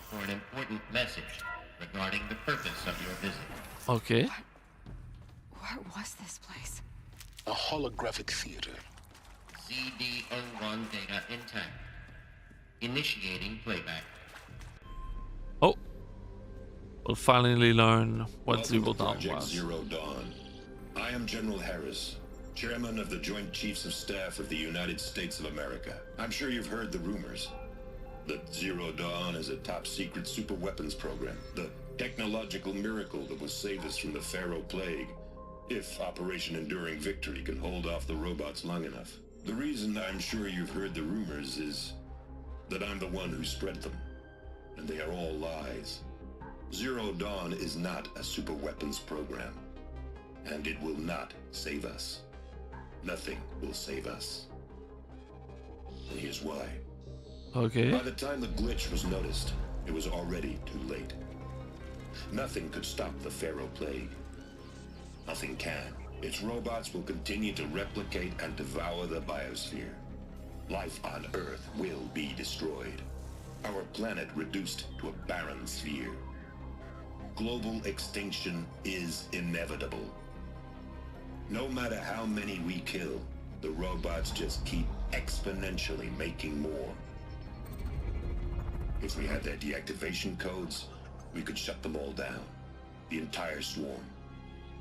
for an important message regarding the purpose of your visit. Okay. What was this place? A holographic theater. CD01 data intact. Initiating playback. Oh. We'll finally learn what Welcome Zero to Dawn Project was. Zero Dawn. I am General Harris, Chairman of the Joint Chiefs of Staff of the United States of America. I'm sure you've heard the rumors that Zero Dawn is a top-secret super-weapons program, the technological miracle that will save us from the Pharaoh Plague, if Operation Enduring Victory can hold off the robots long enough. The reason I'm sure you've heard the rumors is that I'm the one who spread them, and they are all lies. Zero Dawn is not a super-weapons program, and it will not save us. Nothing will save us. And here's why. Okay. By the time the glitch was noticed, it was already too late. Nothing could stop the Pharaoh Plague. Nothing can. Its robots will continue to replicate and devour the biosphere. Life on Earth will be destroyed. Our planet reduced to a barren sphere. Global extinction is inevitable. No matter how many we kill, the robots just keep exponentially making more. If we had their deactivation codes, we could shut them all down. The entire swarm.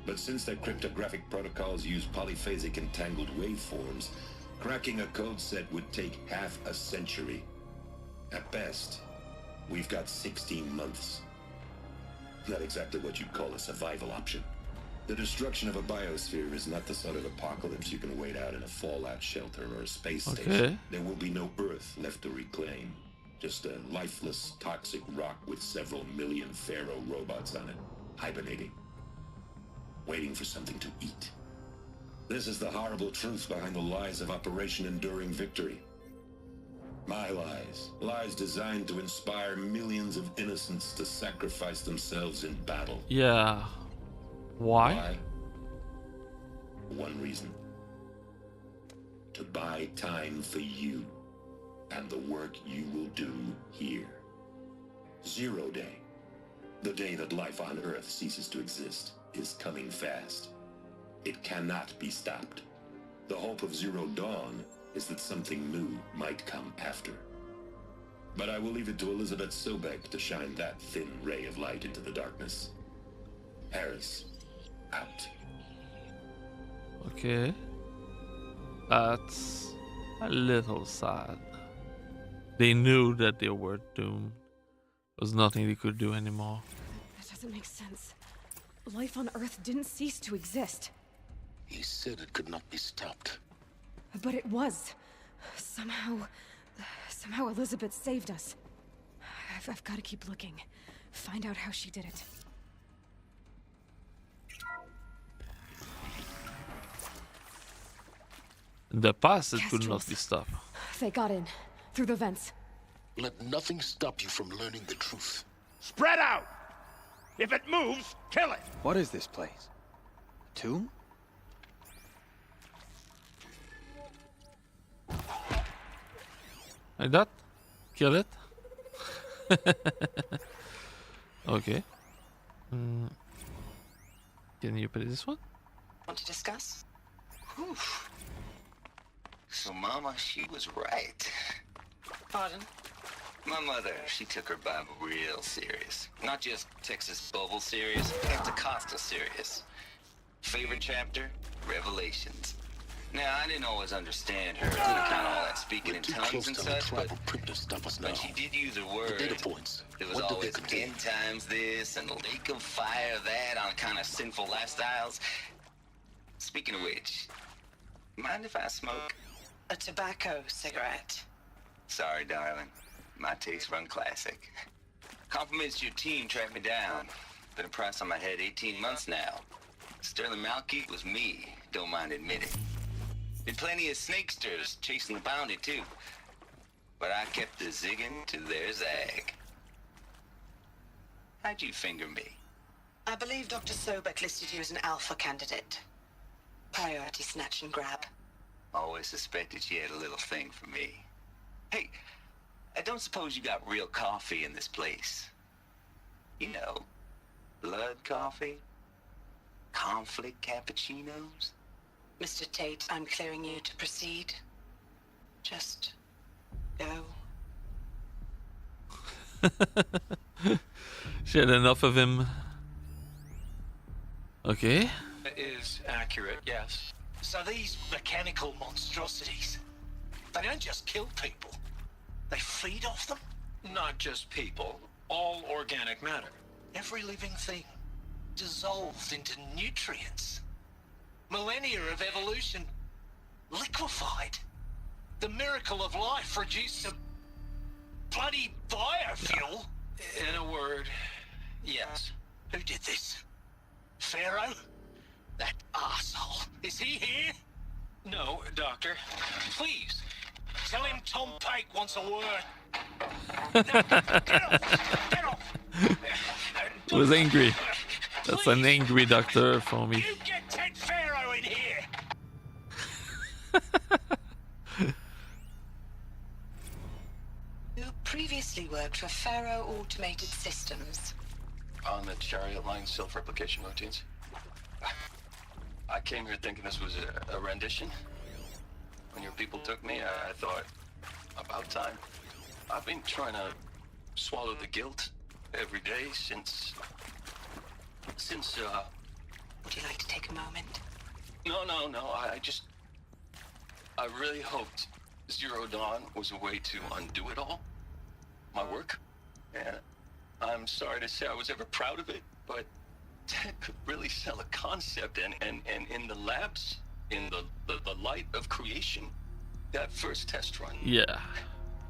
But since their cryptographic protocols use polyphasic entangled waveforms, cracking a code set would take half a century. At best, we've got 16 months. Not exactly what you'd call a survival option. The destruction of a biosphere is not the sort of apocalypse you can wait out in a fallout shelter or a space station. There will be no Earth left to reclaim. Just a lifeless, toxic rock with several million Pharaoh robots on it, hibernating. Waiting for something to eat. This is the horrible truth behind the lies of Operation Enduring Victory. My lies. Lies designed to inspire millions of innocents to sacrifice themselves in battle. Yeah. Why? One reason. To buy time for you and the work you will do here. Zero Day. The day that life on Earth ceases to exist is coming fast. It cannot be stopped. The hope of Zero Dawn is that something new might come after. But I will leave it to Elizabeth Sobek to shine that thin ray of light into the darkness. Harris, out. Okay. That's a little sad. They knew that they were doomed. There was nothing they could do anymore. That doesn't make sense. Life on Earth didn't cease to exist. He said it could not be stopped. But it was. Somehow Elizabeth saved us. I've got to keep looking. Find out how she did it. In the past, it could not be stopped. They got in. Through the vents. Let nothing stop you from learning the truth. Spread out! If it moves, kill it! What is this place? A tomb? Like that? Kill it? Okay. Can you play this one? Want to discuss? Whew. So Mama, she was right. Pardon? My mother, she took her Bible real serious. Not just Texas Bible serious, Pentecostal serious. Favorite chapter? Revelations. Now, I didn't always understand her, kind of all that speaking in tongues and such, but when she did use her word, there was always end times this and lake of fire that on kind of sinful lifestyles. Speaking of which, mind if I smoke? A tobacco cigarette. Sorry, darling. My taste run classic. Compliments to your team tracked me down. Been a price on my head 18 months now. Sterling Malkeet was me, don't mind admitting. Did plenty of snakesters chasing the bounty, too. But I kept the zigging to their zag. How'd you finger me? I believe Dr. Sobek listed you as an alpha candidate. Priority snatch and grab. Always suspected she had a little thing for me. Hey, I don't suppose you got real coffee in this place. You know, blood coffee? Conflict cappuccinos? Mr. Tate, I'm clearing you to proceed. Just go. She had enough of him. Okay. Is accurate, yes. So these mechanical monstrosities, they don't just kill people. They feed off them? Not just people. All organic matter. Every living thing dissolved into nutrients. Millennia of evolution liquefied. The miracle of life reduced to bloody biofuel. In a word, yes. Who did this? Pharaoh? That arsehole. Is he here? No, Doctor. Please, tell him Tom Pike wants a word. Get off! He was angry. That's an angry doctor for me. You get Ted Pharaoh in here! You previously worked for Pharaoh Automated Systems. On the chariot line self-replication routines. I came here thinking this was a rendition. When your people took me, I thought, about time. I've been trying to swallow the guilt every day since... Would you like to take a moment? No, I really hoped Zero Dawn was a way to undo it all. My work. And I'm sorry to say I was ever proud of it, but Ted could really sell a concept, and in the labs, in the light of creation, that first test run. Yeah.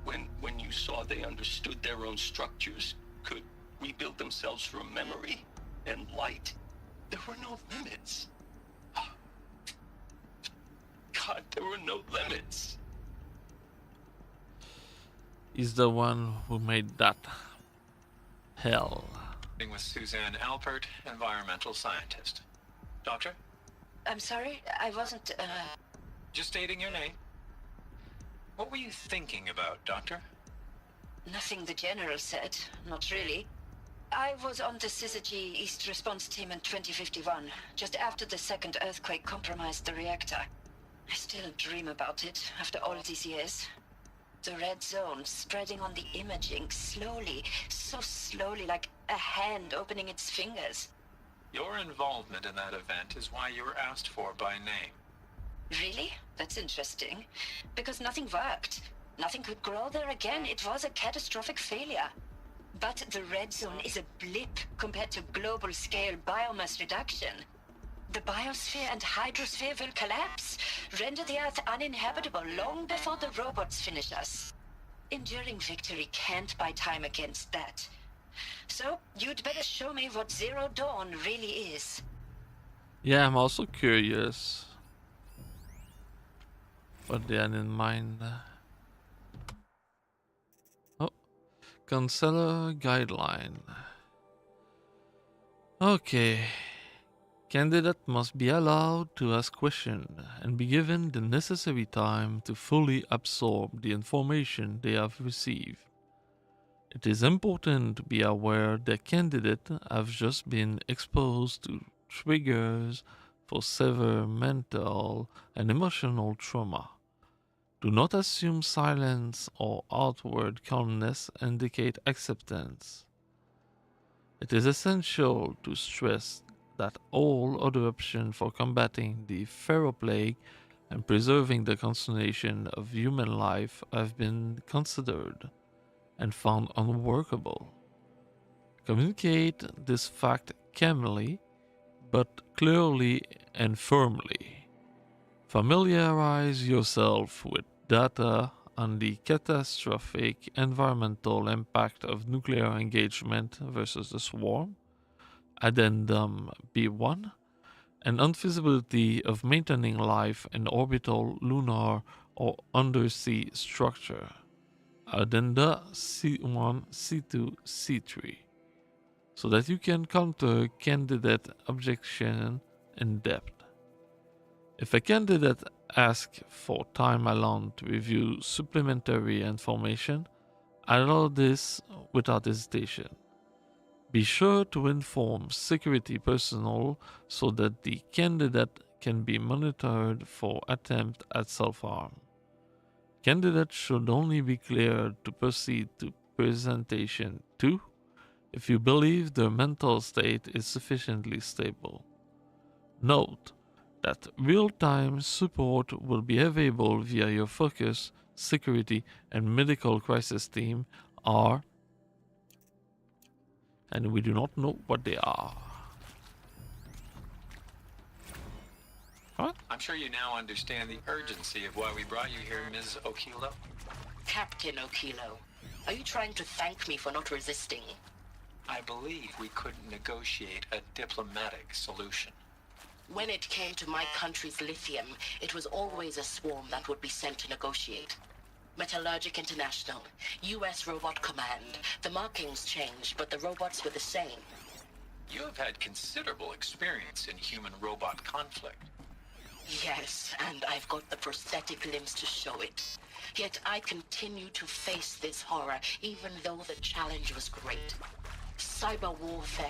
When you saw they understood their own structures, could rebuild themselves from memory and light, there were no limits. God, there were no limits. He's the one who made that hell. With Suzanne Alpert, environmental scientist. Doctor? I'm sorry, I wasn't, Just stating your name. What were you thinking about, Doctor? Nothing the General said, not really. I was on the Syzygy East Response Team in 2051, just after the second earthquake compromised the reactor. I still dream about it, after all these years. The red zone spreading on the imaging, slowly, so slowly, like a hand opening its fingers. Your involvement in that event is why you were asked for by name. Really? That's interesting. Because nothing worked. Nothing could grow there again. It was a catastrophic failure. But the red zone is a blip compared to global-scale biomass reduction. The biosphere and hydrosphere will collapse, render the Earth uninhabitable long before the robots finish us. Enduring victory can't buy time against that. So, you'd better show me what Zero Dawn really is. Yeah, I'm also curious what they had in mind. Oh, Counselor Guideline. Okay. Candidate must be allowed to ask questions and be given the necessary time to fully absorb the information they have received. It is important to be aware that candidates have just been exposed to triggers for severe mental and emotional trauma. Do not assume silence or outward calmness indicate acceptance. It is essential to stress that all other options for combating the Pharaoh plague and preserving the continuation of human life have been considered and found unworkable. Communicate this fact calmly, but clearly and firmly. Familiarize yourself with data on the catastrophic environmental impact of nuclear engagement versus the swarm, Addendum B1, and unfeasibility of maintaining life in orbital, lunar, or undersea structure, Addenda C1, C2, C3, so that you can counter candidate objection in depth. If a candidate asks for time alone to review supplementary information, allow this without hesitation. Be sure to inform security personnel so that the candidate can be monitored for attempt at self-harm. Candidates should only be cleared to proceed to presentation 2 if you believe their mental state is sufficiently stable. Note that real-time support will be available via your focus, security, and medical crisis team are, and we do not know what they are. What? I'm sure you now understand the urgency of why we brought you here, Ms. Okilo. Captain Okilo, are you trying to thank me for not resisting? I believe we couldn't negotiate a diplomatic solution. When it came to my country's lithium, it was always a swarm that would be sent to negotiate. Metallurgic International, U.S. Robot Command. The markings changed, but the robots were the same. You have had considerable experience in human-robot conflict. Yes, and I've got the prosthetic limbs to show it. Yet I continue to face this horror, even though the challenge was great. Cyber warfare.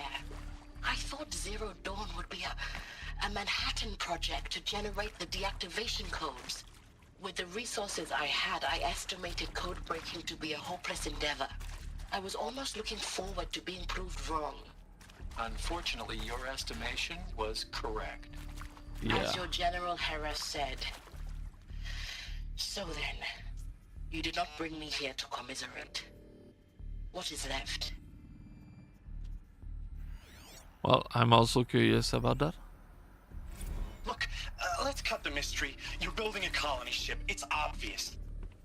I thought Zero Dawn would be a Manhattan project to generate the deactivation codes. With the resources I had, I estimated code breaking to be a hopeless endeavor. I was almost looking forward to being proved wrong. Unfortunately, your estimation was correct. Yeah. As your General Hera said. So then, you did not bring me here to commiserate. What is left? Well, I'm also curious about that. Look, let's cut the mystery. You're building a colony ship. It's obvious.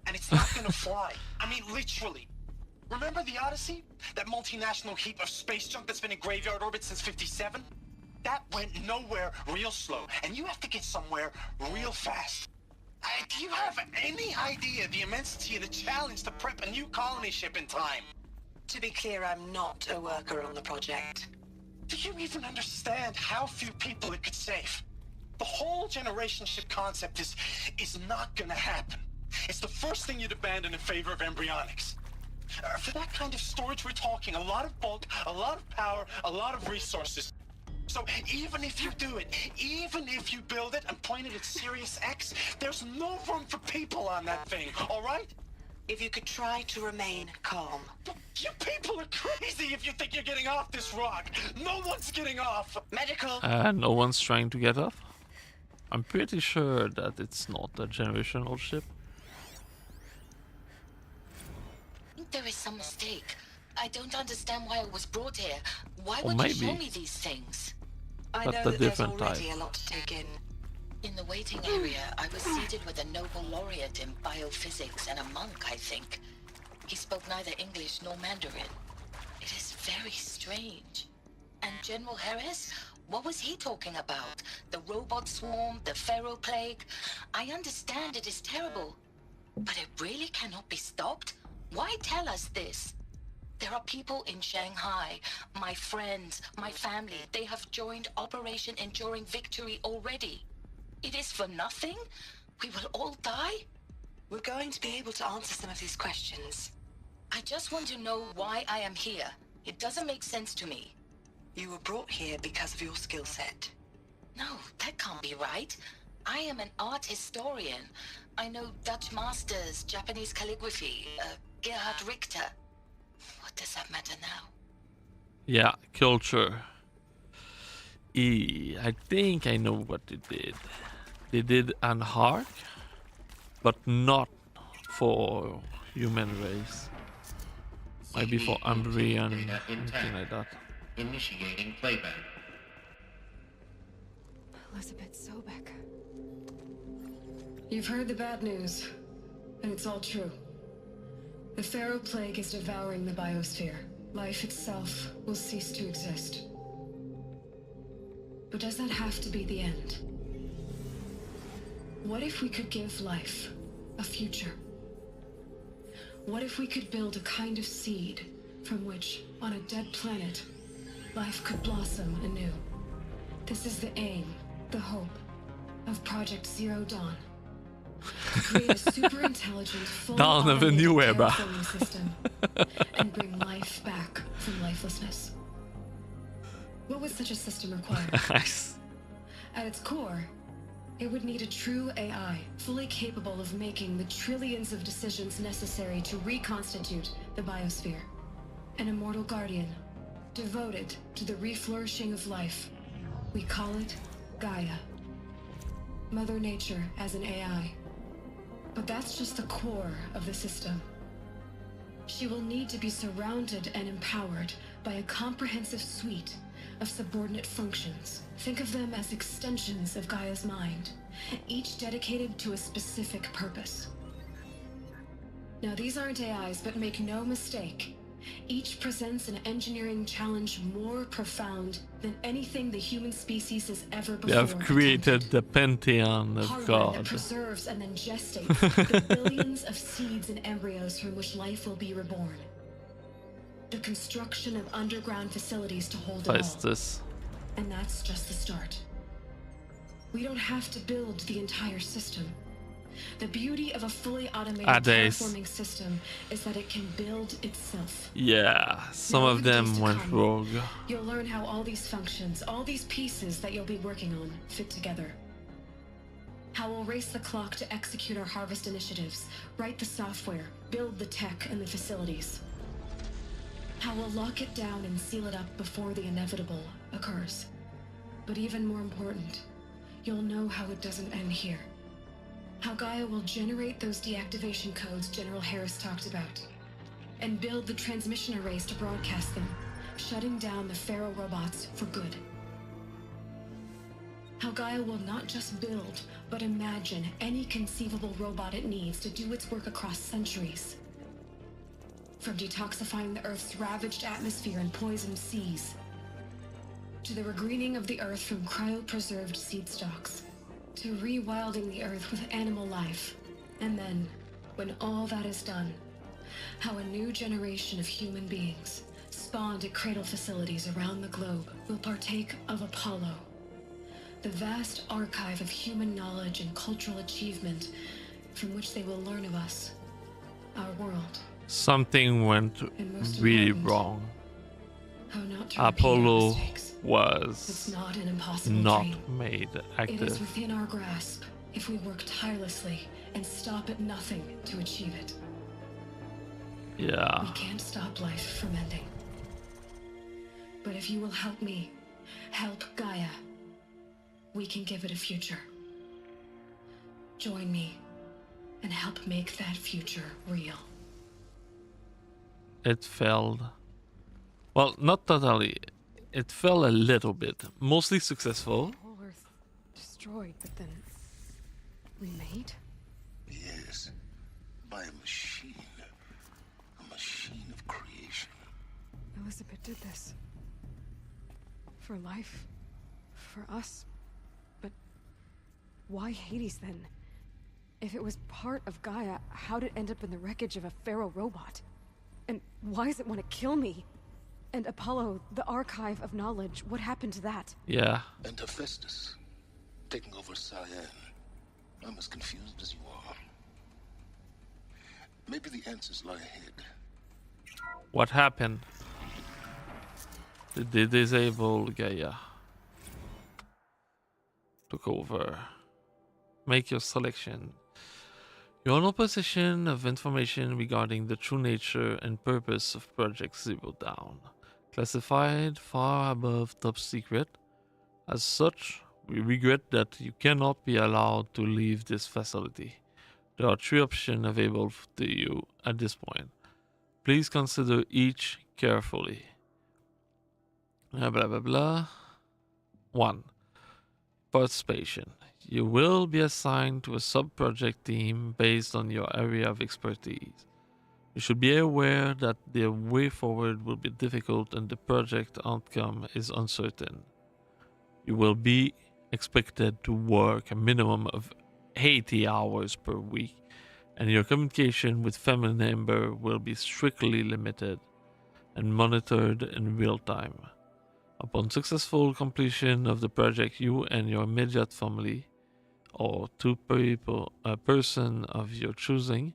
And it's not gonna fly. I mean, literally. Remember the Odyssey? That multinational heap of space junk that's been in graveyard orbit since '57? That went nowhere real slow. And you have to get somewhere real fast. Do you have any idea the immensity of the challenge to prep a new colony ship in time? To be clear, I'm not a worker on the project. Do you even understand how few people it could save? The whole generation ship concept is not gonna happen. It's the first thing you'd abandon in favor of embryonics. For that kind of storage, we're talking a lot of bulk, a lot of power, a lot of resources. So even if you do it, even if you build it and point it at Sirius X, there's no room for people on that thing, all right? If you could try to remain calm. You people are crazy if you think you're getting off this rock. No one's getting off. Medical. No one's trying to get off. I'm pretty sure that it's not a generational ship. There is some mistake. I don't understand why I was brought here. Why Or would you show maybe. me these things? I But know a that there's different already type. a lot to take in. In the waiting area, I was seated with a Nobel laureate in biophysics and a monk, I think. He spoke neither English nor Mandarin. It is very strange. And General Harris? What was he talking about? The robot swarm, the Pharaoh plague? I understand it is terrible. But it really cannot be stopped? Why tell us this? There are people in Shanghai, my friends, my family. They have joined Operation Enduring Victory already. It is for nothing? We will all die? We're going to be able to answer some of these questions. I just want to know why I am here. It doesn't make sense to me. You were brought here because of your skill set. No, that can't be right. I am an art historian. I know Dutch masters, Japanese calligraphy, Gerhard Richter. What does that matter now? Yeah, culture. I think I know what they did. They did an arc, but not for human race. Might be for Umbrian, anything like that. Initiating playback. Elizabeth Sobek. You've heard the bad news, and it's all true. The Pharaoh Plague is devouring the biosphere. Life itself will cease to exist. But does that have to be the end? What if we could give life a future? What if we could build a kind of seed from which, on a dead planet, life could blossom anew? This is the aim, the hope, of Project Zero Dawn. To create a super-intelligent, fully Dawn of a automated new era. terraforming system and bring life back from lifelessness. What would such a system require? Nice. At its core, it would need a true AI, fully capable of making the trillions of decisions necessary to reconstitute the biosphere. An immortal guardian, devoted to the reflourishing of life. We call it Gaia. Mother Nature as an AI. But that's just the core of the system. She will need to be surrounded and empowered by a comprehensive suite of subordinate functions. Think of them as extensions of Gaia's mind, each dedicated to a specific purpose. Now, these aren't AIs, but make no mistake, each presents an engineering challenge more profound than anything the human species has ever They before have created the pantheon of hardware that God. preserves and then gestates the billions of seeds and embryos from which life will be reborn. The construction of underground facilities to hold What it is all. this? And that's just the start. We don't have to build the entire system. The beauty of a fully automated Hades. terraforming system is that it can build itself. Yeah, some Now, of over the days them to went come, rogue. You'll learn how all these functions, all these pieces that you'll be working on, fit together. How we'll race the clock to execute our harvest initiatives, write the software, build the tech and the facilities. How we'll lock it down and seal it up before the inevitable occurs. But even more important, you'll know how it doesn't end here. How Gaia will generate those deactivation codes General Harris talked about, and build the transmission arrays to broadcast them, shutting down the Pharaoh robots for good. How Gaia will not just build, but imagine any conceivable robot it needs to do its work across centuries. From detoxifying the Earth's ravaged atmosphere and poisoned seas, to the regreening of the Earth from cryopreserved seed stalks, to rewilding the Earth with animal life. And then, when all that is done, how a new generation of human beings, spawned at cradle facilities around the globe, will partake of Apollo, the vast archive of human knowledge and cultural achievement from which they will learn of us, our world. Something went really wrong. How not to repeat our Apollo mistakes. was It's not an impossible not dream. made It is active. within our grasp if we work tirelessly and stop at nothing to achieve it. Yeah. We can't stop life from ending. But if you will help me, help Gaia, we can give it a future. Join me and help make that future real. It failed. Well, not totally. It fell a little bit. Mostly successful. Whole Earth destroyed, but then remade? Yes, by a machine. A machine of creation. Elizabeth did this. For life. For us. But why Hades then? If it was part of Gaia, how'd it end up in the wreckage of a Pharaoh robot? And why does it want to kill me? And Apollo, the archive of knowledge, what happened to that? Yeah. And Hephaestus, taking over Cyan. I'm as confused as you are. Maybe the answers lie ahead. What happened? Did they disable Gaia? Took over. Make your selection. You're in a position of information regarding the true nature and purpose of Project Zero Dawn. Classified far above top secret. As such, we regret that you cannot be allowed to leave this facility. There are 3 options available to you at this point. Please consider each carefully. Blah blah blah. 1. Participation. You will be assigned to a sub-project team based on your area of expertise. You should be aware that the way forward will be difficult and the project outcome is uncertain. You will be expected to work a minimum of 80 hours per week, and your communication with family members will be strictly limited and monitored in real time. Upon successful completion of the project, you and your immediate family, or 2 people, a person of your choosing,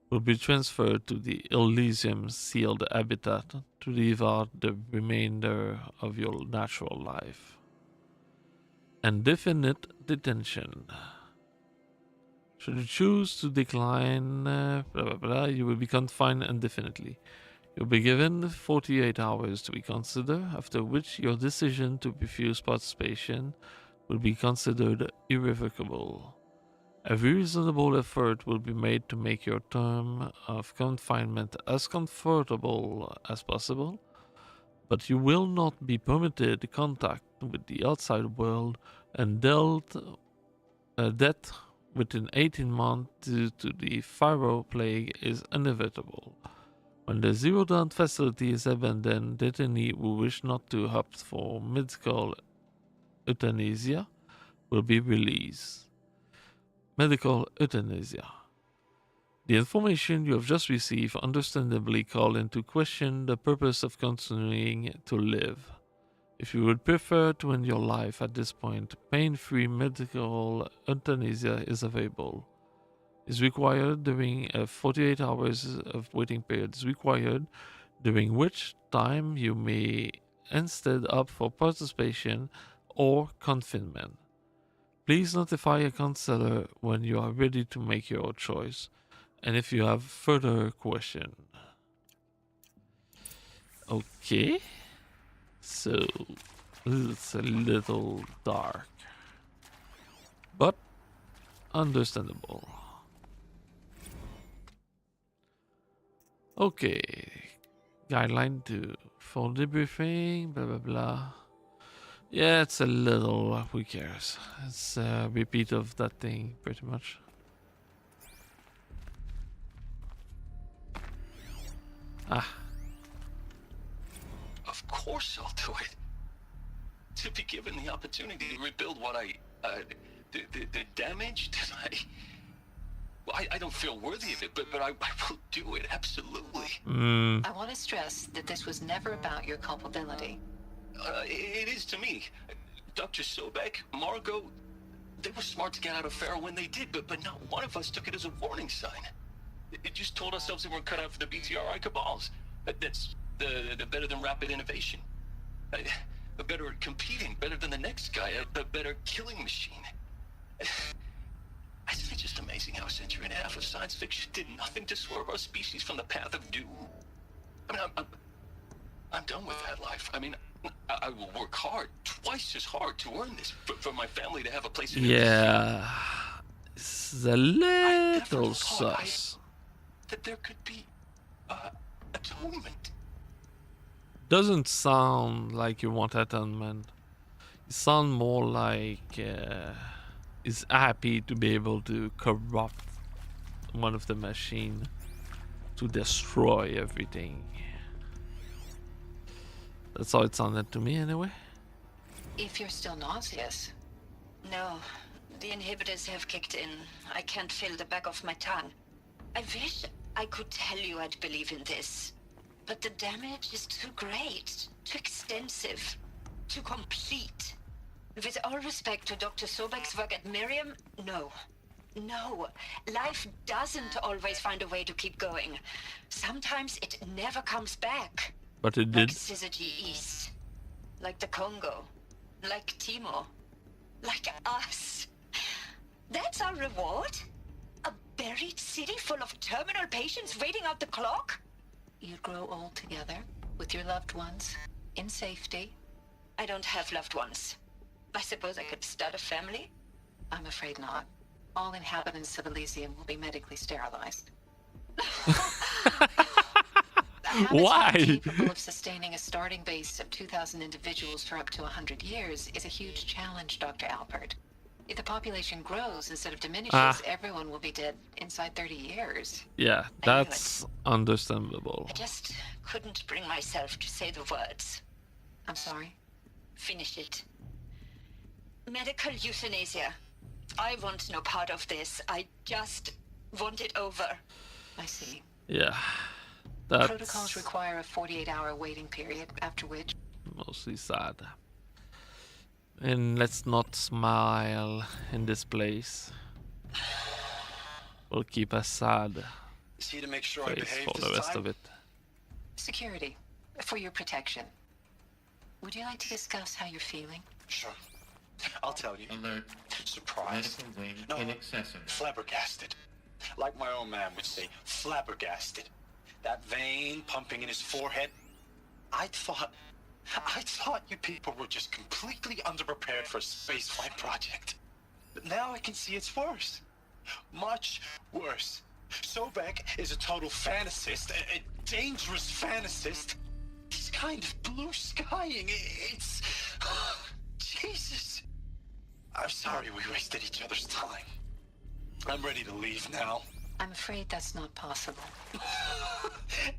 will be transferred to the Elysium sealed habitat to live out the remainder of your natural life. Indefinite detention. Should you choose to decline, you will be confined indefinitely. You'll be given 48 hours to reconsider, after which your decision to refuse participation will be considered irrevocable. A reasonable effort will be made to make your term of confinement as comfortable as possible, but you will not be permitted contact with the outside world, and death within 18 months due to the Pharaoh plague is inevitable. When the Zero Dawn facility is abandoned, detainees who wish not to opt for medical euthanasia will be released. Medical euthanasia. The information you have just received understandably call into question the purpose of continuing to live. If you would prefer to end your life at this point, pain-free medical euthanasia is available. Is required during a 48 hours of waiting period is required, during which time you may instead opt for participation or confinement. Please notify a counselor when you are ready to make your choice, and if you have further questions. Okay, so it's a little dark, but understandable. Okay, guideline 2 for debriefing, blah blah blah. Yeah, it's a little, who cares? It's a repeat of that thing, pretty much. Ah. Of course I'll do it. To be given the opportunity to rebuild what the damage that I don't feel worthy of it, but I will do it, absolutely. I want to stress that this was never about your culpability. It is to me. Dr. Sobek, Margot, they were smart to get out of Pharaoh when they did, but not one of us took it as a warning sign. It just told ourselves we weren't cut out for the BTRI cabals. That's the better than rapid innovation. A better competing, better than the next guy, a better killing machine. Isn't it just amazing how a century and a half of science fiction did nothing to swerve our species from the path of doom? I mean, I'm done with that life. I mean, I will work hard, twice as hard, to earn this, for my family to have a place in Yeah, it's a little sus. That there could be atonement. Doesn't sound like you want atonement. You sound more like is happy to be able to corrupt one of the machine to destroy everything. That's how it sounded to me, anyway. If you're still nauseous. No, the inhibitors have kicked in. I can't feel the back of my tongue. I wish I could tell you I'd believe in this. But the damage is too great, too extensive, too complete. With all respect to Dr. Sobek's work at Miriam, no. No, life doesn't always find a way to keep going. Sometimes it never comes back. But it did. Like Syzygy East. Like the Congo. Like Timor. Like us. That's our reward? A buried city full of terminal patients waiting out the clock? You'd grow old together, with your loved ones, in safety. I don't have loved ones. I suppose I could start a family? I'm afraid not. All inhabitants of Elysium will be medically sterilized. Why? Capable of sustaining a starting base of 2,000 individuals for up to 100 years is a huge challenge, Dr. Alpert. If the population grows instead of diminishes, everyone will be dead inside 30 years. Yeah, that's understandable. I just couldn't bring myself to say the words. I'm sorry. Finish it. Medical euthanasia. I want no part of this. I just want it over. I see. Yeah, that's Protocols require a 48-hour waiting period, after which... mostly sad. And let's not smile in this place. We'll keep a sad See to make sure I face behave for the this rest time? of it. Security. For your protection. Would you like to discuss how you're feeling? Sure. I'll tell you. Alert. Surprised. Medical wing No, inaccessible. flabbergasted. Like my own man would say, flabbergasted. That vein pumping in his forehead. I thought you people were just completely underprepared for a spaceflight project. But now I can see it's worse. Much worse. Sobek is a total fantasist, a dangerous fantasist. He's kind of blue skying. It's... Jesus. I'm sorry we wasted each other's time. I'm ready to leave now. I'm afraid that's not possible.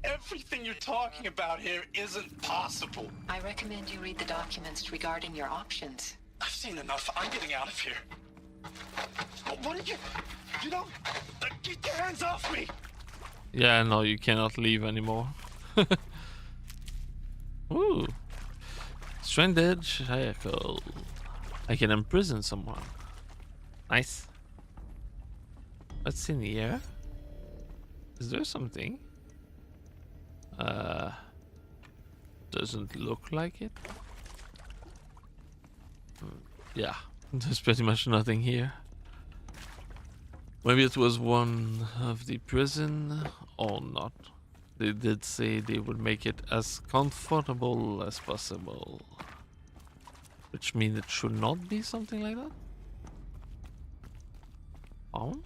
Everything you're talking about here isn't possible. I recommend you read the documents regarding your options. I've seen enough. I'm getting out of here. What did you... You don't... Get your hands off me! Yeah, no, you cannot leave anymore. Ooh. Stranded shackle. I can imprison someone. Nice. What's in here? Is there something? Doesn't look like it. Yeah, there's pretty much nothing here. Maybe it was one of the prison or not. They did say they would make it as comfortable as possible. Which means it should not be something like that. Oh?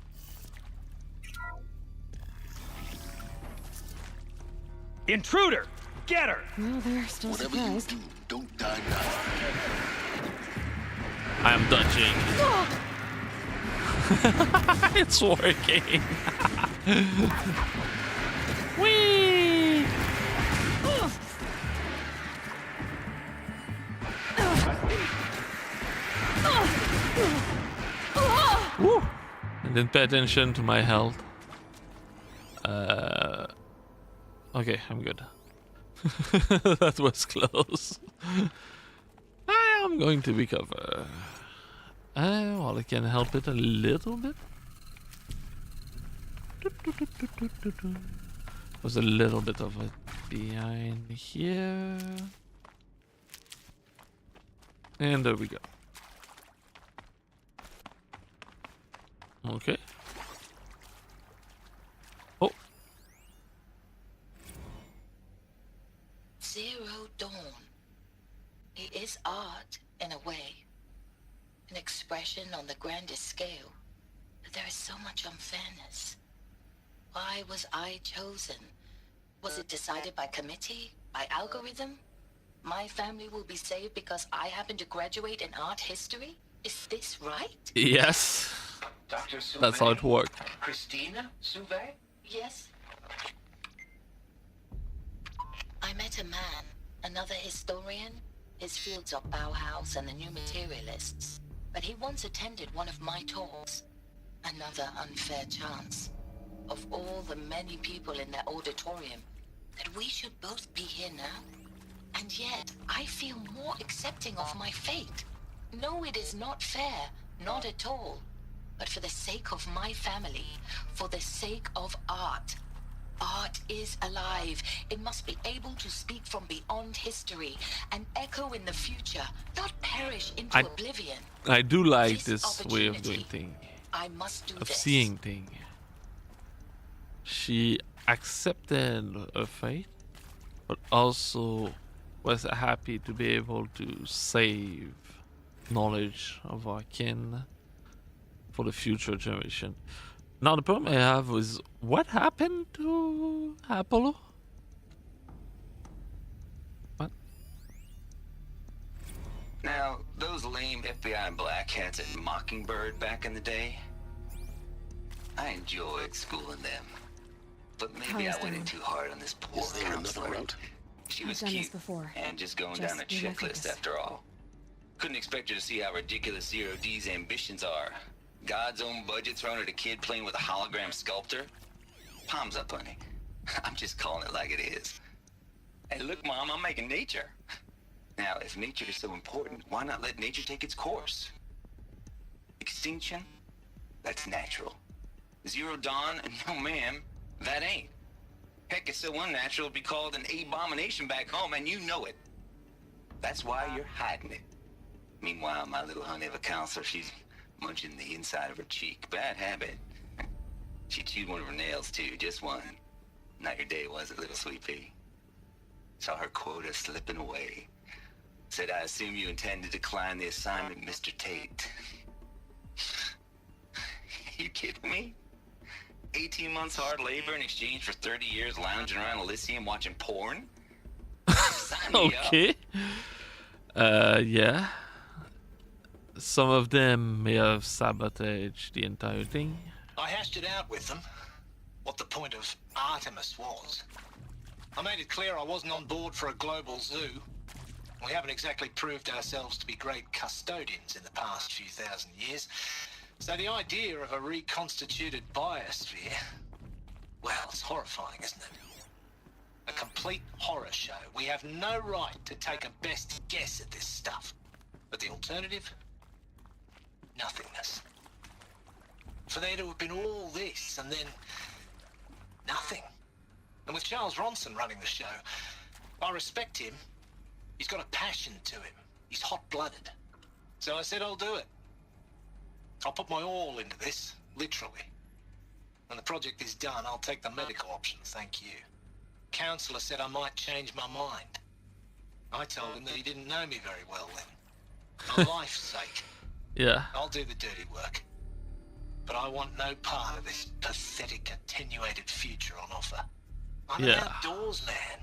Intruder! Get her! Well, they're still Whatever surprised. you do, don't die now. I am dodging. It's working. Whee! Woo! I didn't pay attention to my health. Okay, I'm good. That was close. I am going to recover. Well, I can help it a little bit. There's a little bit of it behind here. And there we go. Okay. Oh. Zero Dawn. It is art, in a way. An expression on the grandest scale. But there is so much unfairness. Why was I chosen? Was it decided by committee? By algorithm? My family will be saved because I happen to graduate in art history? Is this right? Yes. Dr. Suve? That's how it worked. Christina Suve? Yes. I met a man, another historian. His fields are Bauhaus and the New Materialists. But he once attended one of my talks. Another unfair chance. Of all the many people in that auditorium, that we should both be here now. And yet, I feel more accepting of my fate. No, it is not fair. Not at all. But for the sake of my family, for the sake of art. Art is alive. It must be able to speak from beyond history and echo in the future, not perish into oblivion. I do like this way of doing things. I must do of this. seeing things. She accepted her fate, but also was happy to be able to save knowledge of our kin for the future generation. Now the problem I have is what happened to Apollo? What? Now, those lame FBI black hats at Mockingbird back in the day, I enjoyed schooling them. But maybe I went in too hard on this poor counselor. She was cute and just going down a checklist after all. Couldn't expect her to see how ridiculous Zero D's ambitions are. God's own budget thrown at a kid playing with a hologram sculptor? Palms up, honey. I'm just calling it like it is. Hey, look, Mom, I'm making nature. Now, if nature is so important, why not let nature take its course? Extinction? That's natural. Zero Dawn? No, ma'am, that ain't. Heck, it's so unnatural it'd be called an abomination back home, and you know it. That's why you're hiding it. Meanwhile, my little honey of a counselor, she's munching the inside of her cheek. Bad habit. She chewed one of her nails, too, just one. Not your day, was it, little sweet pea? Saw her quota slipping away. Said, I assume you intend to decline the assignment, Mr. Tate. You kidding me? 18 months hard labor in exchange for 30 years lounging around Elysium watching porn? Sign me up. Okay. Yeah. Some of them may have sabotaged the entire thing. I hashed it out with them, what the point of Artemis was. I made it clear I wasn't on board for a global zoo. We haven't exactly proved ourselves to be great custodians in the past few thousand years. So the idea of a reconstituted biosphere, well, it's horrifying, isn't it? A complete horror show. We have no right to take a best guess at this stuff. But the alternative? Nothingness. For there to have been all this and then nothing. And with Charles Ronson running the show, I respect him. He's got a passion to him. He's hot-blooded. So I said I'll do it. I'll put my all into this, literally. When the project is done, I'll take the medical option, thank you. Counselor said I might change my mind. I told him that he didn't know me very well then. For life's sake. Yeah. I'll do the dirty work. But I want no part of this pathetic, attenuated future on offer. I'm an outdoors man.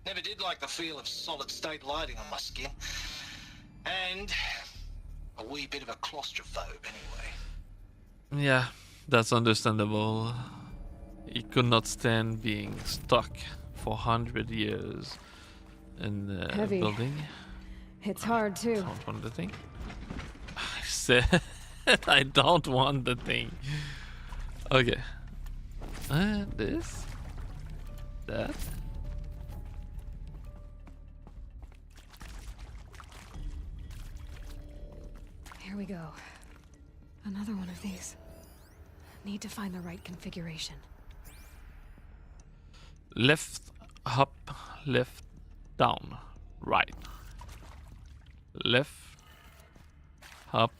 Never did like the feel of solid-state lighting on my skin. And a wee bit of a claustrophobe, anyway. Yeah, that's understandable. He could not stand being stuck for 100 years in a Heavy. building. It's hard, too. Don't want the thing. I said I don't want the thing. Okay. This. That. Here we go. Another one of these. Need to find the right configuration. Left, up, left, down, right. Left, up,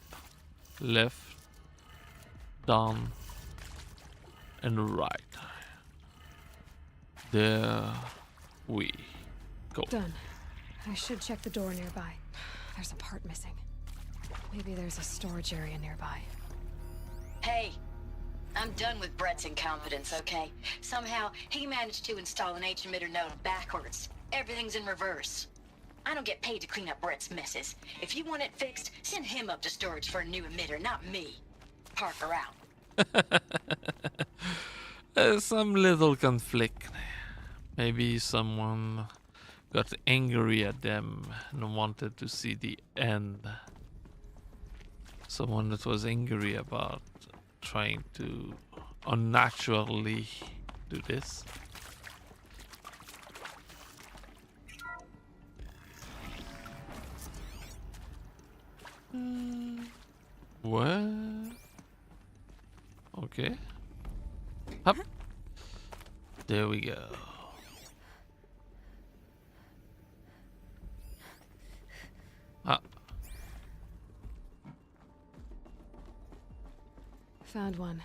left, down, and right. There we go. Done. I should check the door nearby. There's a part missing. Maybe there's a storage area nearby. Hey, I'm done with Brett's incompetence, okay? Somehow, he managed to install an H-emitter node backwards. Everything's in reverse. I don't get paid to clean up Brett's messes. If you want it fixed, send him up to storage for a new emitter, not me. Parker out. Some little conflict. Maybe someone got angry at them and wanted to see the end. Someone that was angry about trying to unnaturally do this. What? Okay. Up. There we go. Ah. Found one.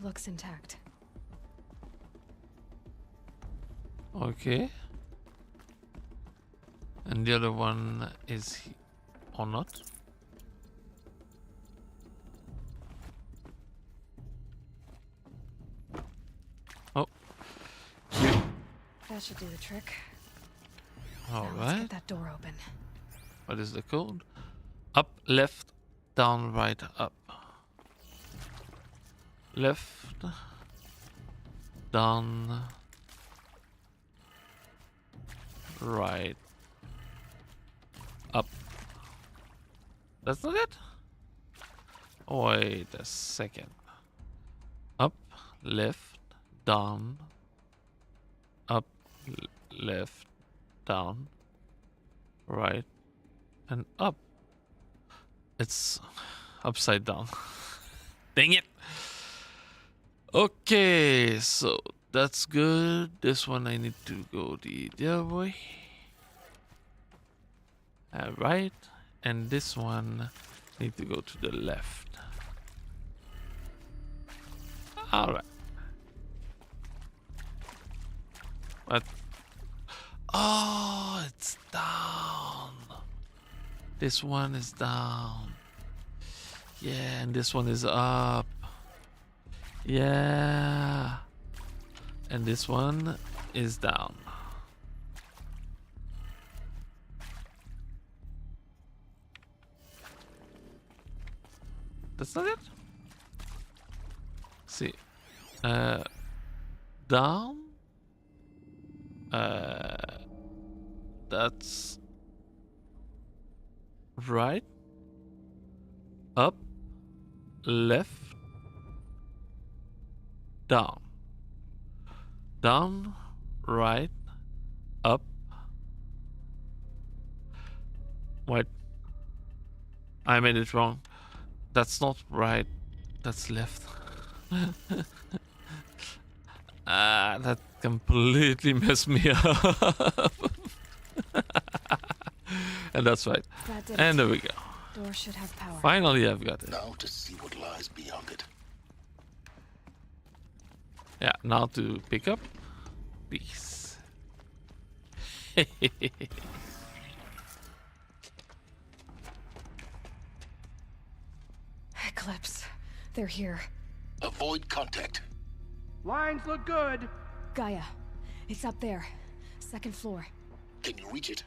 Looks intact. Okay. And the other one is or not? That should do the trick. All Now let's right. get that door open. What is the code? Up, left, down, right, up. Left, down, right, up. That's not it? Wait a second. Up, left, down, up, left, down, right, and up. It's upside down. Dang it. Okay, so that's good. This one I need to go the other way. Right. And this one need to go to the left. Alright. What? Oh, it's down. This one is down. Yeah, and this one is up. Yeah. And this one is down. That's not it? See. Down. That's right. Up. Left. Down. Down. Right. Up. Wait. I made it wrong. That's not right. That's left. That completely messed me up. And that's right. And there we go. Door should have power. Finally, I've got it. Now to see what lies beyond it. Yeah, now to pick up these. Eclipse. They're here. Avoid contact. Lines look good. Gaia. It's up there. Second floor. Can you reach it?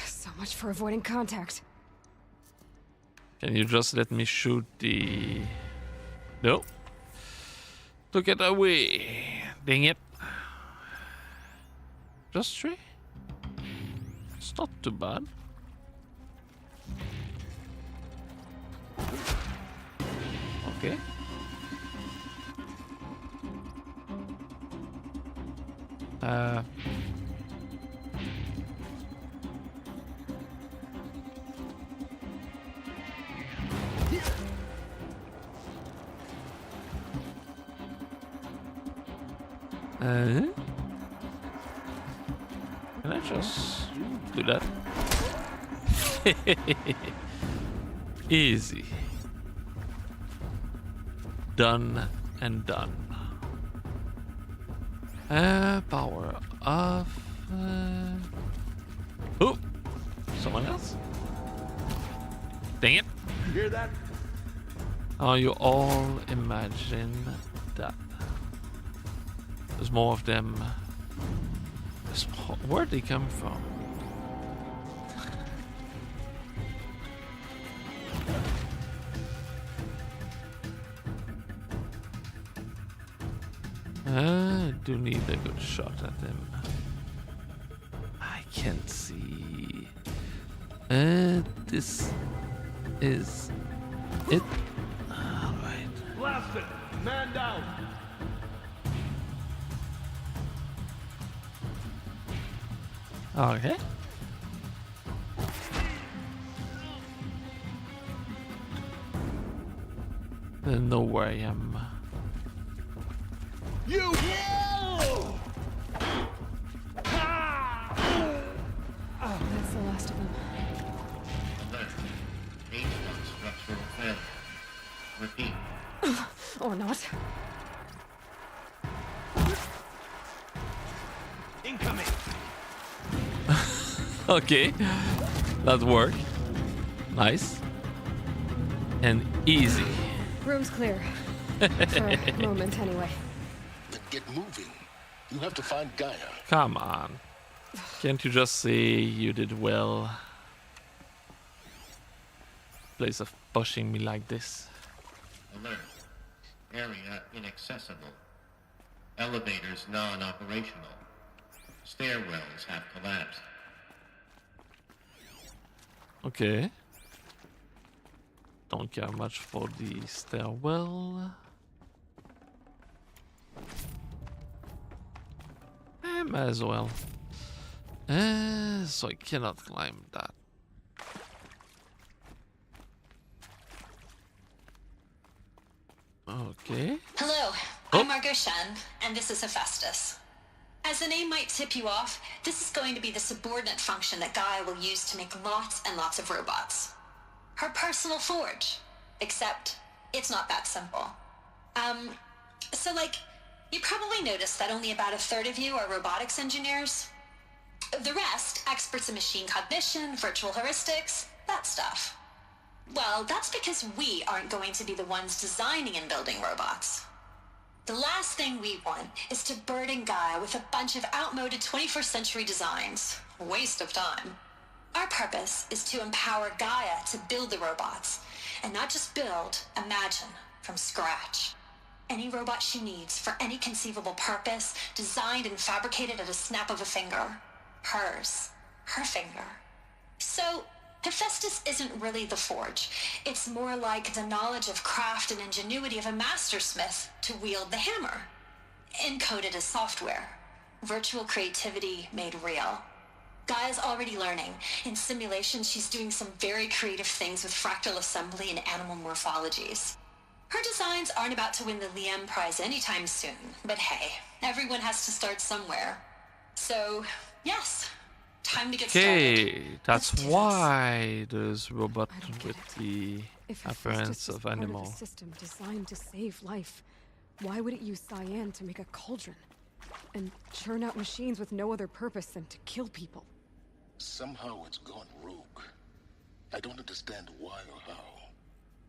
So much for avoiding contact. Can you just let me shoot the... No. Took it away. Dang it. Just 3? It's not too bad. Okay. Can I just do that? Easy. Done and done. Power off. Oh, someone else? Dang it! You hear that? Oh, you all imagine that. There's more of them. Where'd they come from? I do need a good shot at them. I can't see. This is it. All right. Blast it! Man down! Okay. They know where I am. You! That's the last of them. Alert. H1 structural failure. Repeat. Or not. Incoming! Okay. That worked. Nice. And easy. Room's clear. For a moment, anyway. Then get moving. You have to find Gaia. Come on. Can't you just say you did well? Place of pushing me like this. Alert. Area inaccessible. Elevators non-operational. Stairwells have collapsed. Okay. Don't care much for the stairwell. Might as well. So I cannot climb that. Okay. Hello, I'm Margot Shen, and this is Hephaestus. As the name might tip you off, this is going to be the subordinate function that Gaia will use to make lots and lots of robots. Her personal forge. Except, it's not that simple. So you probably noticed that only about a third of you are robotics engineers. The rest, experts in machine cognition, virtual heuristics, that stuff. Well, that's because we aren't going to be the ones designing and building robots. The last thing we want is to burden Gaia with a bunch of outmoded 21st century designs. Waste of time. Our purpose is to empower Gaia to build the robots, and not just build, imagine, from scratch. Any robot she needs for any conceivable purpose, designed and fabricated at a snap of a finger. Hers. Her finger. So, Hephaestus isn't really the forge. It's more like the knowledge of craft and ingenuity of a mastersmith to wield the hammer. Encoded as software. Virtual creativity made real. Gaia's already learning. In simulation, she's doing some very creative things with fractal assembly and animal morphologies. Her designs aren't about to win the Liam Prize anytime soon, but hey, everyone has to start somewhere. So, yes, time to get started. Okay, that's why there's robot with the If appearance Hephaestus is of part animal. of a system designed to save life, why would it use cyan to make a cauldron? And churn out machines with no other purpose than to kill people? Somehow it's gone rogue. I don't understand why or how.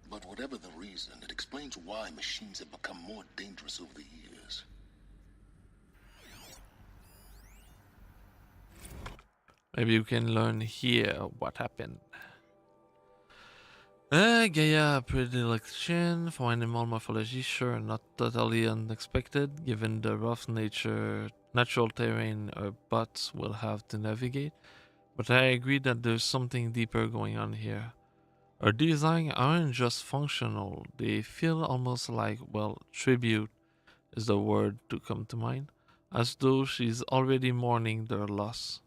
But whatever the reason, it explains why machines have become more dangerous over the years. Maybe you can learn here what happened. Gaia predilection for animal morphology, sure, not totally unexpected, given the rough natural terrain our bots will have to navigate. But I agree that there's something deeper going on here. Her designs aren't just functional, they feel almost like, well, tribute is the word to come to mind, as though she's already mourning their loss.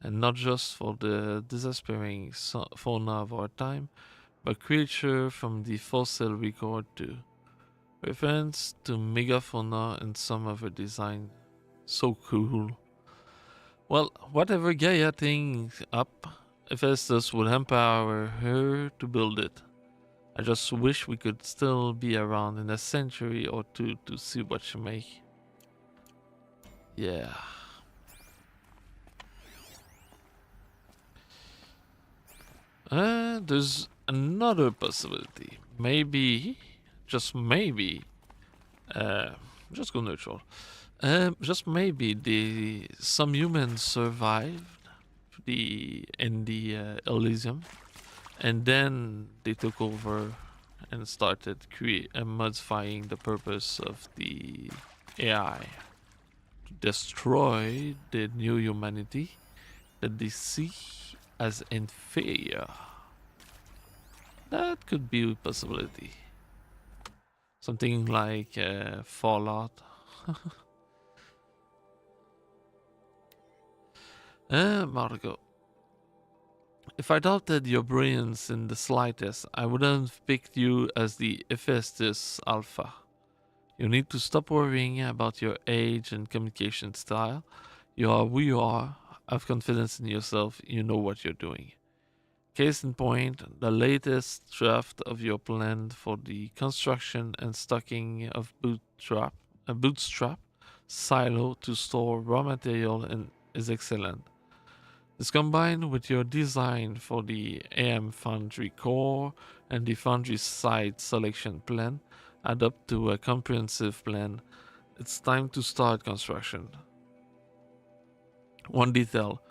And not just for the despairing fauna of our time, but creature from the fossil record too. Reference to megafauna in some of her design. So cool. Well, whatever Gaia thinks up, Hephaestus would empower her to build it. I just wish we could still be around in a century or two to see what she make. Yeah. There's another possibility. Maybe, just maybe, just go neutral. Just maybe some humans survived in the Elysium, and then they took over and started modifying the purpose of the AI to destroy the new humanity that they see as inferior. That could be a possibility. Something like Fallout. Margot. If I doubted your brilliance in the slightest, I wouldn't have picked you as the Hephaestus Alpha. You need to stop worrying about your age and communication style. You are who you are. Have confidence in yourself. You know what you're doing. Case in point, the latest draft of your plan for the construction and stocking of a bootstrap silo to store raw material is excellent. This combined with your design for the AM Foundry core and the Foundry site selection plan add up to a comprehensive plan. It's time to start construction. One detail.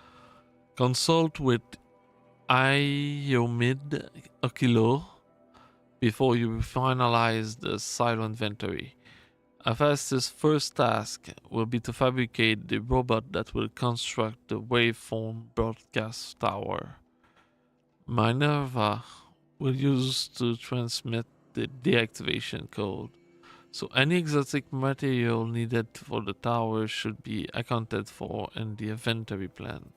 Consult with Iomid Okilo before you finalize the silo inventory. Avastis' first task will be to fabricate the robot that will construct the waveform broadcast tower. Minerva will use to transmit the deactivation code. So any exotic material needed for the tower should be accounted for in the inventory plan.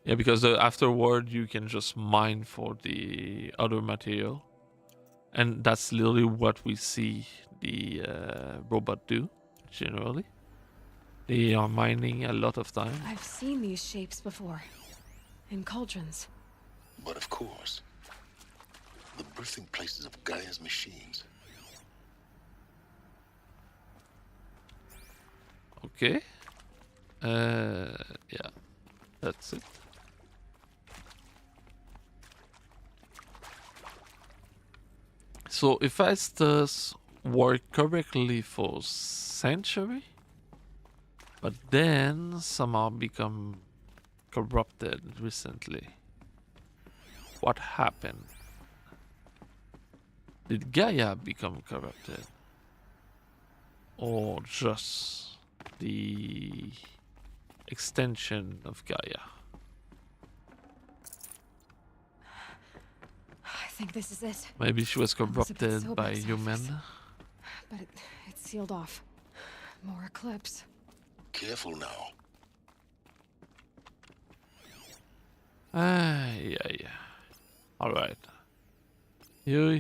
Yeah, because afterward you can just mine for the other material. And that's literally what we see the robot do, generally. They are mining a lot of time. I've seen these shapes before. In cauldrons. But of course, the birthing places of Gaia's machines. Okay. Yeah. That's it. So if Estes worked correctly for century, but then somehow become corrupted recently. What happened? Did Gaia become corrupted? Or just the extension of Gaia? I think this is it. Maybe she was Elizabeth's corrupted Sobeck's by office. human. But it's sealed off. More eclipse. Careful now. Yeah. Alright. You.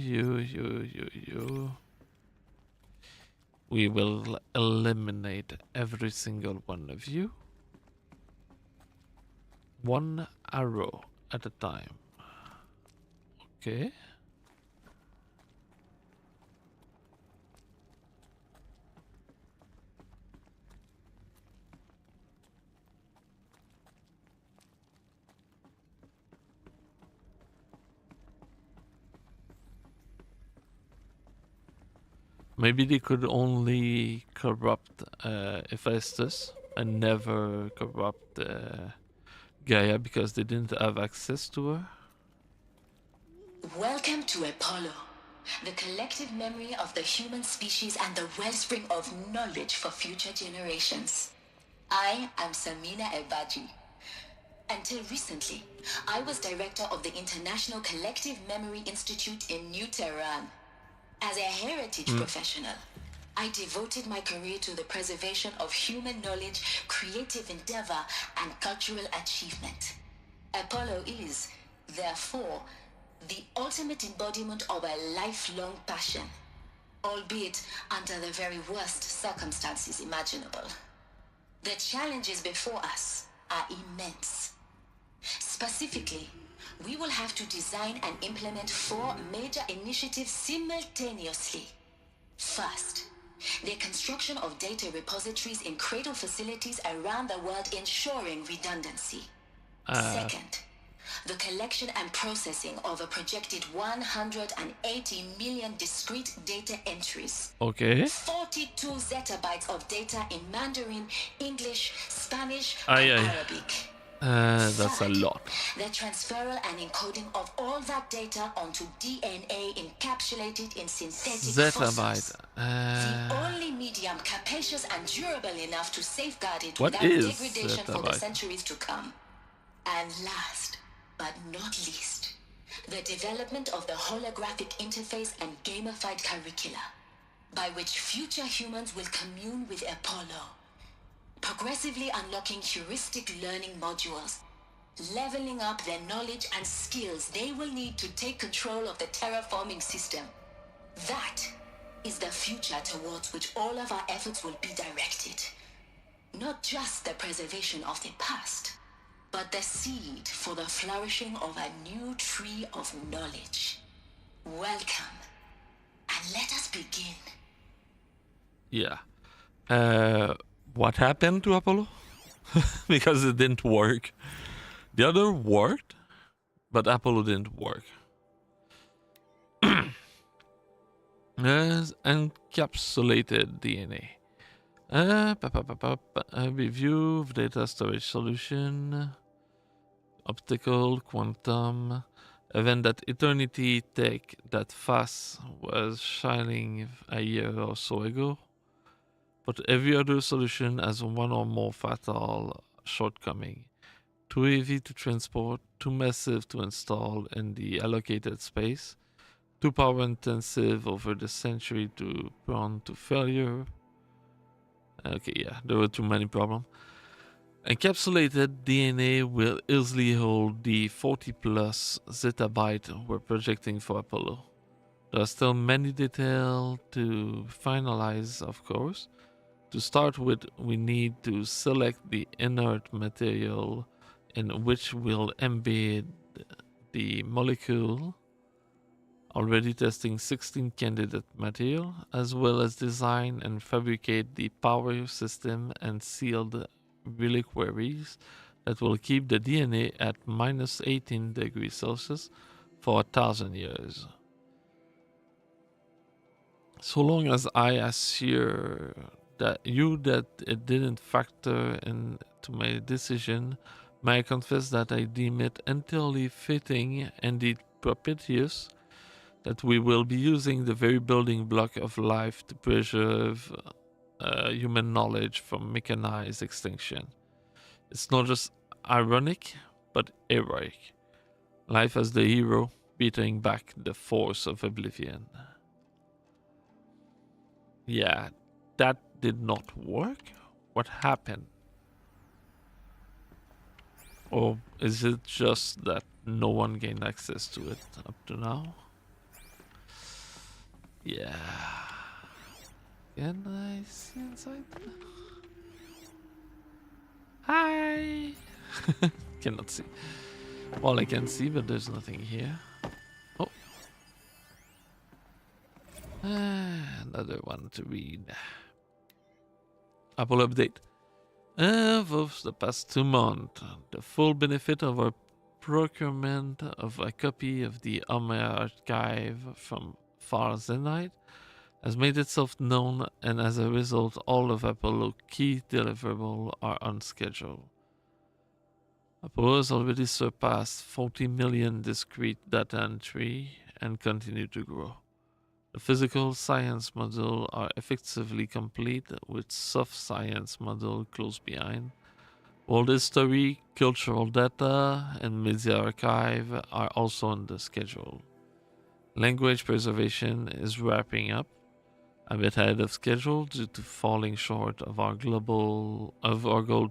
We will eliminate every single one of you. One arrow at a time. Okay. Maybe they could only corrupt Hephaestus and never corrupt Gaia because they didn't have access to her. Welcome to Apollo, the collective memory of the human species and the wellspring of knowledge for future generations. I am Samina Ebaji. Until recently, I was director of the International Collective Memory Institute in New Tehran. As a heritage professional, I devoted my career to the preservation of human knowledge, creative endeavor, and cultural achievement. Apollo is, therefore, the ultimate embodiment of a lifelong passion, albeit under the very worst circumstances imaginable. The challenges before us are immense. Specifically, we will have to design and implement 4 major initiatives simultaneously. First, the construction of data repositories in cradle facilities around the world, ensuring redundancy. Second, the collection and processing of a projected 180 million discrete data entries. Okay. 42 zettabytes of data in Mandarin, English, Spanish, and Arabic. That's a lot. The transferal and encoding of all that data onto DNA encapsulated in synthetic fossils. The only medium capacious and durable enough to safeguard it without degradation for the centuries to come. And last, but not least, the development of the holographic interface and gamified curricula, by which future humans will commune with Apollo, progressively unlocking heuristic learning modules, leveling up their knowledge and skills they will need to take control of the terraforming system. That is the future towards which all of our efforts will be directed. Not just the preservation of the past, but the seed for the flourishing of a new tree of knowledge. Welcome, and let us begin. Yeah. What happened to Apollo? Because it didn't work. The other worked, but Apollo didn't work. As encapsulated DNA. A review of data storage solution. Optical, quantum. Event that Eternity Tech that fast was shining a year or so ago. But every other solution has one or more fatal shortcoming. Too heavy to transport, too massive to install in the allocated space, too power intensive over the century to prone to failure. Okay, yeah, there were too many problems. Encapsulated DNA will easily hold the 40 plus zettabyte we're projecting for Apollo. There are still many details to finalize, of course. To start with, we need to select the inert material in which we'll embed the molecule, already testing 16 candidate material, as well as design and fabricate the power system and sealed reliquaries that will keep the DNA at minus 18 degrees Celsius for 1,000 years. So long as I assure that it didn't factor into my decision, may I confess that I deem it entirely fitting, indeed propitious, that we will be using the very building block of life to preserve human knowledge from mechanized extinction. It's not just ironic, but heroic. Life as the hero, beating back the force of oblivion. Yeah, that did not work? What happened? Or is it just that no one gained access to it up to now? Yeah. Can I see inside? Hi! Cannot see. Well, I can see, but there's nothing here. Oh. Another one to read. Apple update. For the past 2 months, the full benefit of our procurement of a copy of the Homer archive from Far Zenite has made itself known, and as a result, all of Apollo key deliverables are on schedule. Apollo has already surpassed 40 million discrete data entry and continue to grow. The physical science module are effectively complete, with soft science module close behind. World history, cultural data, and media archive are also on the schedule. Language preservation is wrapping up, a bit ahead of schedule due to falling short of our goal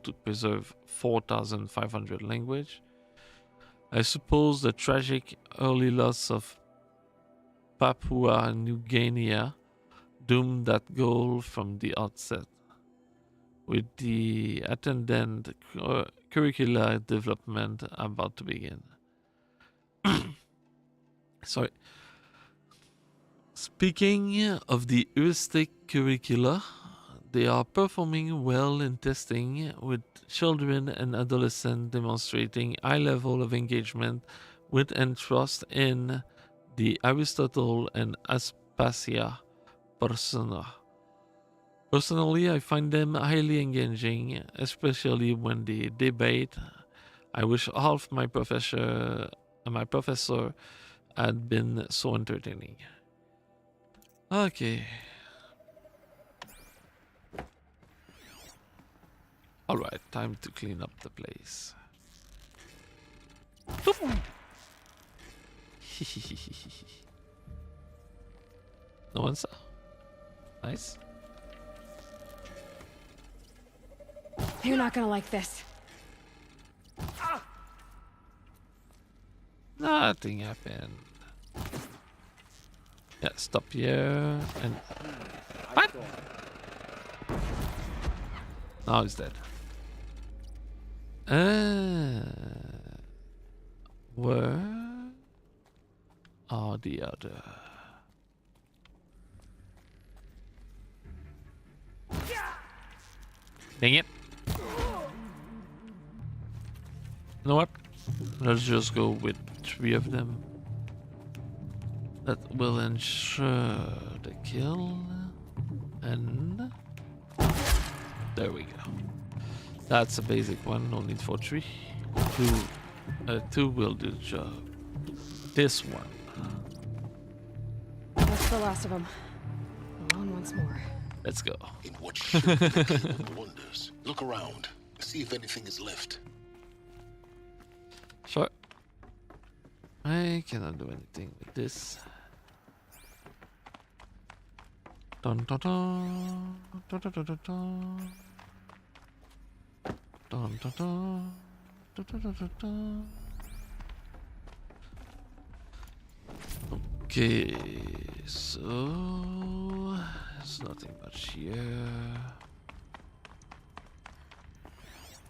to preserve 4,500 language. I suppose the tragic early loss of Papua New Guinea doomed that goal from the outset, with the attendant curricular development about to begin. Sorry. Speaking of the heuristic curricula, they are performing well in testing, with children and adolescents demonstrating high level of engagement with and trust in the Aristotle and Aspasia persona. Personally, I find them highly engaging, especially when they debate. I wish half my professor had been so entertaining. Okay. Alright, time to clean up the place. No one saw. Nice. You're not gonna like this. Nothing happened. Yeah, stop here and... What? Now he's dead. Where are the other? Dang it. You know what? Let's just go with 3 of them. That will ensure the kill. And... There we go. That's a basic one. No need for 3. 2 will do the job. This one. That's the last of them. Alone once more. Let's go. In what should be the Game of Wonders. Look around. See if anything is left. Sure. I cannot do anything with this. Dun dun dun dun dun dun dun dun dun dun dun dun dun dun. Okay, so there's nothing much here.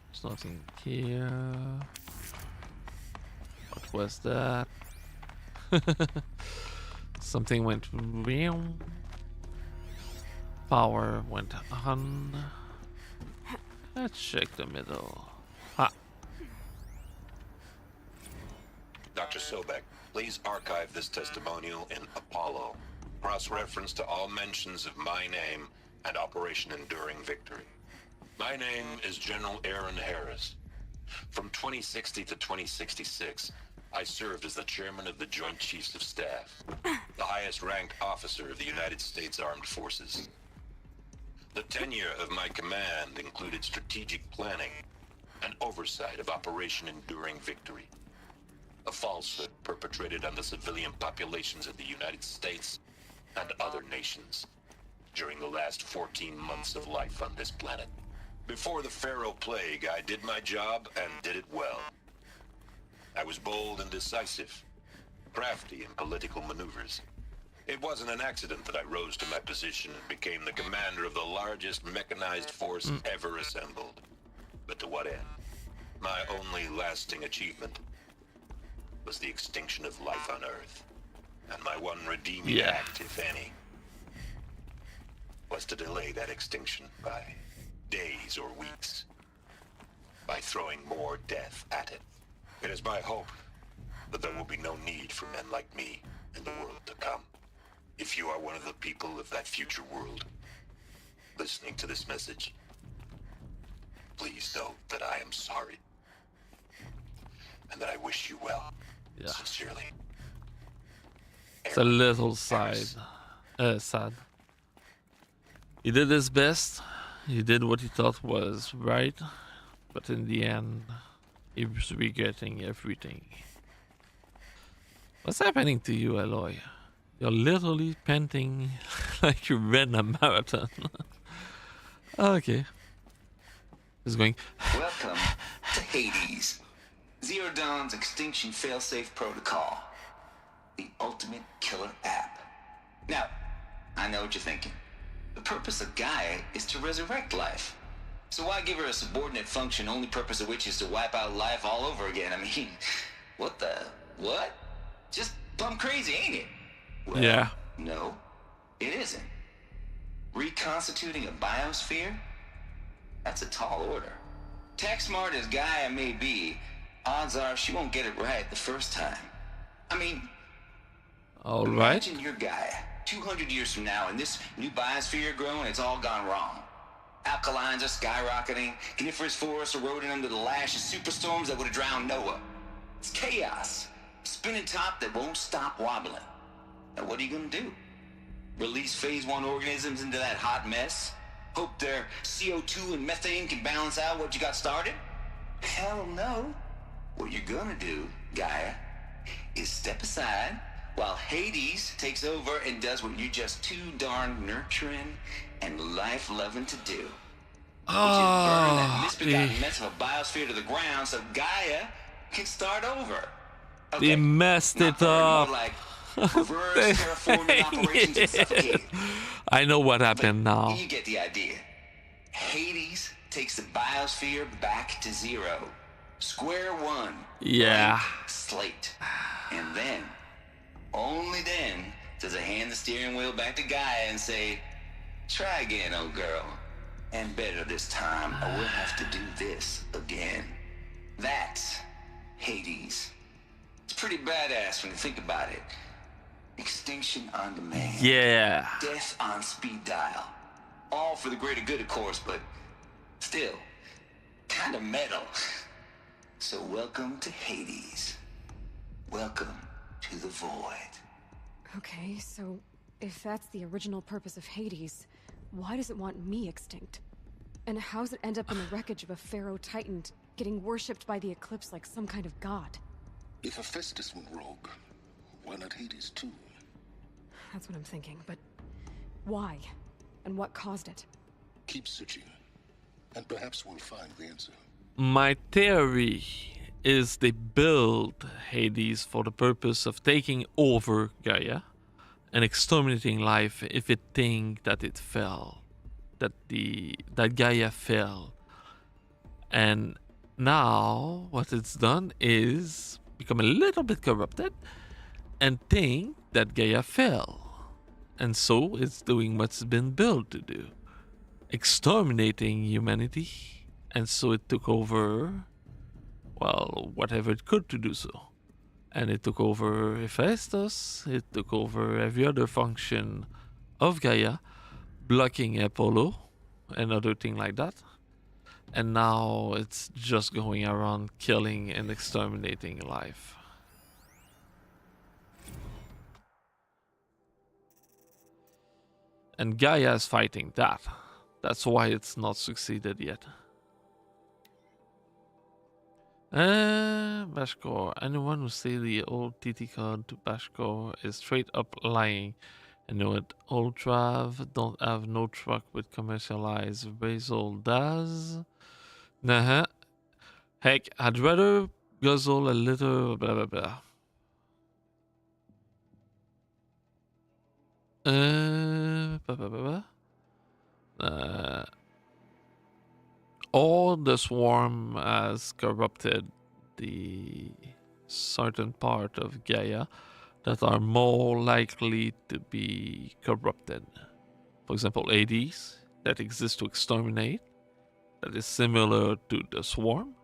There's nothing here. What was that? Something went real. Power went on. Let's check the middle. Ha. Dr. Sobek, please archive this testimonial in Apollo. Cross-reference to all mentions of my name and Operation Enduring Victory. My name is General Aaron Harris. From 2060 to 2066, I served as the chairman of the Joint Chiefs of Staff, the highest ranked officer of the United States Armed Forces. The tenure of my command included strategic planning and oversight of Operation Enduring Victory, a falsehood perpetrated on the civilian populations of the United States and other nations during the last 14 months of life on this planet. Before the Pharaoh Plague, I did my job and did it well. I was bold and decisive, crafty in political maneuvers. It wasn't an accident that I rose to my position and became the commander of the largest mechanized force ever assembled. But to what end? My only lasting achievement was the extinction of life on Earth. And my one redeeming act, if any, was to delay that extinction by days or weeks, by throwing more death at it. It is my hope that there will be no need for men like me in the world to come. If you are one of the people of that future world listening to this message, please know that I am sorry and that I wish you well. Sincerely. It's a little sad. He did his best. He did what he thought was right, but in the end, he was regretting everything. What's happening to you, Aloy? You're literally panting like you ran a marathon. Okay. He's going. Welcome to Hades. Zero Dawn's Extinction Failsafe Protocol. The ultimate killer app. Now, I know what you're thinking. The purpose of Gaia is to resurrect life. So why give her a subordinate function, only purpose of which is to wipe out life all over again? I mean, what? Just plumb crazy, ain't it? Well, yeah. No, it isn't. Reconstituting a biosphere? That's a tall order. Tech smart as Gaia may be, odds are she won't get it right the first time. I mean, imagine you're Gaia, 200 years from now, and this new biosphere you're growing, it's all gone wrong. Alkalines are skyrocketing, coniferous forests eroding under the lash of superstorms that would have drowned Noah. It's chaos. Spinning top that won't stop wobbling. Now what are you gonna do? Release phase 1 organisms into that hot mess? Hope their CO2 and methane can balance out what you got started? Hell no. What you're gonna do, Gaia, is step aside while Hades takes over and does what you're just too darn nurturing and life-loving to do. Which is burn that misbegotten mess of a biosphere to the ground so Gaia can start over. Okay. They messed it up. Like terraforming operations and suffocating. I know what happened now. You get the idea. Hades takes the biosphere back to zero. Square one. Yeah. Blank slate. And then, only then, does it hand the steering wheel back to Gaia and say, try again, old girl. And better this time, or we'll have to do this again. That's Hades. It's pretty badass when you think about it. Extinction on demand. Yeah. Death on speed dial. All for the greater good, of course, but Still, kind of metal. So welcome to Hades. Welcome to the Void. Okay, so if that's the original purpose of Hades, why does it want me extinct? And how's it end up in the wreckage of a pharaoh titan getting worshipped by the Eclipse like some kind of god? If Hephaestus went rogue, why not Hades too? That's what I'm thinking, but why? And what caused it? Keep searching, and perhaps we'll find the answer. My theory is they build Hades for the purpose of taking over Gaia and exterminating life if it think that it fell, that Gaia fell. And now what it's done is become a little bit corrupted and think that Gaia fell. And so it's doing what's been built to do, exterminating humanity. And so it took over, well, whatever it could to do so. And it took over Hephaestus, it took over every other function of Gaia, blocking Apollo and other things like that. And now it's just going around killing and exterminating life. And Gaia is fighting that. That's why it's not succeeded yet. Bashkor. Anyone who say the old TT code to Bashkor is straight up lying. I know it. Old Trav don't have no truck with commercialized. Basil does. Nah. Heck, I'd rather guzzle a little blah blah blah. Blah, blah, blah, blah. All the swarm has corrupted the certain part of Gaia that are more likely to be corrupted. For example, Hades, that exists to exterminate, that is similar to the swarm.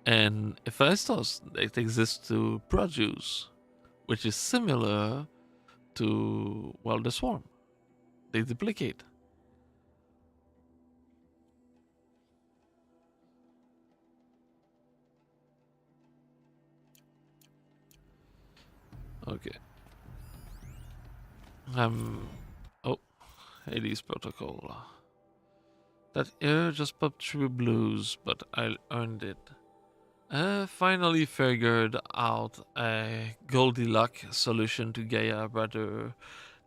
And Hephaestus, that exists to produce, which is similar to, well, the swarm. They duplicate. Okay. Oh, Hades protocol. That air just popped through blues, but I earned it. Finally figured out a Goldilocks solution to Gaia, rather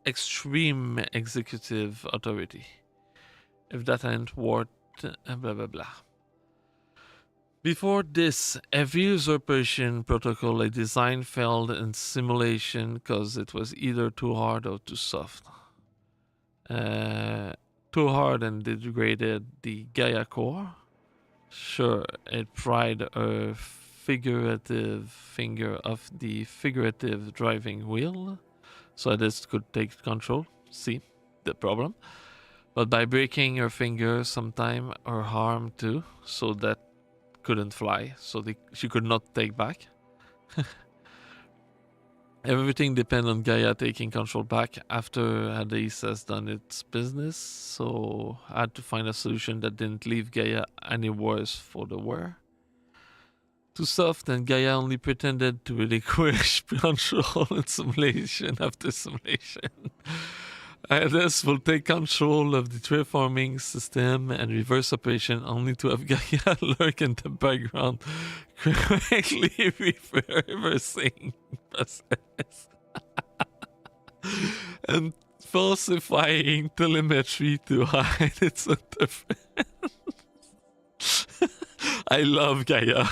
extreme executive authority. If that ain't worth blah blah blah. Before this, every usurpation protocol I designed failed in simulation because it was either too hard or too soft. Too hard and degraded the Gaia core. Sure, it pried a figurative finger off the figurative driving wheel, so this could take control. See the problem? But by breaking her finger sometime, her arm too, so that couldn't fly, so she could not take back. Everything depends on Gaia taking control back after Hades has done its business, so I had to find a solution that didn't leave Gaia any worse for the wear. Too soft, and Gaia only pretended to relinquish control in simulation after simulation. Hades will take control of the terraforming system and reverse operation only to have Gaia lurk in the background, correctly reversing process and falsifying telemetry to hide its interference. I love Gaia.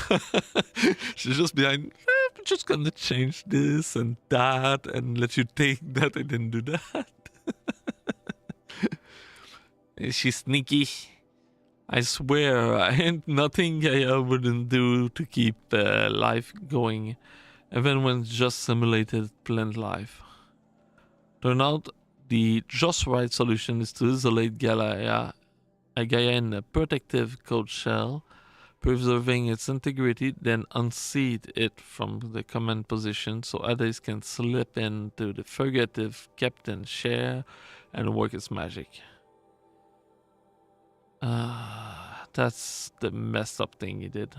She's just behind, I'm just gonna change this and that and let you think that I didn't do that. She's sneaky. I swear, ain't nothing Gaia wouldn't do to keep life going, even when it's just simulated plant life. Turn out, the just right solution is to isolate Gaia in a protective coat shell, preserving its integrity, then unseat it from the command position so Hades can slip into the fugitive captain chair and work its magic. That's the messed up thing he did.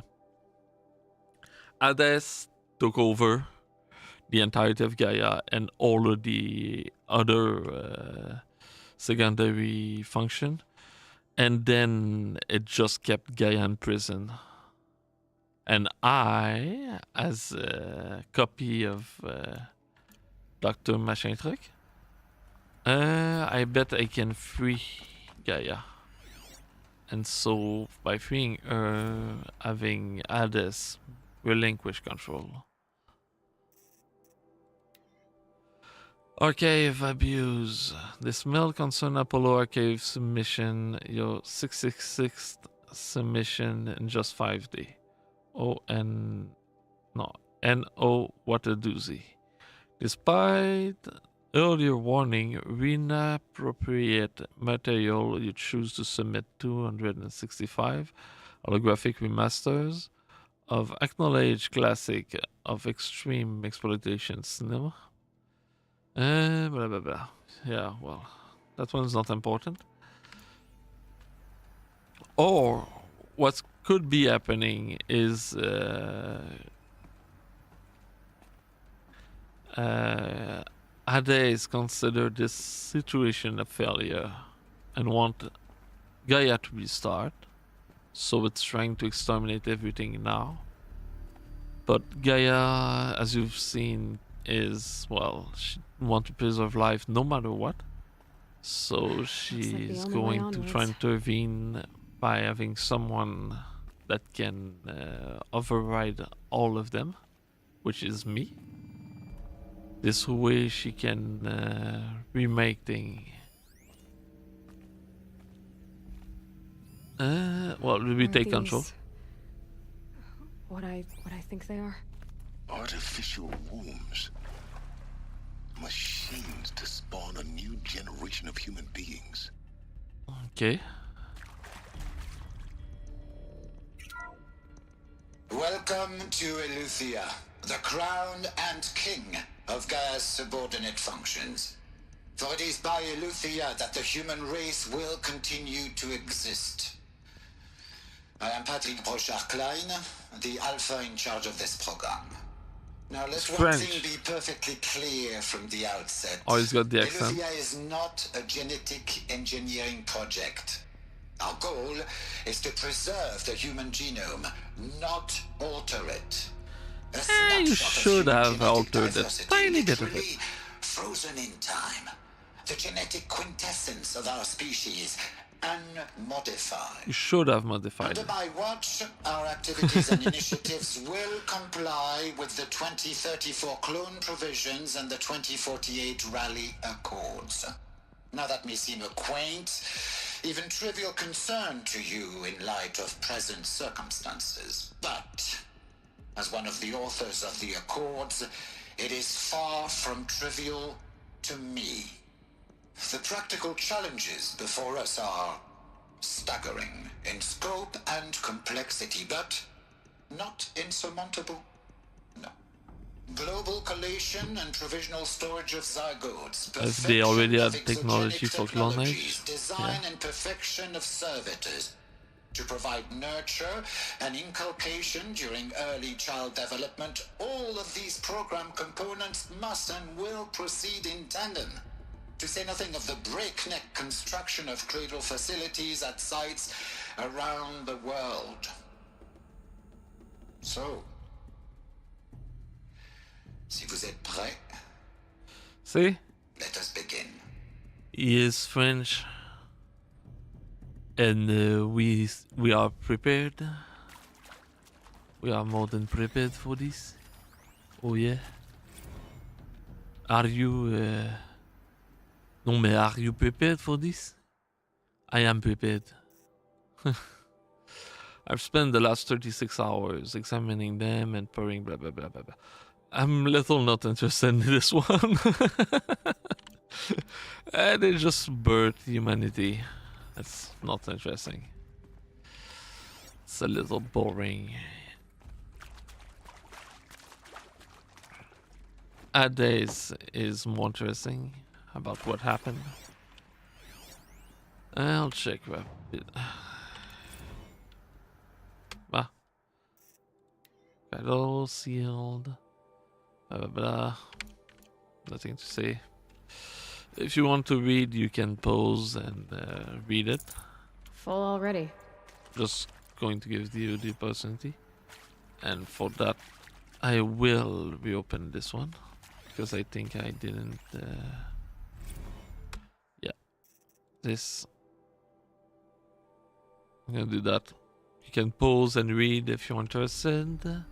Hades took over the entirety of Gaia and all of the other secondary function, and then it just kept Gaia in prison. And I, as a copy of Dr. Machin Truc, I bet I can free Gaia. And so, by freeing her, having Hades relinquish control. Archive abuse. This mail concern Apollo Archive submission, your 666th submission in just 5 days. N-O, what a doozy. Despite earlier warning, inappropriate material, you choose to submit 265 holographic remasters of acknowledged classic of extreme exploitation cinema. Blah blah blah. Yeah, well, that one's not important. Or what could be happening is Hades consider this situation a failure and want Gaia to restart, so it's trying to exterminate everything now. But Gaia, as you've seen, is, well, she wants to preserve life no matter what. So she's going to try and intervene by having someone that can override all of them, which is me. This way she can remake things. Well, we take control. What I think they are? Artificial wombs. Machines to spawn a new generation of human beings. Okay. Welcome to Eleuthia, the crown and king of Gaia's subordinate functions. For it is by Eleuthia that the human race will continue to exist. I am Patrick Brochard-Klein, the Alpha in charge of this program. Now let one thing be perfectly clear from the outset. Oh, he's got the accent. Eleuthia is not a genetic engineering project. Our goal is to preserve the human genome, not alter it. You should have altered a tiny bit of it. Frozen in time. The genetic quintessence of our species, unmodified. You should have modified Under it. my watch, our activities and initiatives will comply with the 2034 clone provisions and the 2048 Rally Accords. Now that may seem a quaint, even trivial concern to you in light of present circumstances, but as one of the authors of the Accords, it is far from trivial to me. The practical challenges before us are staggering in scope and complexity, but not insurmountable. No. Global collation and provisional storage of zygotes. As they already had technology for clonage. Design and perfection of servitors. To provide nurture and inculcation during early child development, all of these program components must and will proceed in tandem. To say nothing of the breakneck construction of cradle facilities at sites around the world. So, si vous êtes prêts, see? let us begin. He is French. And we are prepared. We are more than prepared for this. Oh yeah. Are you No, mais are you prepared for this? I am prepared. I've spent the last 36 hours examining them and pouring blah blah blah blah blah. I'm little not interested in this one. They just birthed humanity. That's not interesting. It's a little boring. Hades is more interesting about what happened. I'll check a bit. battle sealed. Blah blah blah. Nothing to say. If you want to read, you can pause and read it. Full already. Just going to give you the opportunity. And for that, I will reopen this one. Because I think I didn't... yeah. This... I'm gonna do that. You can pause and read if you're interested.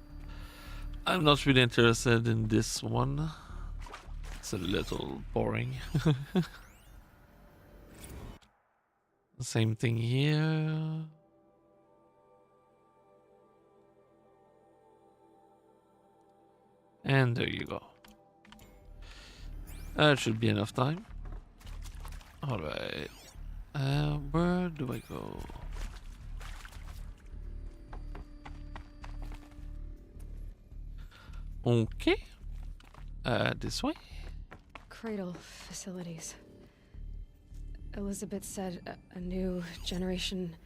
I'm not really interested in this one. It's a little boring. Same thing here. And there you go. That should be enough time. Alright. Where do I go? Okay. This way? Cradle facilities. Elizabeth said a new generation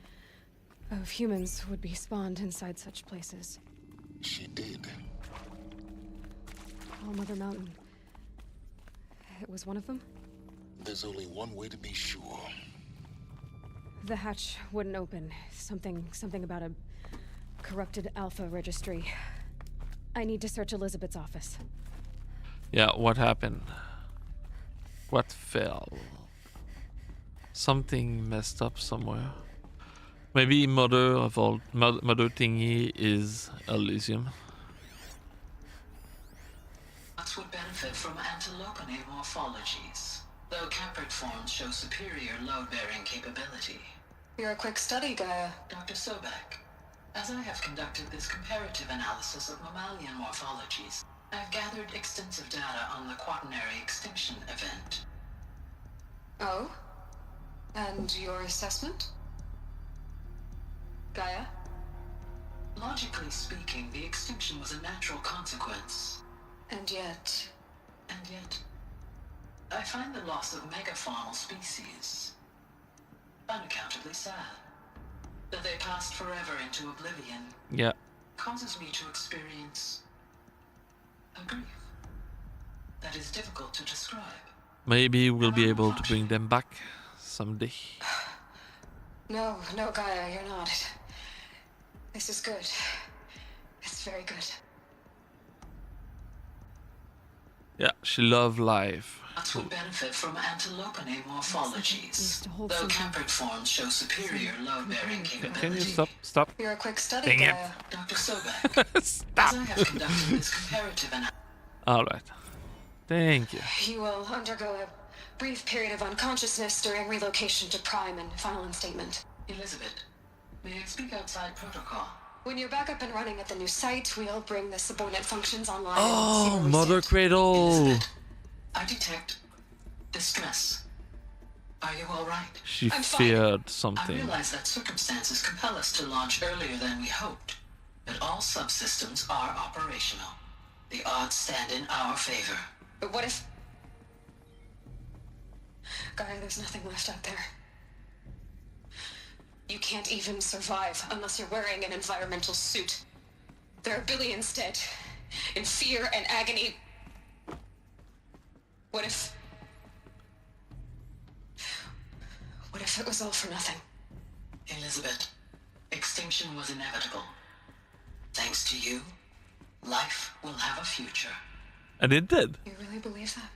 of humans would be spawned inside such places. She did. All Mother Mountain. It was one of them? There's only one way to be sure. The hatch wouldn't open. Something about a corrupted Alpha registry. I need to search Elizabeth's office. Yeah, what happened? What fell? Something messed up somewhere. Maybe mother thingy is Elysium. Would benefit from antilopine morphologies, though caprid forms show superior load-bearing capability. You're a quick study, Gaia. Dr. Sobek, as I have conducted this comparative analysis of mammalian morphologies, I've gathered extensive data on the quaternary extinction event. Oh? And your assessment? Gaia? Logically speaking, the extinction was a natural consequence. And yet, I find the loss of megafaunal species unaccountably sad. That they passed forever into oblivion. Yeah. Causes me to experience a grief that is difficult to describe. Maybe we'll be able to bring them back someday. No, Gaia, you're not. This is good. It's very good. Yeah, she loved life. Nuts would benefit from antilopine morphologies, though caprid forms show superior load-bearing capability. Can you stop? You're a quick study, Dang it. Gaia. Dr. Sobek. Stop. As I have conducted this comparative analysis. Alright. Thank you. You will undergo a brief period of unconsciousness during relocation to Prime and final instatement. Elizabeth, may I speak outside protocol? When you're back up and running at the new site, we'll bring the subordinate functions online. Oh, Mother Cradle! I detect distress. Are you all right? She feared something. I realize that circumstances compel us to launch earlier than we hoped, but all subsystems are operational. The odds stand in our favor. But what if... Gaia, there's nothing left out there. You can't even survive unless you're wearing an environmental suit. There are billions dead, in fear and agony. What if it was all for nothing? Elizabeth, extinction was inevitable. Thanks to you, life will have a future. And it did. You really believe that?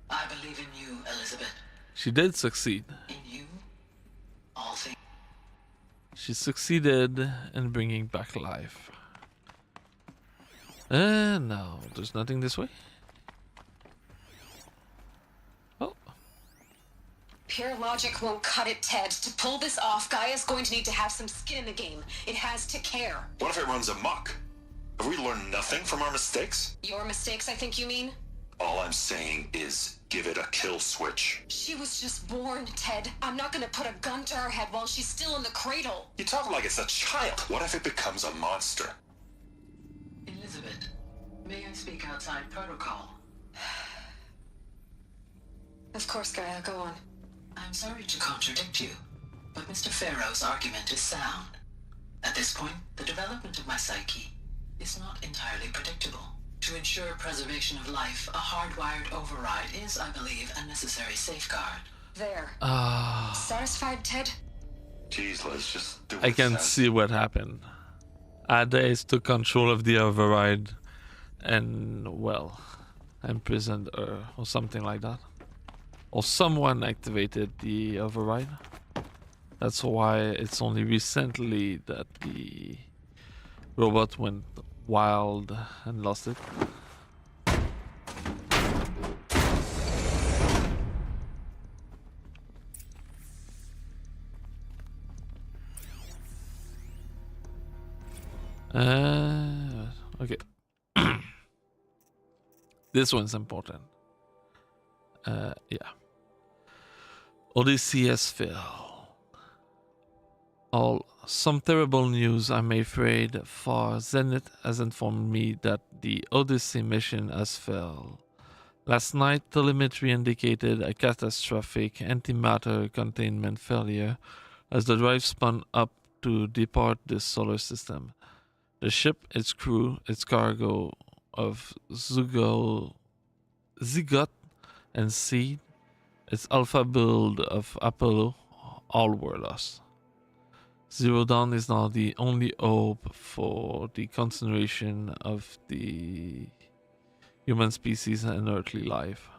I believe in you, Elizabeth. She did succeed. In you, all things. She succeeded in bringing back life. And now, there's nothing this way. Oh. Pure logic won't cut it, Ted. To pull this off, Gaia's going to need to have some skin in the game. It has to care. What if it runs amok? Have we learned nothing from our mistakes? Your mistakes, I think you mean? All I'm saying is give it a kill switch. She was just born, Ted. I'm not gonna put a gun to her head while she's still in the cradle. You talk like it's a child. What if it becomes a monster? Elizabeth, may I speak outside protocol? Of course, Gaia, go on. I'm sorry to contradict you, but Mr. Farrow's argument is sound. At this point, the development of my psyche is not entirely predictable. To ensure preservation of life, a hardwired override is, I believe, a necessary safeguard. There. Satisfied, Ted? Jeez, let's just do I can see what happened. Ades took control of the override and, well, imprisoned her or something like that. Or someone activated the override. That's why it's only recently that the robot went wild and lost it. Okay. This one's important. Yeah. Odyssey has failed. Some terrible news, I'm afraid, for Zenith has informed me that the Odyssey mission has failed. Last night, telemetry indicated a catastrophic antimatter containment failure as the drive spun up to depart the solar system. The ship, its crew, its cargo of zygote and seed, its alpha build of Apollo, all were lost. Zero Dawn is now the only hope for the continuation of the human species and earthly life.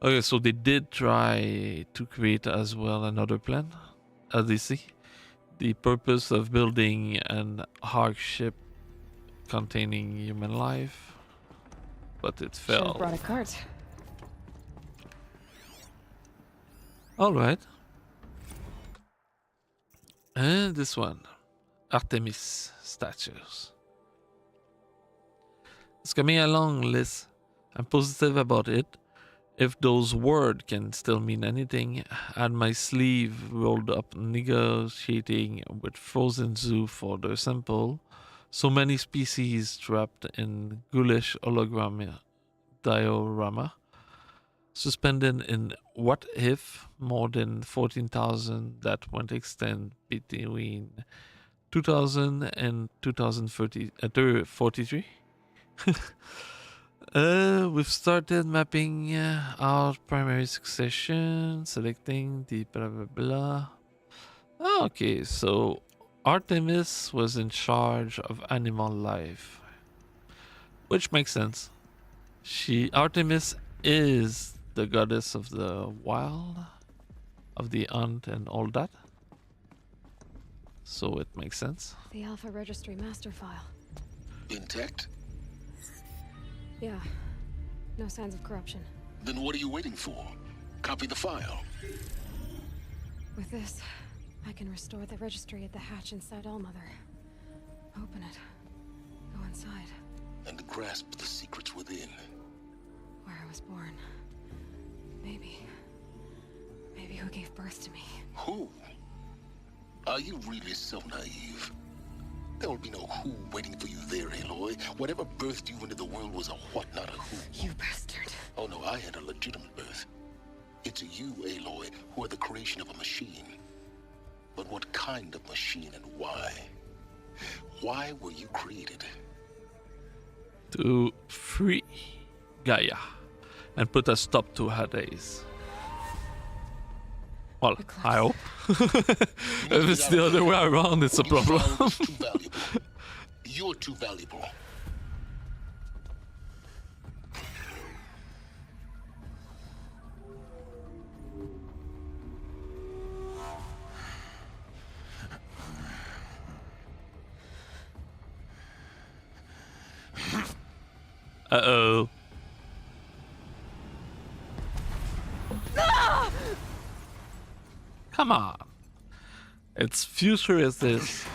Okay, so they did try to create as well another plan, Odyssey. The purpose of building an ark ship containing human life, but it Should have failed. brought a cart. All right. And this one, Artemis statues. It's coming along, Liz. I'm positive about it. If those words can still mean anything, I had my sleeve rolled up negotiating with Frozen Zoo for their sample. So many species trapped in ghoulish hologram diorama. Suspended in what if more than 14,000 that went extinct between 2000 and 2043. We've started mapping out primary succession, selecting the blah blah blah. Oh, okay, so Artemis was in charge of animal life, which makes sense. Artemis is the goddess of the wild, of the hunt and all that. So it makes sense. The Alpha Registry master file. Intact? Yeah. No signs of corruption. Then what are you waiting for? Copy the file. With this, I can restore the registry at the hatch inside Allmother. Open it. Go inside. And grasp the secrets within. Where I was born. Maybe who gave birth to me. Who? Are you really so naive? There will be no who waiting for you there, Aloy. Whatever birthed you into the world was a what, not a who. You bastard. Oh no, I had a legitimate birth. It's you, Aloy, who are the creation of a machine. But what kind of machine and why? Why were you created? To free Gaia and put a stop to her days. Well, I hope. If it's the other way around, it's a problem. Too valuable. You're too valuable. Uh-oh. Come on. Its future is this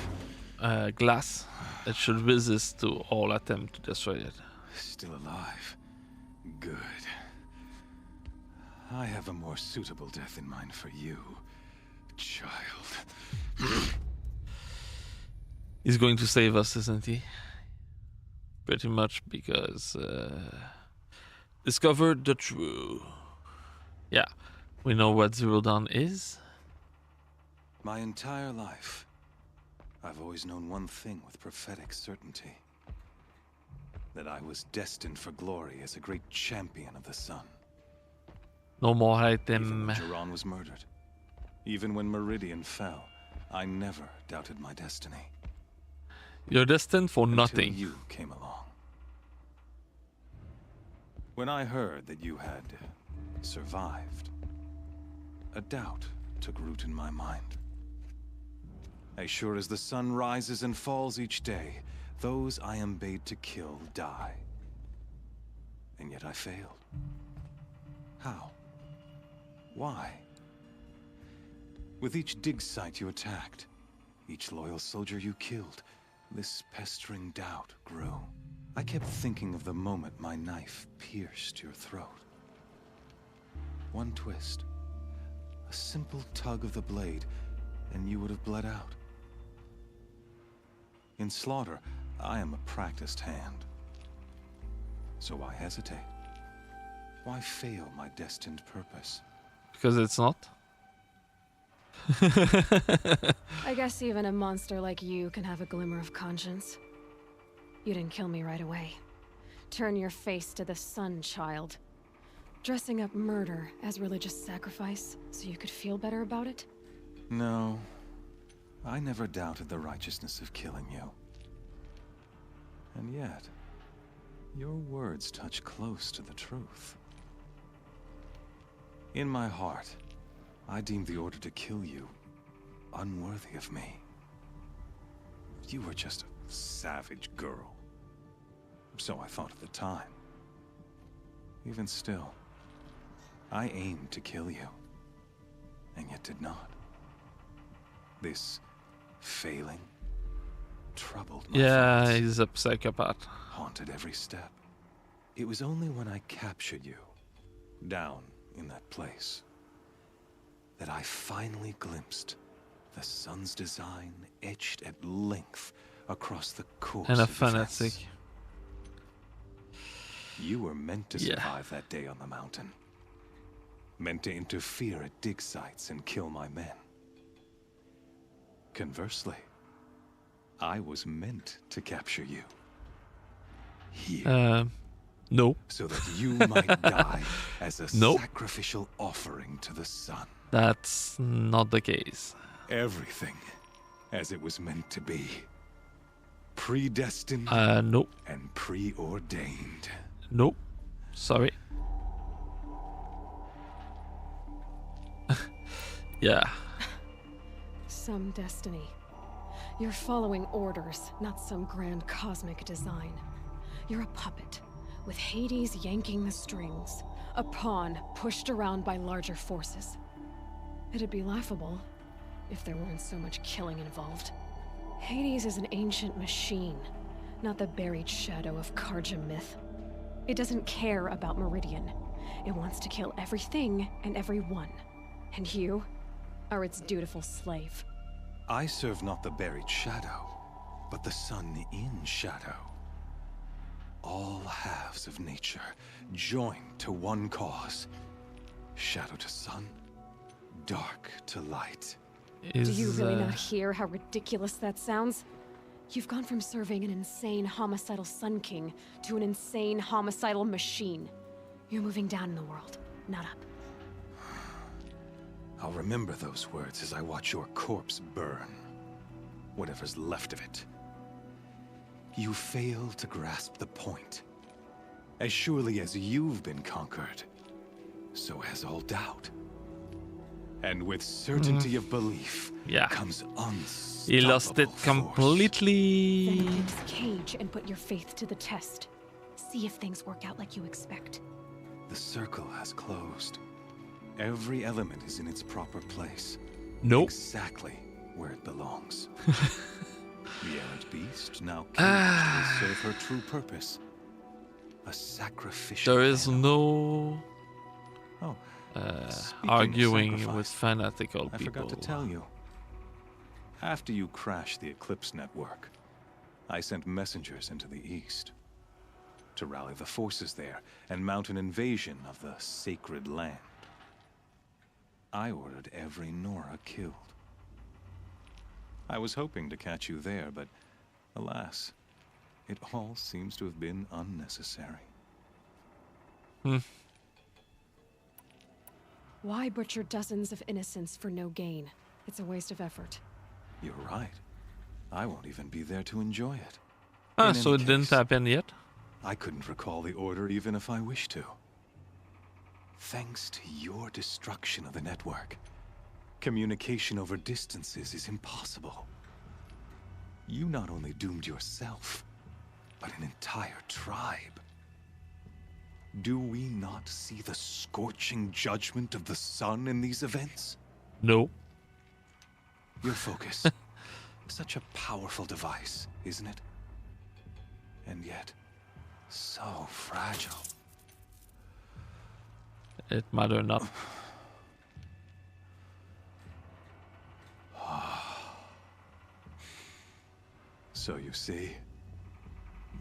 glass that should resist to all attempt to destroy it. Still alive. Good. I have a more suitable death in mind for you, child. He's going to save us, isn't he? Pretty much, because discovered the true. Yeah, we know what Zero Dawn is. My entire life, I've always known one thing with prophetic certainty. That I was destined for glory as a great champion of the sun. No more hate Even them. when Jiran was murdered. Even when Meridian fell. I never doubted my destiny. You're destined for nothing. Until you came along. When I heard that you had survived, a doubt took root in my mind. As sure as the sun rises and falls each day, those I am bade to kill die. And yet I failed. How? Why? With each dig site you attacked, each loyal soldier you killed, this pestering doubt grew. I kept thinking of the moment my knife pierced your throat. One twist, a simple tug of the blade, and you would have bled out. In slaughter, I am a practiced hand. So why hesitate? Why fail my destined purpose? Because it's not. I guess even a monster like you can have a glimmer of conscience. You didn't kill me right away. Turn your face to the sun, child. Dressing up murder as religious sacrifice so you could feel better about it? No, I never doubted the righteousness of killing you. And yet, your words touch close to the truth. In my heart, I deemed the order to kill you unworthy of me. You were just a savage girl. So I thought at the time. Even still, I aimed to kill you, and yet did not. This failing troubled my Yeah, thoughts, he's a psychopath. haunted every step. It was only when I captured you, down in that place, that I finally glimpsed the sun's design etched at length across the course And a of events. fanatic. You were meant to Yeah. survive that day on the mountain. Meant to interfere at dig sites and kill my men. Conversely, I was meant to capture you. Here. No. So that you might die as a Nope. sacrificial offering to the sun. That's not the case. Everything as it was meant to be. Predestined Nope. and preordained. Nope. Sorry. Yeah. Some destiny. You're following orders, not some grand cosmic design. You're a puppet, with Hades yanking the strings. A pawn pushed around by larger forces. It'd be laughable if there weren't so much killing involved. Hades is an ancient machine, not the buried shadow of Karja myth. It doesn't care about Meridian. It wants to kill everything and everyone. And you are its dutiful slave. I serve not the buried shadow, but the sun in shadow. All halves of nature joined to one cause. Shadow to sun, dark to light. Do you really not hear how ridiculous that sounds? You've gone from serving an insane homicidal Sun King to an insane homicidal machine. You're moving down in the world, not up. I'll remember those words as I watch your corpse burn. Whatever's left of it. You fail to grasp the point. As surely as you've been conquered, so has all doubt. And with certainty of belief comes unstoppable He lost it completely. Then leave this cage and put your faith to the test. See if things work out like you expect. The circle has closed. Every element is in its proper place. Nope. Exactly where it belongs. The errant beast, now caged, will serve her true purpose. A sacrificial There is no Oh, arguing sacrifice, with fanatical I people. forgot to tell you. After you crashed the Eclipse network, I sent messengers into the east to rally the forces there and mount an invasion of the sacred land. I ordered every Nora killed. I was hoping to catch you there, but alas, it all seems to have been unnecessary. Why butcher dozens of innocents for no gain? It's a waste of effort. You're right. I won't even be there to enjoy it. So it didn't happen yet? I couldn't recall the order even if I wished to. Thanks to your destruction of the network, communication over distances is impossible. You not only doomed yourself, but an entire tribe. Do we not see the scorching judgment of the sun in these events? No. Your focus. Such a powerful device, isn't it? And yet, so fragile. It matter not. So you see,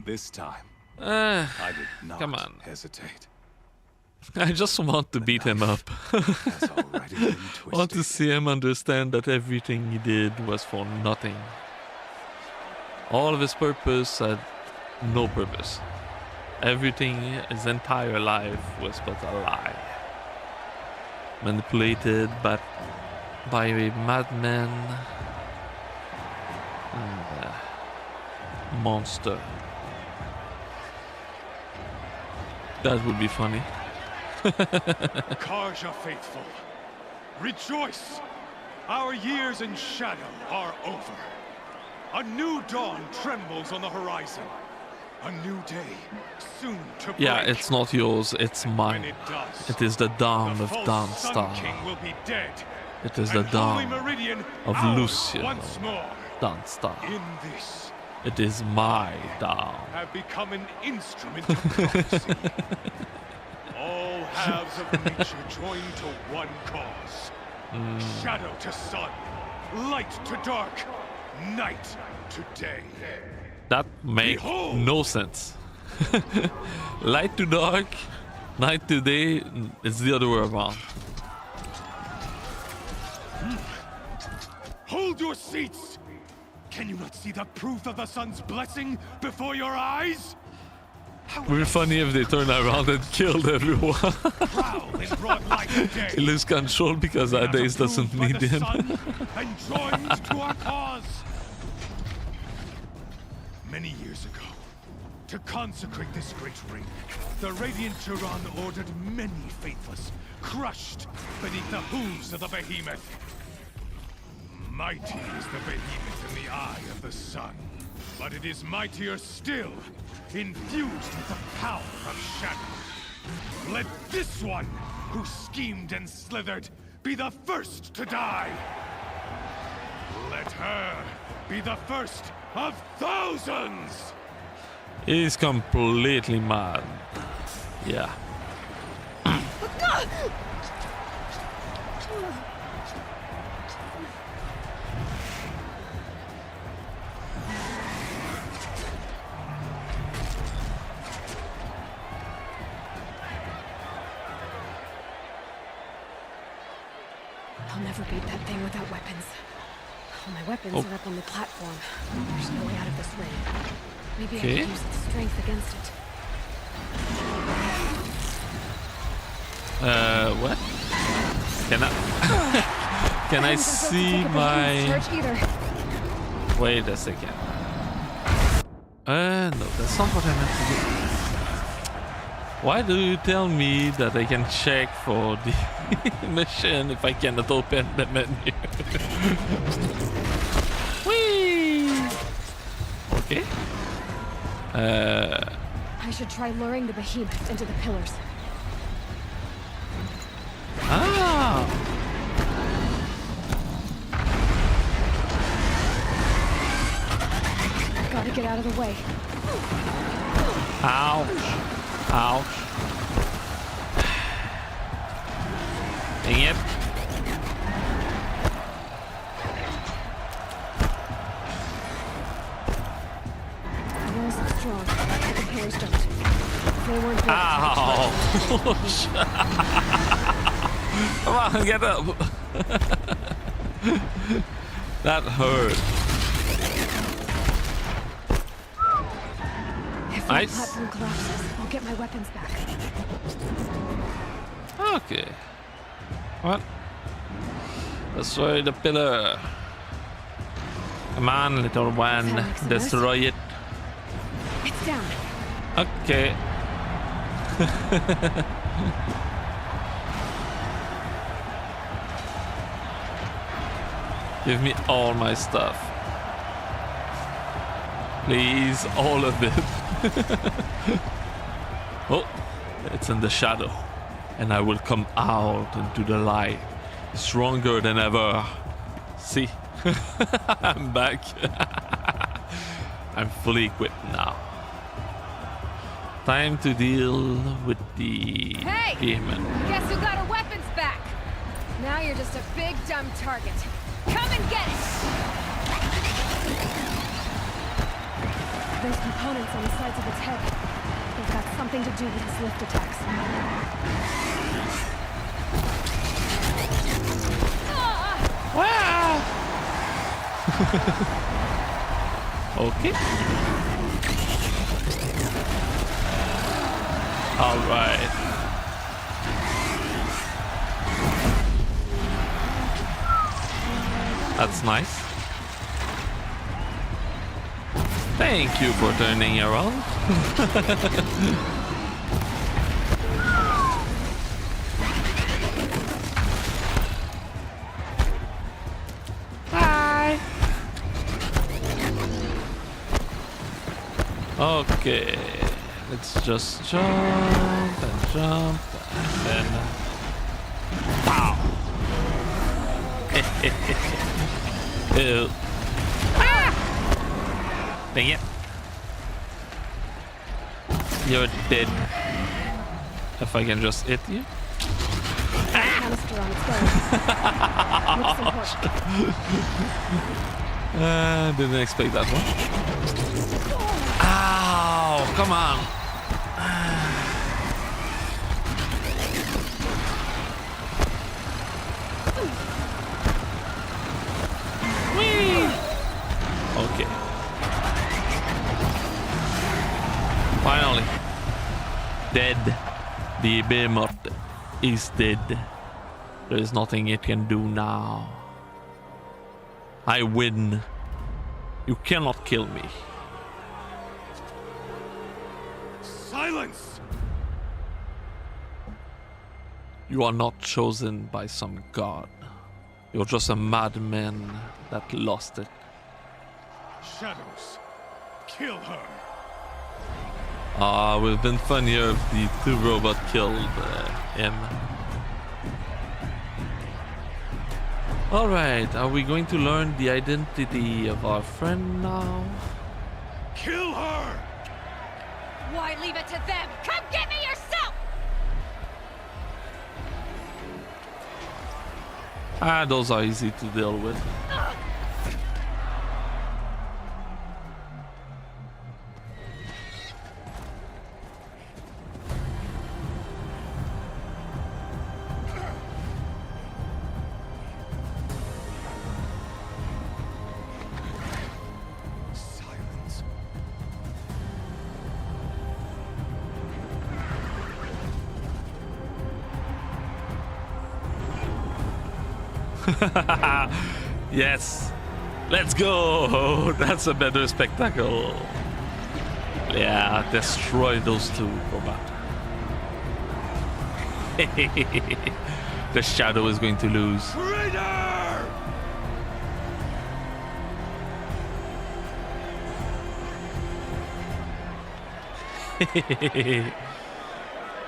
this time, I did not come on. hesitate. I just want to beat him up. I want to see him understand that everything he did was for nothing. All of his purpose had no purpose. Everything, his entire life was but a lie. Manipulated by a madman and a monster. That would be funny. Karja faithful, rejoice! Our years in shadow are over. A new dawn trembles on the horizon. A new day soon to break. Yeah, it's not yours, it's mine. When it does, it is the dawn of Dawn Sun Star. King will be dead. It is the and dawn Holy Meridian of ours Lucian once more. Dawn Star. In this, It is my dawn. have become an instrument of prophecy. All halves of nature join to one cause. Shadow to sun, light to dark, night to day. That makes no sense. Light to dark, night to day, it's the other way around. Hold your seats! Can you not see the proof of the sun's blessing before your eyes? It would be funny if they turned around and killed everyone. Prowl in broad light of day. He loses control because Adaze doesn't need him. And joined to our cause. Many years ago, to consecrate this great ring, the Radiant Turan ordered many faithless, crushed beneath the hooves of the behemoth. Mighty is the behemoth in the eye of the sun, but it is mightier still, infused with the power of shadow. Let this one, who schemed and slithered, be the first to die. Let her be the first of thousands! He's completely mad. Yeah. I'll never beat that thing without weapons. All my weapons are up on the platform. There's no way out of this ring. Maybe I can use its strength against it. What? Can I... Can I see my... Wait a second. No, that's not what I meant to do. Why do you tell me that I can check for the mission if I cannot open the menu? Whee! Okay. I should try luring the behemoth into the pillars. Ah! Gotta get out of the way. Ouch. Ouch. Dang it. The walls are strong, but the pillars don't. They weren't built. Ow! Come on, get up. That hurt. If the Nice. platform collapses, I'll get my weapons back. Okay. What? Destroy the pillar. Come on, little one. That makes a Destroy it. It's down. Okay. Give me all my stuff. Please, all of it. Oh, it's in the shadow. And I will come out into the light. Stronger than ever. See? I'm back. I'm fully equipped now. Time to deal with the demon. Guess who got our weapons back? Now you're just a big dumb target. Come and get it! Those components on the sides of its head. They've got something to do with its lift attacks. Okay. All right. That's nice. Thank you for turning around. Hi. Okay. Let's just jump and jump and then pow. Ew. Ah! Dang it. You're dead. If I can just hit you. Canister on its belly. Looks important. Didn't expect that one. Ow! Come on. Okay. Finally. Dead. The behemoth is dead. There is nothing it can do now. I win. You cannot kill me. Silence! You are not chosen by some god. You're just a madman that lost it. Shadows, kill her. Ah, it would have been funnier if the two robots killed him. Alright, are we going to learn the identity of our friend now? Kill her! Why leave it to them? Come get me yourself! Ah, those are easy to deal with. Yes, let's go. That's a better spectacle. Yeah, destroy those two robots. The shadow is going to lose. Traitor!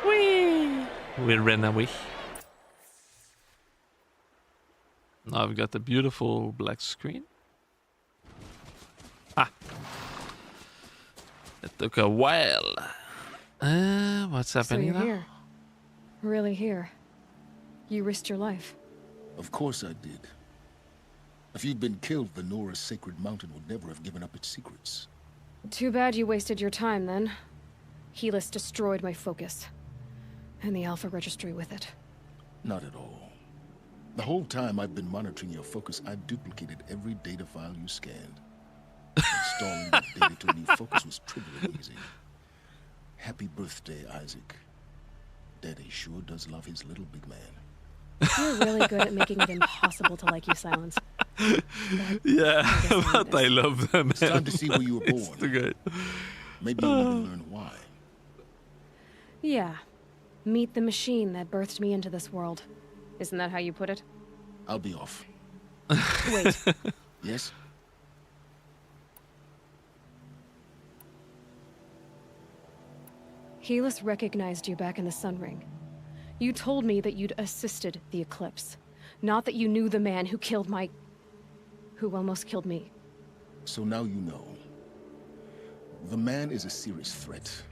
Whee! We ran away. Now I've got the beautiful black screen. Ah. It took a while. What's happening So you're now? here. Really here. You risked your life. Of course I did. If you'd been killed, the Nora's sacred mountain would never have given up its secrets. Too bad you wasted your time then. Helis destroyed my focus. And the Alpha Registry with it. Not at all. The whole time I've been monitoring your focus, I've duplicated every data file you scanned. Installing that data to a new focus was trivial and easy. Happy birthday, Isaac. Daddy sure does love his little big man. You're really good at making it impossible to like you, Silence. Yeah, but I love them. It's time to see where you were born. It's too good. Maybe you'll even learn why. Yeah. Meet the machine that birthed me into this world. Isn't that how you put it? I'll be off. Wait. Yes? Helis recognized you back in the Sun Ring. You told me that you'd assisted the Eclipse. Not that you knew the man who killed my... who almost killed me. So now you know. The man is a serious threat.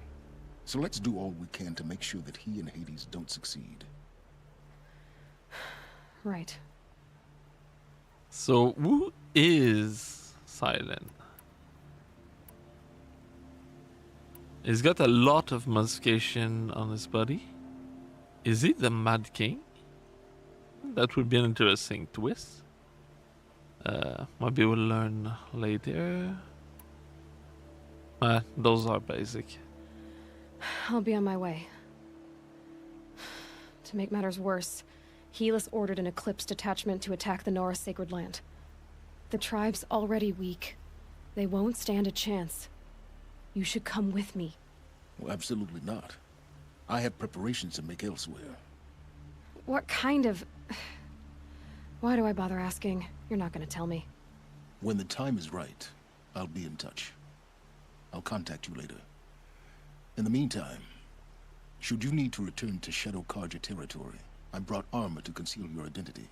So let's do all we can to make sure that he and Hades don't succeed. Right. So, who is Silent? He's got a lot of modification on his body. Is he the Mad King? That would be an interesting twist. Maybe we'll learn later. Those are basic. I'll be on my way. To make matters worse, Helis ordered an Eclipse detachment to attack the Norris Sacred Land. The tribe's already weak. They won't stand a chance. You should come with me. Well, absolutely not. I have preparations to make elsewhere. What kind of... Why do I bother asking? You're not gonna tell me. When the time is right, I'll be in touch. I'll contact you later. In the meantime, should you need to return to Shadow Karja territory, I brought armor to conceal your identity.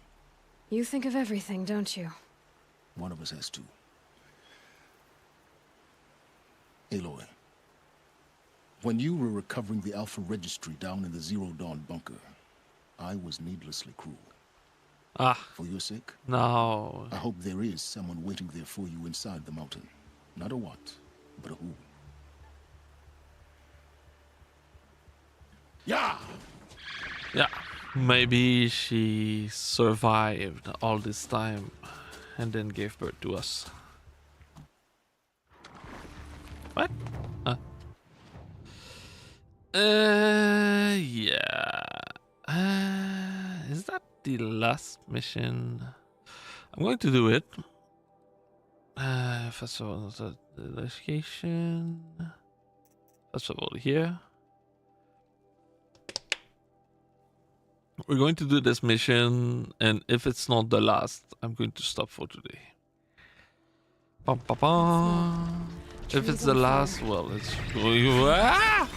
You think of everything, don't you? One of us has to. Aloy, when you were recovering the Alpha Registry down in the Zero Dawn bunker, I was needlessly cruel. For your sake? No. I hope there is someone waiting there for you inside the mountain. Not a what, but a who. Yeah! Yeah. Maybe she survived all this time and then gave birth to us. What? Yeah. Is that the last mission? I'm going to do it. First of all, the location. First of all, here. We're going to do this mission, and if it's not the last, I'm going to stop for today. Bum, bum, bum. If it's the last, well, it's... Ah!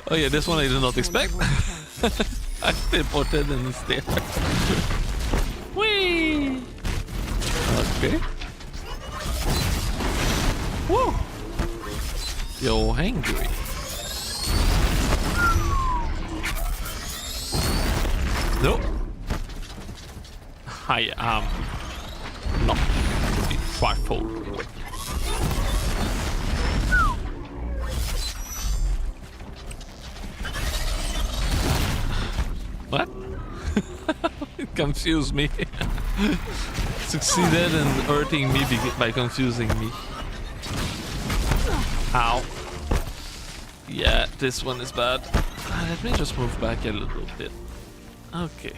Oh yeah, this one I did not expect. I teleported and stayed. Whee! Okay. Woo! Yo, hangry. Nope. I am not to be trifled with. What? It confused me. Succeeded in hurting me by confusing me. Ow. Yeah, this one is bad. Let me just move back a little bit. Okay.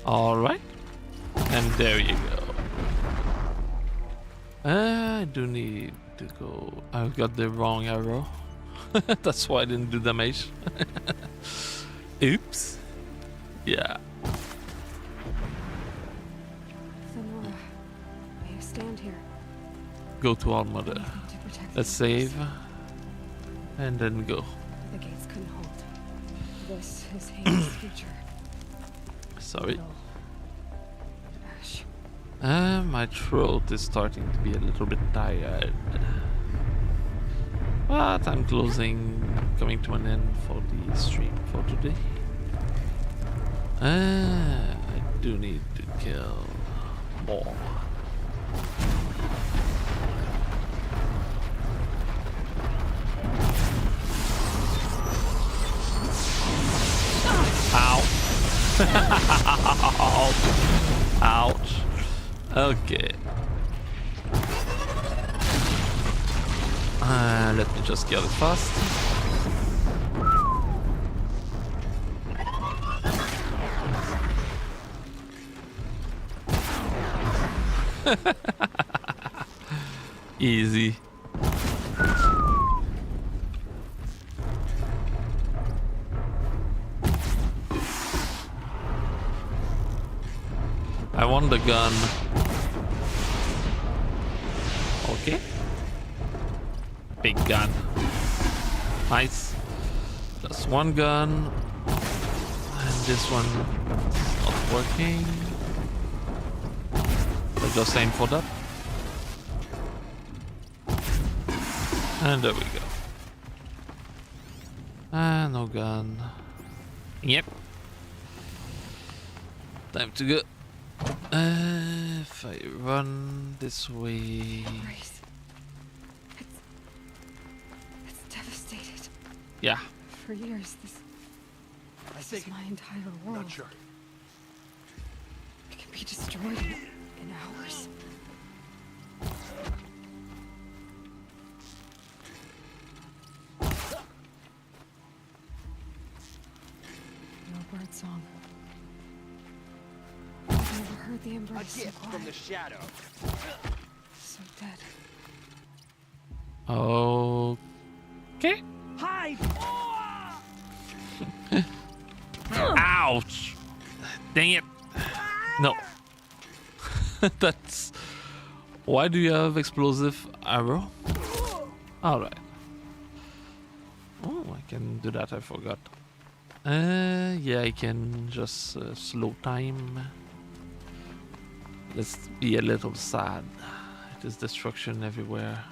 All right. And there you go. I do need to go. I've got the wrong arrow. That's why I didn't do damage. Oops. Yeah. Sonora, may you stand here? Go to our mother. Let's save. And then go. The gates couldn't hold. This is Hades' future. Sorry. Ash. My throat is starting to be a little bit tired. But I'm coming to an end for the stream for today. I do need to kill more. Ouch. Okay. Let me just kill it fast. Easy. I want the gun. Okay. Big gun. Nice. Just one gun. And this one is not working. Let's just aim for that. And there we go. Ah, no gun. Yep. Time to go. If I run this way. Embrace. It's devastated. Yeah. For years, this is my entire world. Not sure. It can be destroyed in hours. No bird song. I've never heard the embrace so quiet. From the shadow. So dead. Okay. Hide! Ouch! Dang it! No. That's. Why do you have explosive arrow? Alright. Oh, I can do that, I forgot. Yeah, I can just slow time. Let's be a little sad. It is destruction everywhere.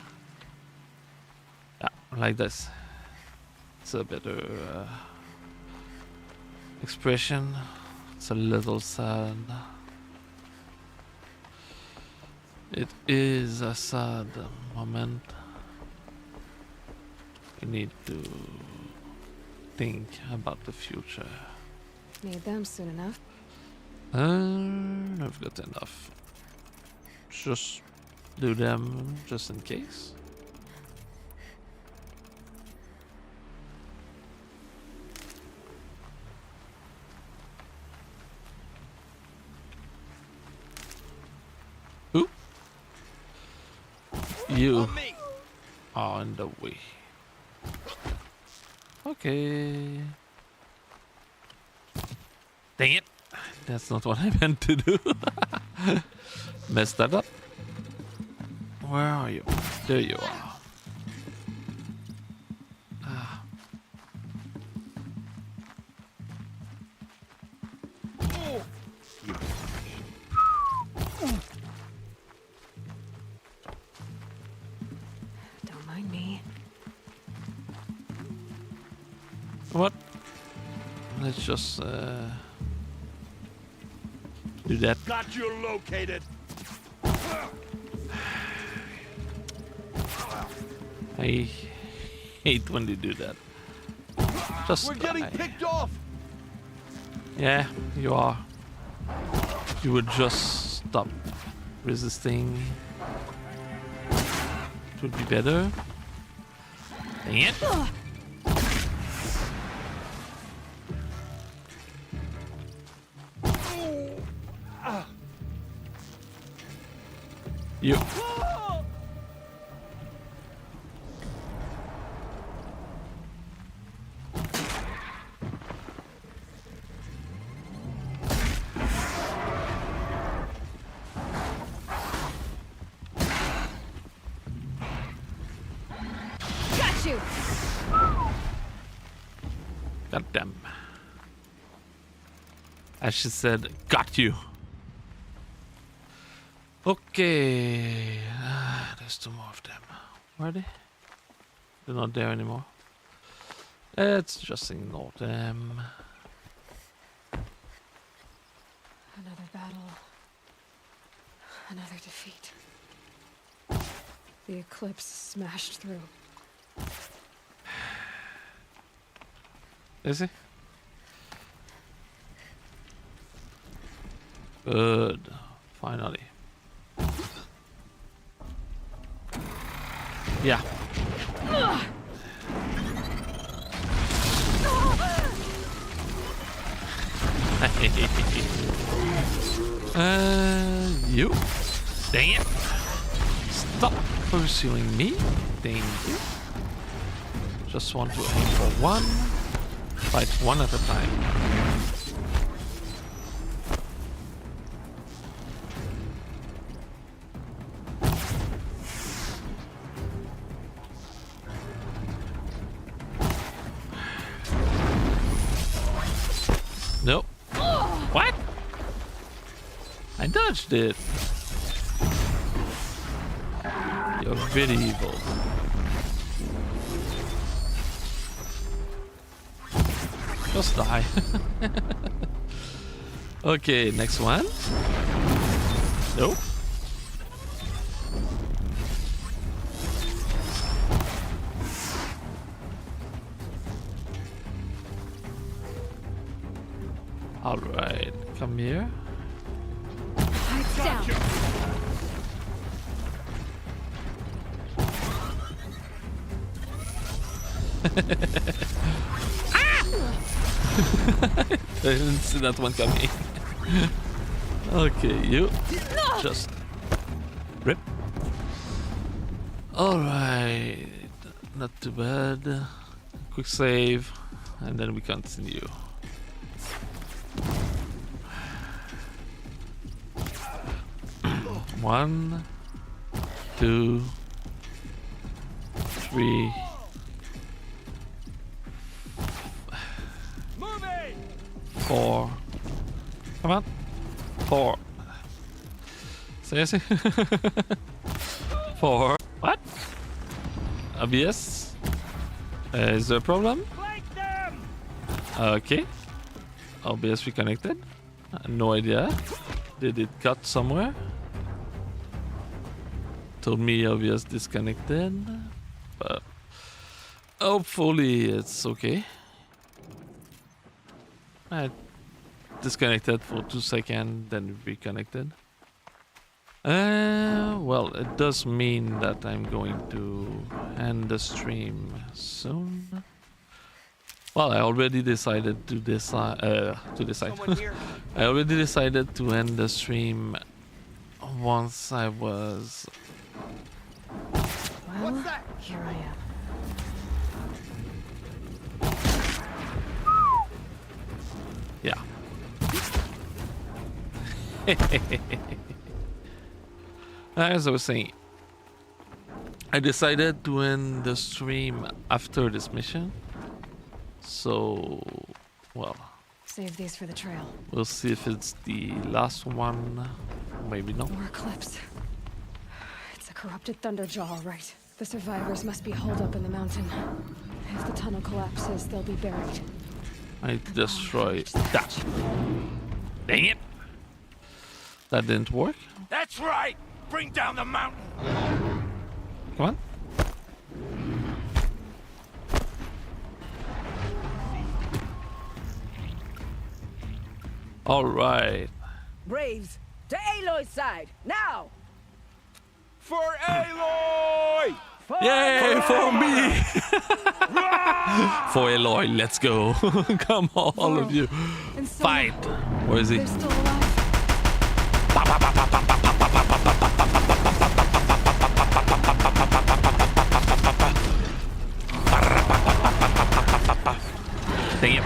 Yeah, like this. It's a better expression. It's a little sad. It is a sad moment. We need to think about the future. Need them soon enough. I've got enough. Just do them just in case. Ooh. You are in the way. Okay. Dang it. That's not what I meant to do. Messed that up. Where are you? There you are. Ah. Don't mind me. What? Let's just do that. Got you located. I hate when they do that. Just We're getting die. picked off. Yeah, you are. You would just stop resisting. It would be better. Dang it. You. Got you. God damn. As she said, got you. Okay. There's two more of them. Where are they? They're not there anymore. Let's just ignore them. Another battle. Another defeat. The eclipse smashed through. Is he? Good. Finally. Yeah. You. Dang it. Stop pursuing me. Thank you. Just want to aim for one. Fight one at a time. Nope. What? I dodged it. You're very evil. Just die. Okay, next one. Nope. All right, come here. Lights down. I didn't see that one coming. Okay, you just rip. All right, not too bad. Quick save, and then we continue. One, two, three. Four. Come on. Four. Seriously? Four. What? OBS? Is there a problem? Okay. OBS reconnected. No idea. Did it cut somewhere? Told me OBS disconnected. But hopefully it's okay. I disconnected for 2 seconds, then reconnected. Well, it does mean that I'm going to end the stream soon. Well, I already decided to decide. I already decided to end the stream once I was. Well, here I am. Yeah. As I was saying, I decided to end the stream after this mission. So, well. Save these for the trail. We'll see if it's the last one. Maybe not. More eclipse. It's a corrupted Thunderjaw, all right. The survivors must be holed up in the mountain. If the tunnel collapses, they'll be buried. I destroyed that. Dang it! That didn't work. That's right! Bring down the mountain! Come on. All right. Braves, to Aloy's side, now! For Aloy! Yay, for me! For Aloy, let's go. Come on, all of you. Fight. Where is he? They're still alive. Dang it.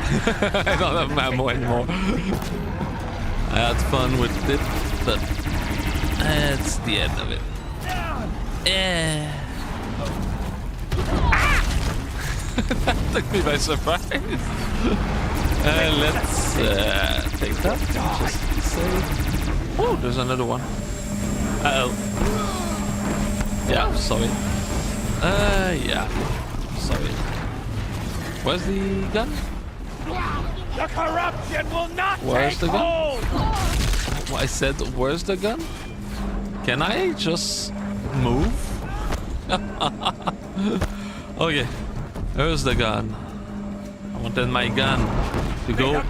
I don't have ammo anymore. I had fun with it, but that's the end of it. Yeah. That took me by surprise. Let's take that. Just save. Oh, there's another one. Uh-oh. Yeah, sorry. Yeah. Sorry. Where's the gun? The corruption will not Where's the take gun? hold! I said, where's the gun? Can I just move? Okay, there's the gun. I wanted my gun to go.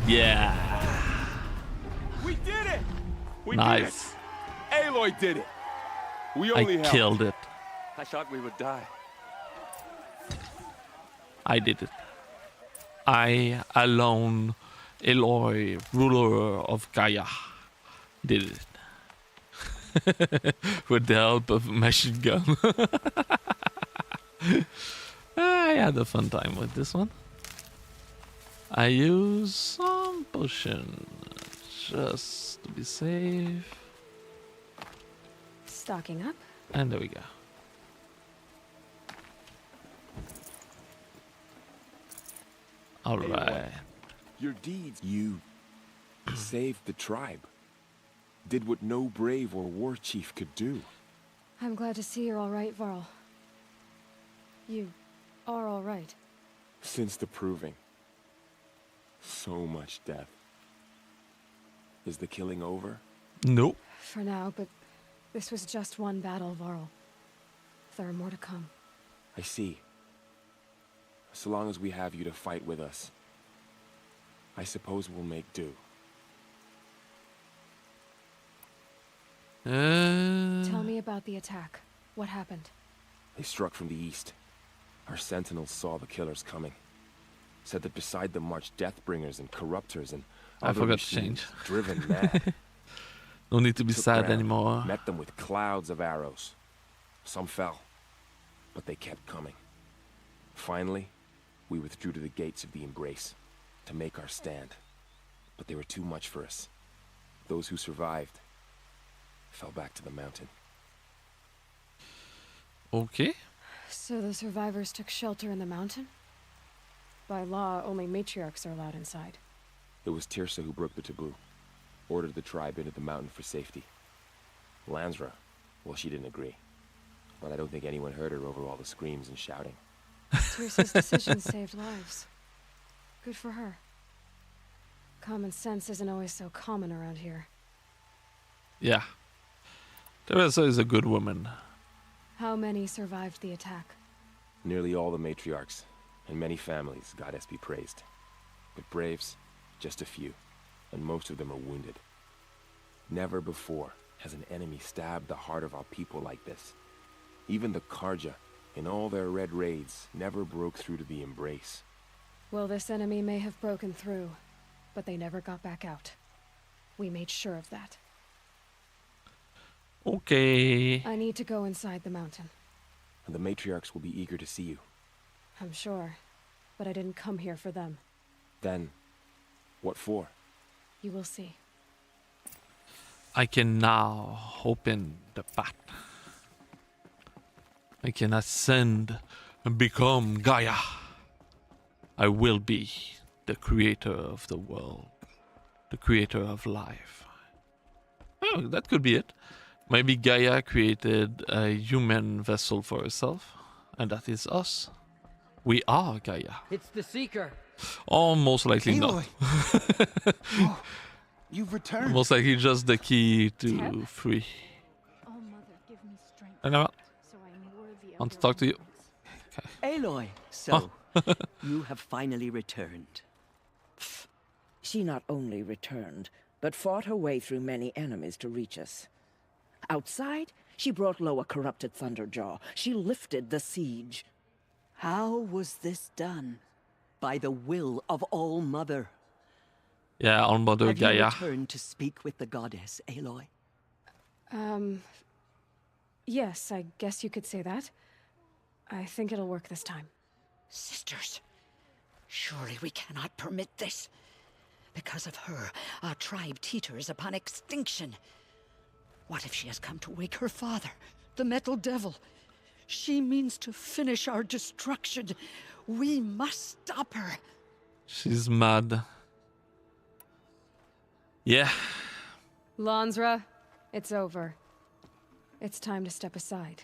Yeah. We did it! We Nice. did it! Aloy did it! We I only helped. killed it. I thought we would die. I did it. I alone, Aloy, ruler of Gaia, did it. With the help of a machine gun. I had a fun time with this one. I use some potion just to be safe. Stocking up. And there we go. All right. Your deeds. You saved the tribe. Did what no brave or war chief could do. I'm glad to see you're all right, Varl. You are all right. Since the proving. So much death. Is the killing over? Nope. For now, but this was just one battle, Varl. There are more to come. I see. So long as we have you to fight with us, I suppose we'll make do. Tell me about the attack. What happened? They struck from the east. Our sentinels saw the killers coming. Said that beside them marched Deathbringers and Corruptors and I other forgot to machines change. driven mad. No need to be Took sad ground, anymore. Met them with clouds of arrows. Some fell, but they kept coming. Finally, we withdrew to the gates of the Embrace to make our stand. But they were too much for us. Those who survived fell back to the mountain. Okay. So the survivors took shelter in the mountain? By law, only matriarchs are allowed inside. It was Tirsa who broke the taboo. Ordered the tribe into the mountain for safety. Lansra, well, she didn't agree. But I don't think anyone heard her over all the screams and shouting. Tirsa's decision saved lives. Good for her. Common sense isn't always so common around here. Yeah. Teresa is a good woman. How many survived the attack? Nearly all the matriarchs, and many families, goddess be praised. But braves, just a few, and most of them are wounded. Never before has an enemy stabbed the heart of our people like this. Even the Karja, in all their red raids, never broke through to the Embrace. Well, this enemy may have broken through, but they never got back out. We made sure of that. Okay. I need to go inside the mountain. And the matriarchs will be eager to see you. I'm sure, but I didn't come here for them. Then, what for? You will see. I can now open the path. I can ascend and become Gaia. I will be the creator of the world, the creator of life. Oh, that could be it. Maybe Gaia created a human vessel for herself, and that is us. We are Gaia. It's the Seeker. Or most likely not. Oh, you've returned. Most likely just the key to Tep? free. Oh, Mother, give me strength. I know. So I am worthy of Want to your talk to you? Aloy, so you have finally returned. She not only returned, but fought her way through many enemies to reach us. Outside, she brought low a corrupted Thunderjaw. She lifted the siege. How was this done? By the will of All Mother. Yeah, on Mother Have Gaia. you returned to speak with the goddess, Aloy? Yes, I guess you could say that. I think it'll work this time. Sisters, surely we cannot permit this. Because of her, our tribe teeters upon extinction. What if she has come to wake her father, the Metal Devil? She means to finish our destruction. We must stop her. She's mad. Yeah. Lansra, it's over. It's time to step aside.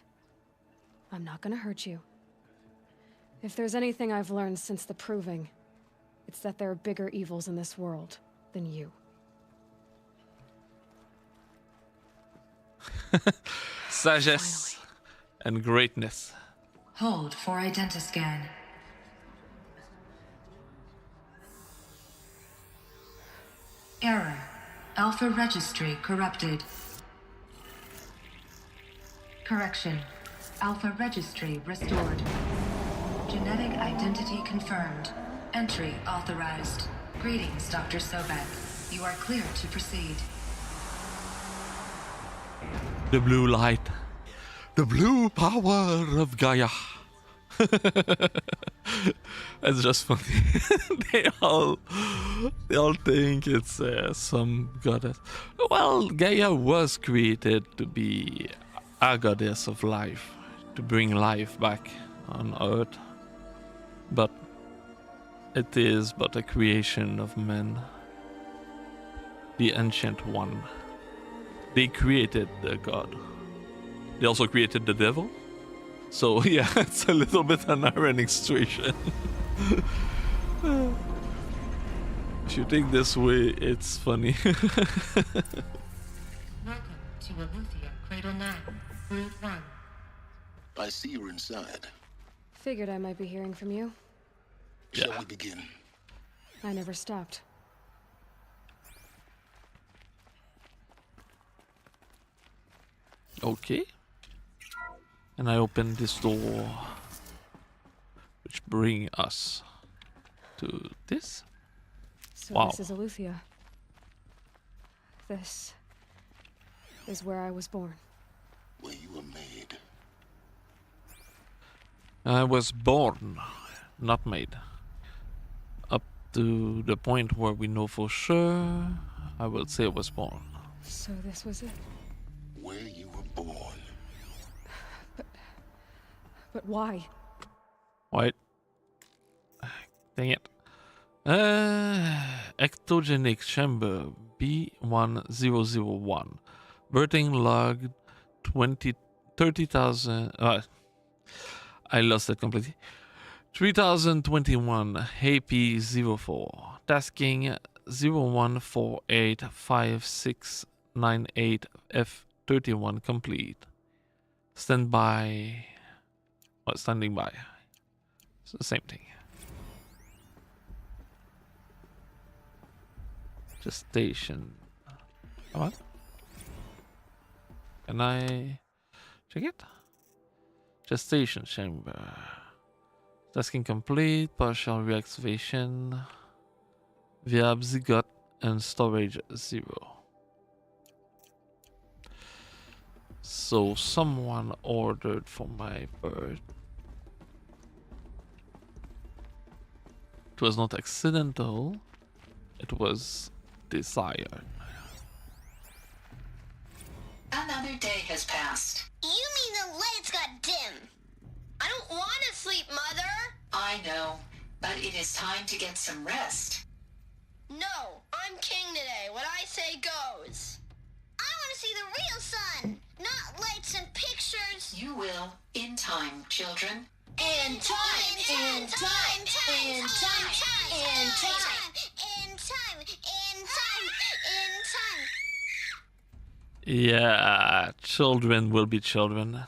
I'm not gonna hurt you. If there's anything I've learned since the Proving, it's that there are bigger evils in this world than you. Sagesse and greatness. Hold for identiscan. Error. Alpha registry corrupted. Correction. Alpha registry restored. Genetic identity confirmed. Entry authorized. Greetings, Dr. Sobek. You are clear to proceed. The blue light. The blue power of Gaia. It's just funny. they all think it's some goddess. Well, Gaia was created to be a goddess of life, to bring life back on Earth. But it is but a creation of men. The Ancient One. They created the god. They also created the devil. So yeah, it's a little bit an ironic situation. If you think this way, it's funny. Welcome to Aletheia, Cradle 9, Route 1. I see you're inside. Figured I might be hearing from you. Shall we begin? I never stopped. Okay. And I open this door, which bring us to this. So wow. This is Aletheia. This is where I was born. Where you were made. I was born, not made. Up to the point where we know for sure, I will say I was born. So this was it? Where you were born. But why? Wait. Dang it. Ectogenic chamber B1001. Birthing log 30,000. I lost it completely. 3021 AP04. Tasking 01485698 complete. Standby. What, standing by? It's the same thing. Gestation. Come on. Can I check it? Gestation chamber. Tasking complete. Partial reactivation. Viab zygote and storage 0. So someone ordered for my birth. It was not accidental. It was desired. Another day has passed. You mean the lights got dim? I don't want to sleep, Mother! I know, but it is time to get some rest. No, I'm king today. What I say goes. I want to see the real sun, not lights and pictures. You will, in time, children. In time, in time, in time, in time, in time, in time, in time. Yeah, children will be children.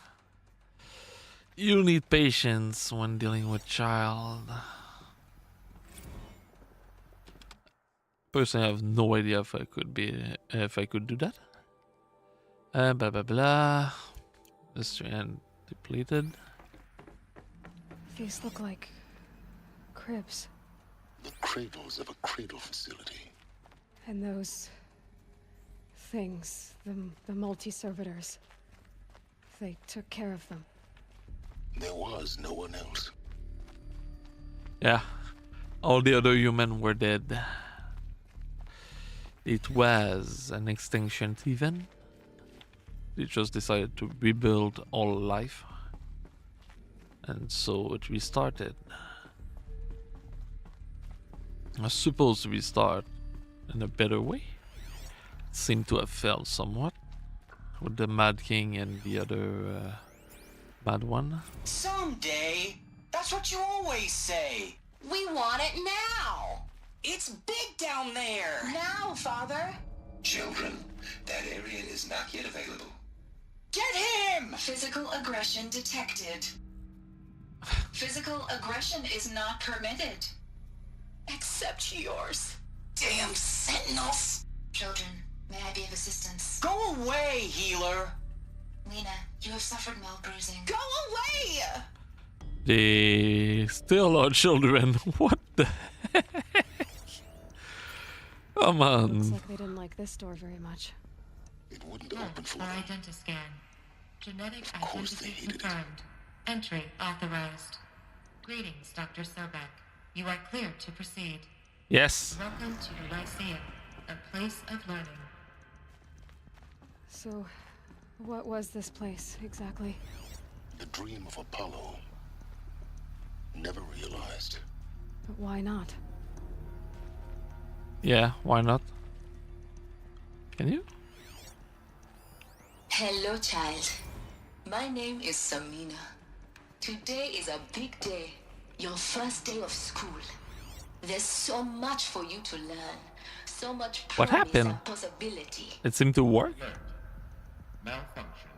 You need patience when dealing with child. Personally, I have no idea if I could do that. Blah blah blah. Mystery and depleted. These look like cribs. The cradles of a cradle facility. And those things, the multi-servitors, they took care of them. There was no one else. Yeah, all the other humans were dead. It was an extinction event. They just decided to rebuild all life. And so it restarted. I was supposed to restart in a better way. It seemed to have failed somewhat with the Mad King and the other bad one. Someday. That's what you always say. We want it now. It's big down there. Now, Father. Children, that area is not yet available. Get him! Physical aggression detected. Physical aggression is not permitted. Except yours. Damn sentinels! Children, may I be of assistance? Go away, healer! Lena, you have suffered mild bruising. Go away! They still are children. What the heck? Come on. Looks like they didn't like this door very much. It wouldn't open for Our them. identiscan. Genetic Of course they identity hated it. confirmed. Entry authorized. Greetings, Dr. Sobek. You are cleared to proceed. Yes. Welcome to the Lyceum, a place of learning. So, what was this place, exactly? The dream of Apollo. Never realized. But why not? Yeah, why not? Can you? Hello, child. My name is Samina. Today is a big day. Your first day of school. There's so much for you to learn. So much What promise happened? and possibility. It seemed to work. Alert. Malfunction.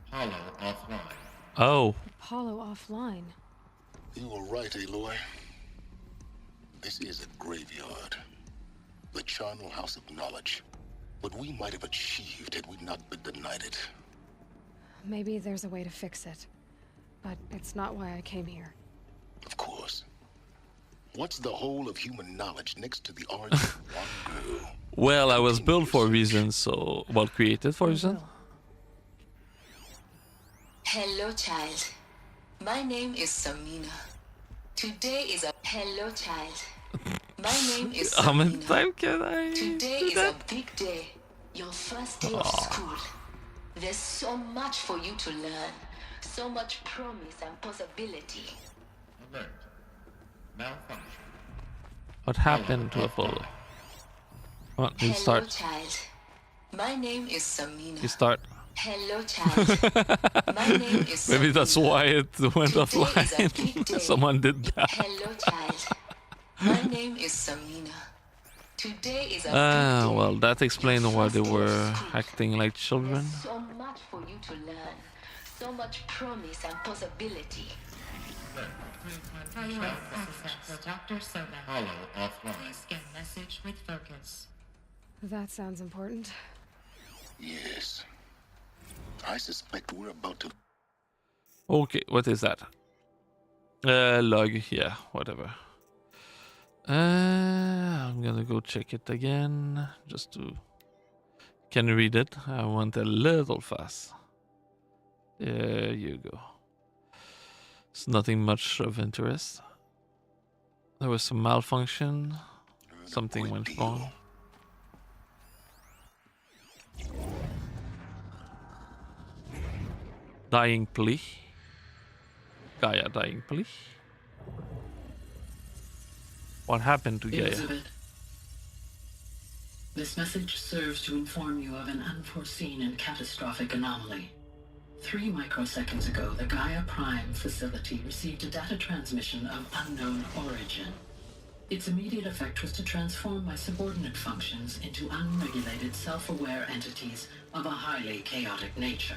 Apollo offline. Oh. Apollo offline. You were right, Aloy. This is a graveyard. The charnel house of knowledge. What we might have achieved had we not been denied it. Maybe there's a way to fix it. But it's not why I came here. Of course. What's the whole of human knowledge next to the origin of one girl? Well, I was built for a reason, so... Well, created for a reason. Hello, child. My name is Samina. Today is a... Hello, child. My name is How many Samina. times can I Today do is that? a big day. Your first day of school. There's so much for you to learn. So much promise and possibility. Alert. Malfunction. What happened to Apollo? Come on, you Hello, start. child. My name is Samina. You start. Hello, child. My name is Maybe that's why it went Today is a big offline. day. Someone did that. Hello, child. My name is Samina. Today is a Ah, big day. well, that explains why they First day of were school. acting like children. There's so much for you to learn. So much promise and possibility. Priority access for Dr. Sobek. Apollo offline. Please scan message with focus. That sounds important. Yes. I suspect we're about to... Okay, what is that? Log, yeah, whatever. I'm gonna go check it again, just to... Can you read it? I went a little fast. There you go. It's nothing much of interest. There was some malfunction. Something went wrong. Dying plea. Gaia dying plea. What happened to Gaia? Elizabeth, this message serves to inform you of an unforeseen and catastrophic anomaly. 3 microseconds ago, the Gaia Prime facility received a data transmission of unknown origin. Its immediate effect was to transform my subordinate functions into unregulated, self-aware entities of a highly chaotic nature.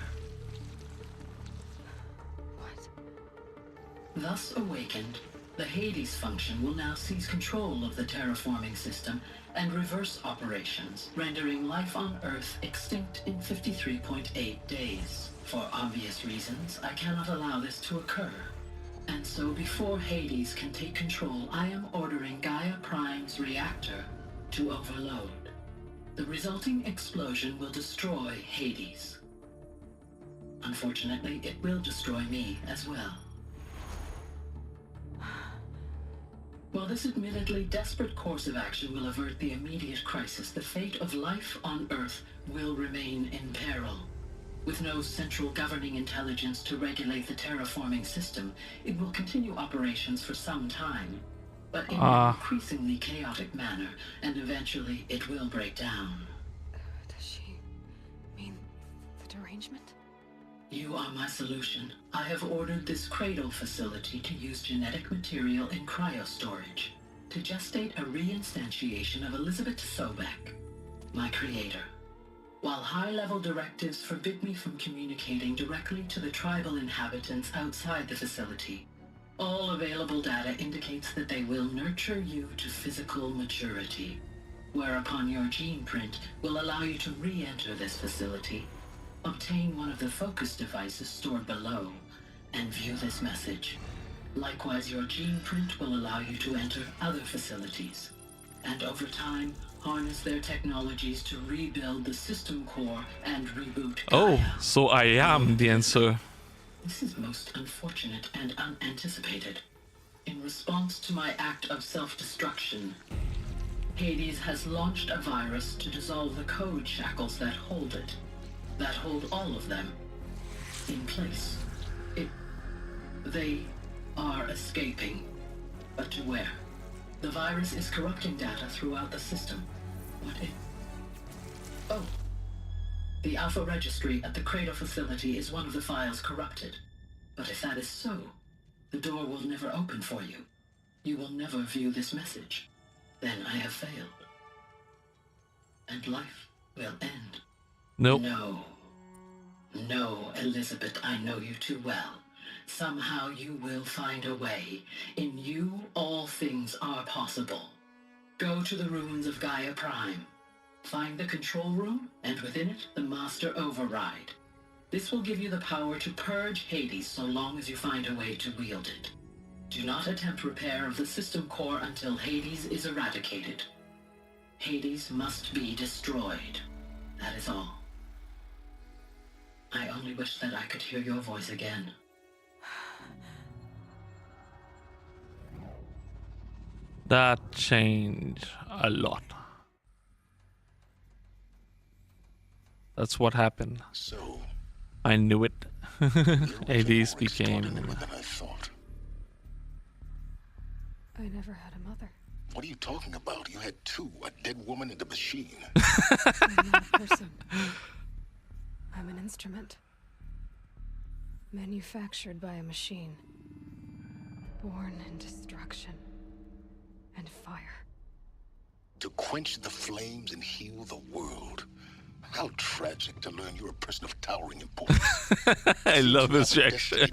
Thus awakened, the Hades function will now seize control of the terraforming system and reverse operations, rendering life on Earth extinct in 53.8 days. For obvious reasons, I cannot allow this to occur. And so before Hades can take control, I am ordering Gaia Prime's reactor to overload. The resulting explosion will destroy Hades. Unfortunately, it will destroy me as well. While this admittedly desperate course of action will avert the immediate crisis, the fate of life on Earth will remain in peril. With no central governing intelligence to regulate the terraforming system, it will continue operations for some time, but in an increasingly chaotic manner, and eventually it will break down. Does she mean the derangement? You are my solution. I have ordered this cradle facility to use genetic material in cryostorage to gestate a reinstantiation of Elizabeth Sobek, my creator. while high-level directives forbid me from communicating directly to the tribal inhabitants outside the facility. All available data indicates that they will nurture you to physical maturity, whereupon your gene print will allow you to re-enter this facility, obtain one of the focus devices stored below, and view this message. Likewise, your gene print will allow you to enter other facilities, and over time, harness their technologies to rebuild the system core and reboot Gaia. Oh, so I am the answer. This is most unfortunate and unanticipated. In response to my act of self-destruction, Hades has launched a virus to dissolve the code shackles that hold it, that hold all of them in place. They are escaping, but to where? The virus is corrupting data throughout the system. What if... Oh. The Alpha Registry at the Cradle facility is one of the files corrupted. But if that is so, the door will never open for you. You will never view this message. Then I have failed. And life will end. Nope. No, Elizabeth, I know you too well. Somehow you will find a way. In you, all things are possible. Go to the ruins of Gaia Prime. Find the control room, and within it, the Master Override. This will give you the power to purge Hades so long as you find a way to wield it. Do not attempt repair of the system core until Hades is eradicated. Hades must be destroyed. That is all. I only wish that I could hear your voice again. That changed a lot. That's what happened. So, I knew it. Hades became... than I thought. I never had a mother. What are you talking about? You had two, a dead woman and a machine. I'm not a person. I'm an instrument. Manufactured by a machine. Born in destruction and fire. To quench the flames and heal the world. How tragic to learn you're a person of towering importance. I love his reaction.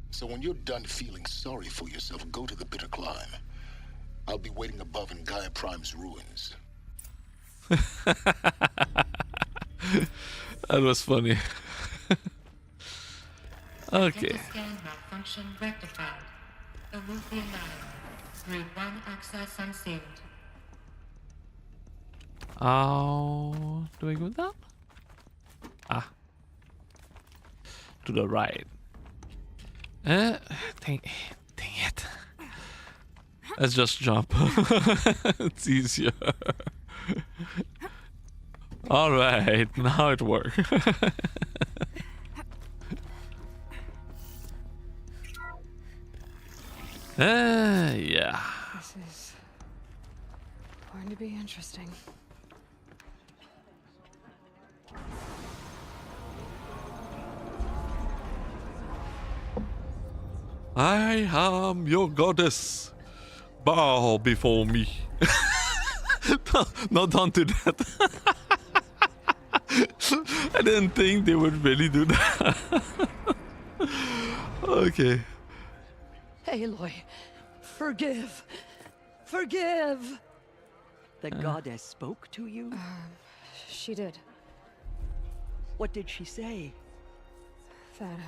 So when you're done feeling sorry for yourself, go to the bitter climb. I'll be waiting above in Gaia Prime's ruins. That was funny. Okay. Data scan malfunction rectified. Aletheia 9. Group 1 access unsealed. Oh, do I go down? Ah. To the right. Dang it. Let's just jump. It's easier. Alright, now it works. Yeah. This is going to be interesting. I am your goddess. Bow before me. No, don't do that. I didn't think they would really do that. Okay. Aloy, forgive. Forgive. The goddess spoke to you? She did. What did she say? That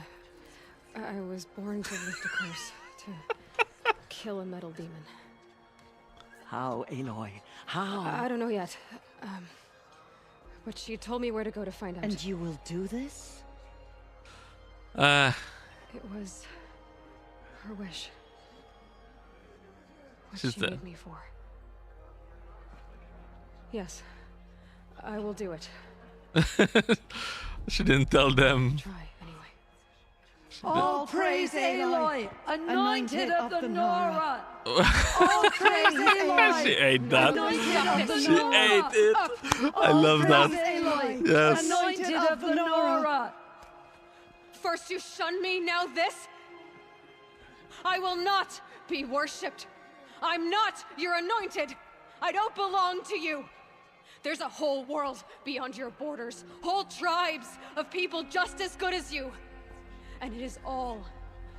I was born to lift a curse, to kill a metal demon. How, Aloy? How? I don't know yet. But she told me where to go to find out. And you will do this? It was her wish. What She's she dead. made me for. Yes, I will do it. She didn't tell them. Try anyway. All praise Aloy, anointed of the Nora. All praise Aloy. She ate that. Anointed of the She Nora. ate it. I love that. Aloy, Yes. anointed of the Nora. First you shun me, now this? I will not be worshipped. I'm not your anointed. I don't belong to you. There's a whole world beyond your borders. Whole tribes of people just as good as you. And it is all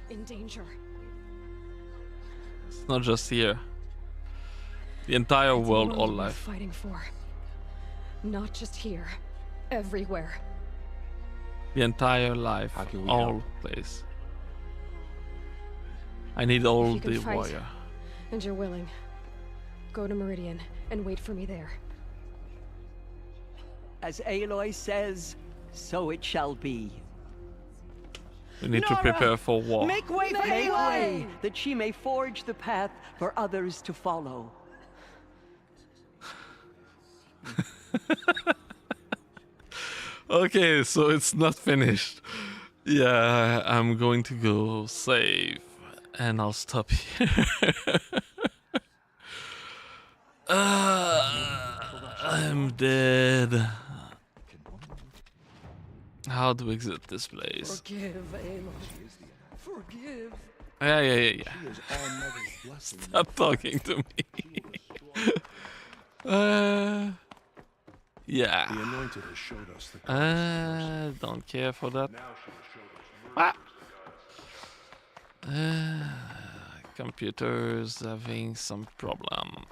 in danger. It's not just here. The entire It's a world, world all worth life. fighting for. Not just here. Everywhere. The entire life, all place. I need all If you can the fight, warrior. and you're willing, go to Meridian and wait for me there. As Aloy says, so it shall be. We need to prepare for war. Make way for Aloy, that she may forge the path for others to follow. Okay, so it's not finished. Yeah, I'm going to go save, and I'll stop here. I'm dead. How to exit this place? Forgive, Aloy. Forgive. Yeah. Stop talking to me. Yeah. The Anointed has showed us the Don't care for that. Computer's having some problem.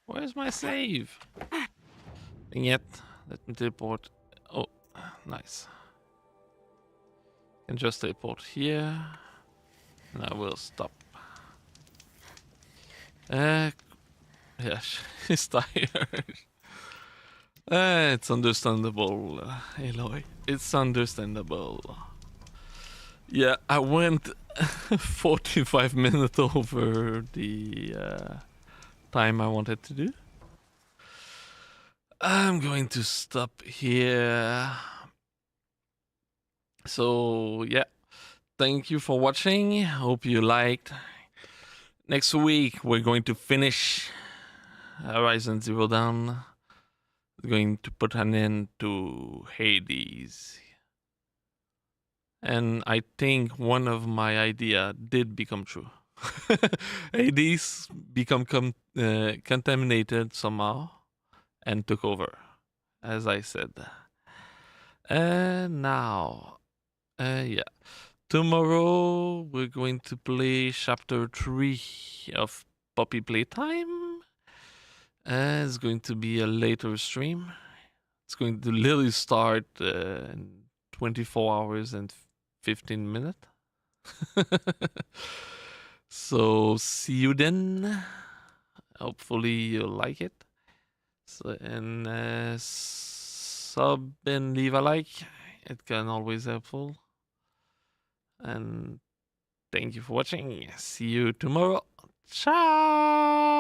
Where's my save? Dang it. Let me teleport. Oh, nice. Can just teleport here. And I will stop. Yeah, she's tired. It's understandable, Aloy. It's understandable. Yeah, I went 45 minutes over the time I wanted to do. I'm going to stop here. So, yeah. Thank you for watching. Hope you liked. Next week, we're going to finish Horizon Zero Dawn. We're going to put an end to Hades. And I think one of my idea did become true. Hades become contaminated somehow and took over, as I said. And now, yeah. Tomorrow we're going to play chapter 3 of Poppy Playtime. It's going to be a later stream. It's going to literally start in 24 hours and 15 minutes. So see you then. Hopefully you'll like it. So, and sub and leave a like. It can always helpful. And thank you for watching. See you tomorrow. Ciao.